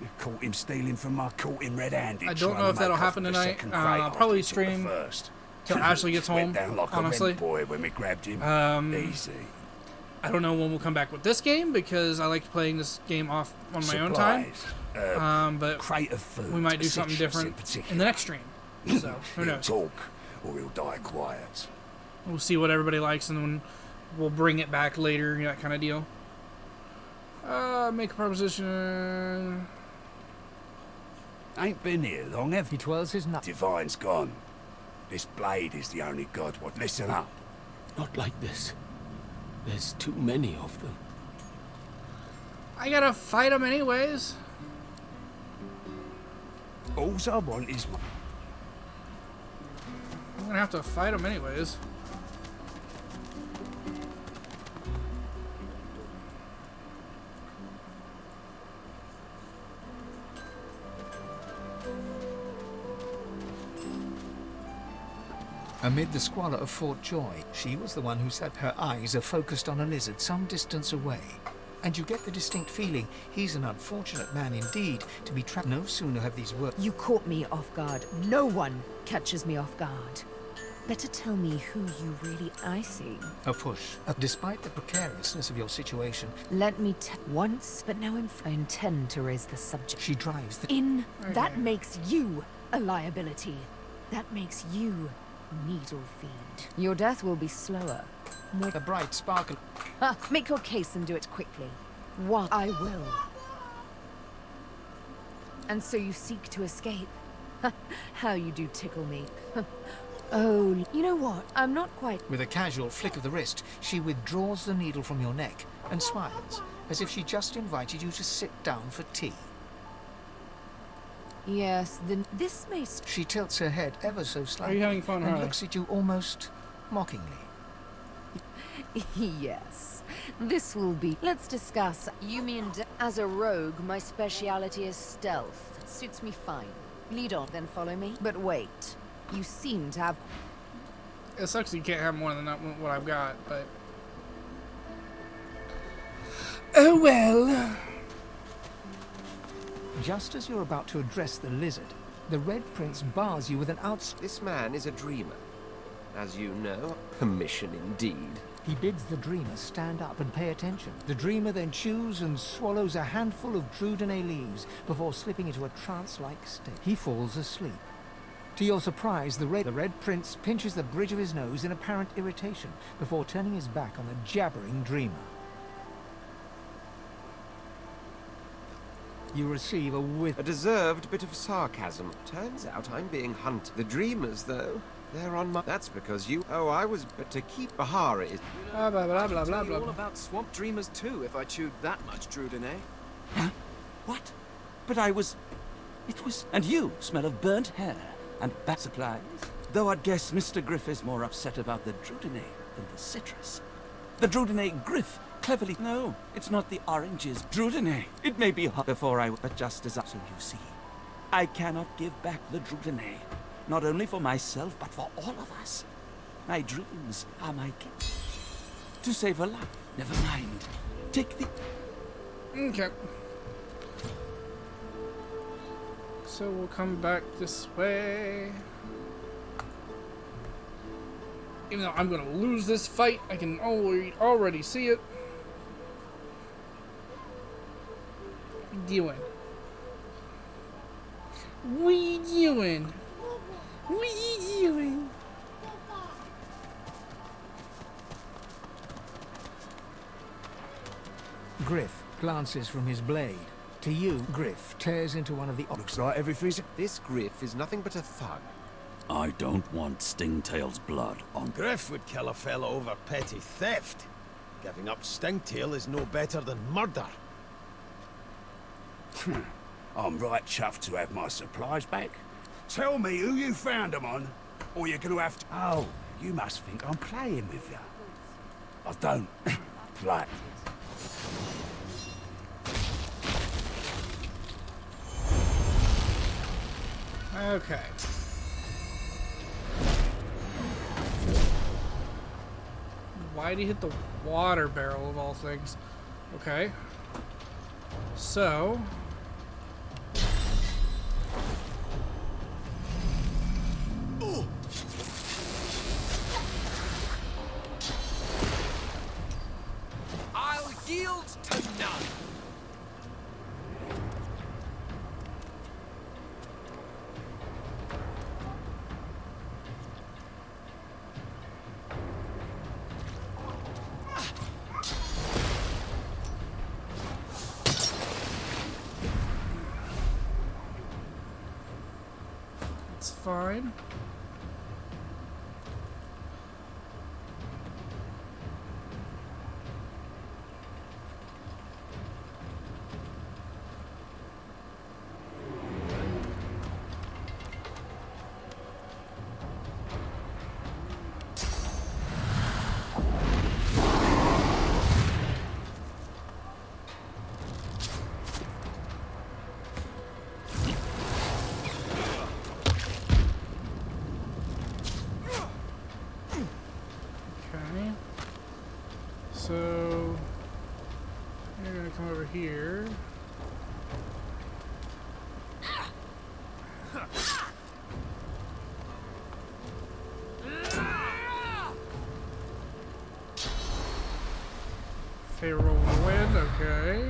You caught him stealing from my court in red-handed. I don't know if that'll happen tonight. I'll probably stream till Ashley gets home. Honestly, boy, when we grabbed him. Easy. I don't know when we'll come back with this game because I like playing this game off on my own time. But crate of food, we might do something different in the next stream. So who He'll knows? talk, or he'll die quiet. We'll see what everybody likes, and then we'll bring it back later. That kind of deal. Make a proposition. Ain't been here long, have He twirls his nut. Divine's gone. This blade is the only god what listen up. Not like this. There's too many of them. I gotta fight them anyways. All's I want is I'm gonna have to fight them anyways. Amid the squalor of Fort Joy, she was the one who said her eyes are focused on a lizard some distance away. And you get the distinct feeling he's an unfortunate man indeed to be trapped. No sooner have these words. You caught me off guard. No one catches me off guard. Better tell me who you really I see. A push. Despite the precariousness of your situation, Let me once, but now I intend to raise the subject. she drives the... That makes you a liability. That makes you needle feed. Your death will be slower. More a bright sparkle. Make your case and do it quickly. What I will. And so you seek to escape. How you do tickle me. Oh, you know what? I'm not quite... With a casual flick of the wrist, she withdraws the needle from your neck and smiles, as if she just invited you to sit down for tea. Yes, then this may... She tilts her head ever so slightly Are you having fun, and Harley? looks at you almost mockingly. Yes, this will be... Let's discuss. You mean as a rogue, my speciality is stealth. Suits me fine. Lead on, then follow me. But wait, you seem to have... It sucks you can't have more than what I've got, but... Oh well. Just as you're about to address the lizard, the Red Prince bars you with an This man is a dreamer. As you know, permission indeed. He bids the dreamer stand up and pay attention. The dreamer then chews and swallows a handful of Drudenay leaves before slipping into a trance-like state. He falls asleep. To your surprise, the Red Prince pinches the bridge of his nose in apparent irritation before turning his back on the jabbering dreamer. You receive a deserved bit of sarcasm. Turns out I'm being hunted. The dreamers, though, they're on my... That's because you... Oh, I was... But to keep Bahara is... Blah, blah, blah, blah, blah, Tell you all blah. about swamp dreamers too, if I chewed that much Drudenay. Huh? What? But I was... It was... And you smell of burnt hair and bad supplies. Though I'd guess Mr. Griff is more upset about the Drudenay than the citrus. The Drudenay Griff cleverly... No, it's not the oranges. Drudenay. It may be hot before I... But just as I... So you see, I cannot give back the Drudenay. Not only for myself, but for all of us. My dreams are my gift. To save a life. Never mind. Take the... Okay. So we'll come back this way. Even though I'm gonna lose this fight, I can already see it. What you doing? What you doing? What you doing? Griff glances from his blade. To you, Griff tears into one of the... Looks like everything's... This Griff is nothing but a thug. I don't want Stingtail's blood on... Griff would kill a fellow over petty theft. Giving up Stingtail is no better than murder. I'm right chuffed to have my supplies back. Tell me who you found them on, or you're gonna have to... Oh, you must think I'm playing with you. I don't play. Okay. Why'd he hit the water barrel of all things? Okay. So... I'll yield to none. That's fine. So you're gonna come over here. Favorable wind, okay. I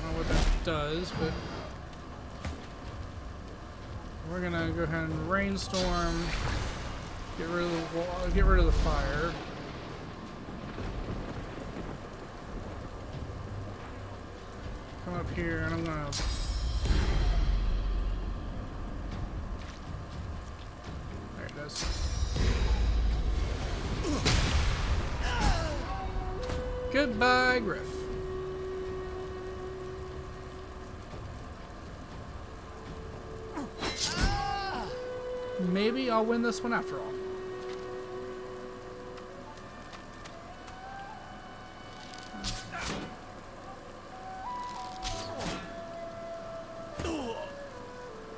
don't know what that does, but we're gonna go ahead and rainstorm. Get rid of the wall. Get rid of the fire. Come up here, and I'm gonna. There it is. Goodbye, Griff. Maybe I'll win this one after all.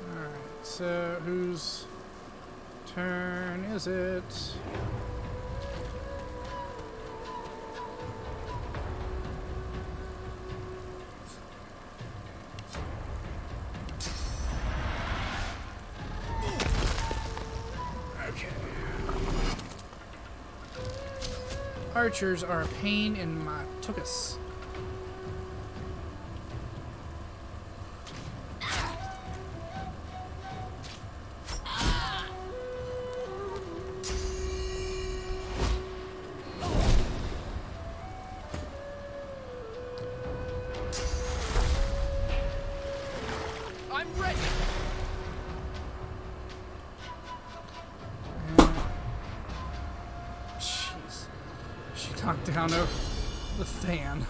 Alright, so whose turn is it? Archers are a pain in my tuchus. I'm ready. Knocked down over the fan.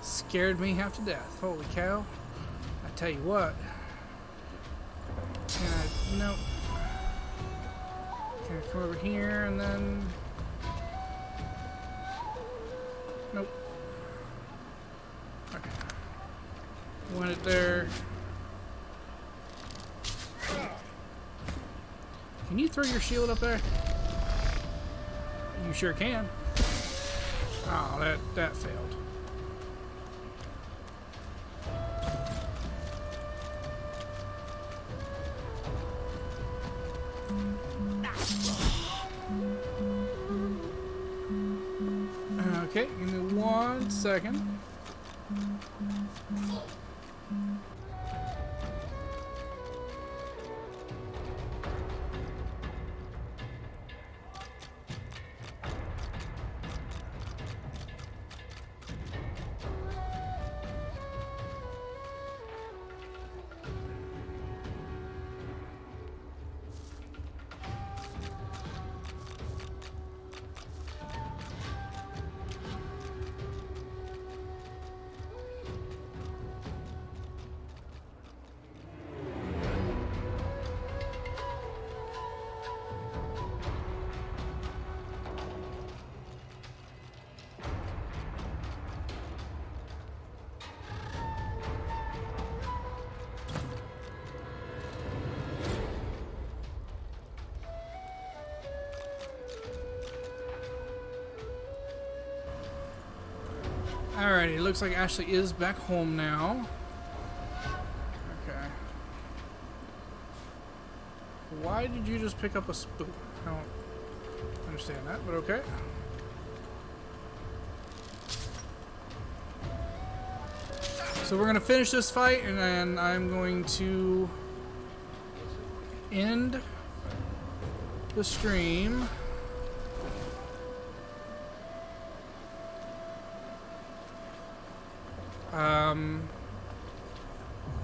Scared me half to death. Holy cow. I tell you what. Can I, nope. Can I come over here and then... Nope. Okay. Want it there. Can you throw your shield up there? You sure can. Oh, that failed. Okay, give me 1 second. Alrighty, looks like Ashley is back home now. Okay. Why did you just pick up a spoon? I don't understand that, but okay. So we're gonna finish this fight, and then I'm going to end the stream.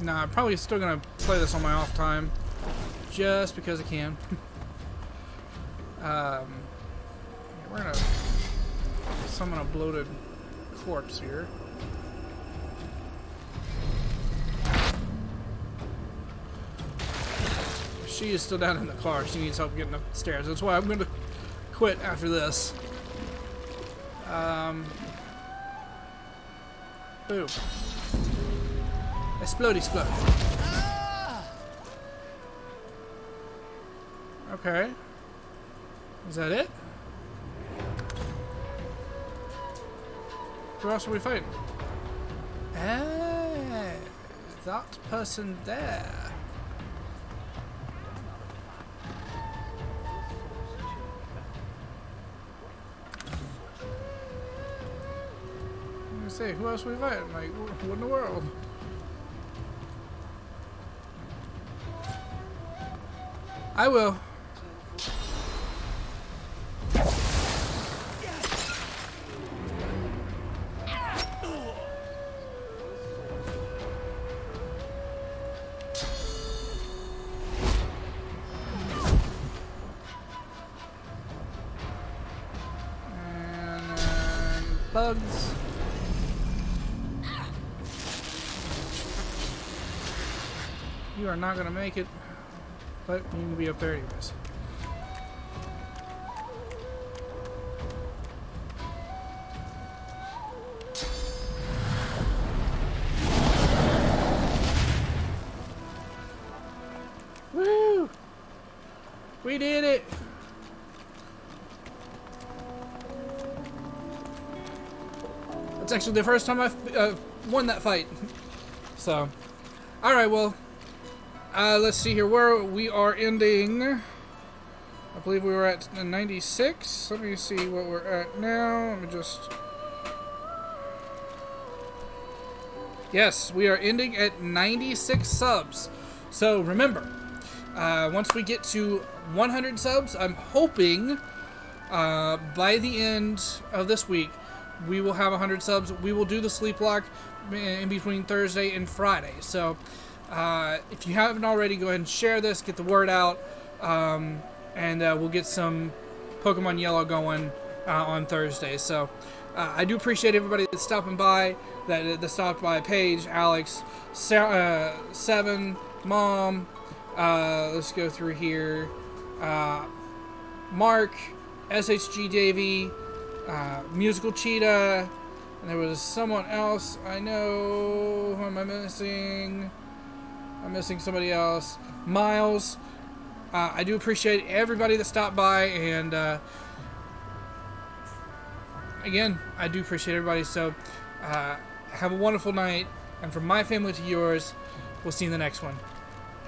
Nah, I'm probably still gonna play this on my off time. just because I can. Yeah, we're gonna summon a bloated corpse here. She is still down in the car. She needs help getting upstairs. That's why I'm going to quit after this. Boom. Explode, explode. Okay. Is that it? Who else are we fighting? Hey, that person there. Say, who else are we fighting? Like, what in the world? I will. And bugs. You are not gonna make it, but you can be up there anyways. Woo! We did it! That's actually the first time I've won that fight. So, alright, well. Let's see here where we are ending. I believe we were at 96. Let me see what we're at now. Let me just... Yes, we are ending at 96 subs. So remember, once we get to 100 subs, I'm hoping by the end of this week, we will have 100 subs. We will do the sleep lock in between Thursday and Friday. So... if you haven't already, go ahead and share this, get the word out, and we'll get some Pokemon Yellow going on Thursday. So I do appreciate everybody that's stopping by, that stopped by. Paige, Alex, Seven, Mom, let's go through here, Mark, SHG Davey, Musical Cheetah, and there was someone else. I know, who am I missing? I'm missing somebody else. Miles. I do appreciate everybody that stopped by, and again, I do appreciate everybody. So have a wonderful night, and from my family to yours, we'll see you in the next one.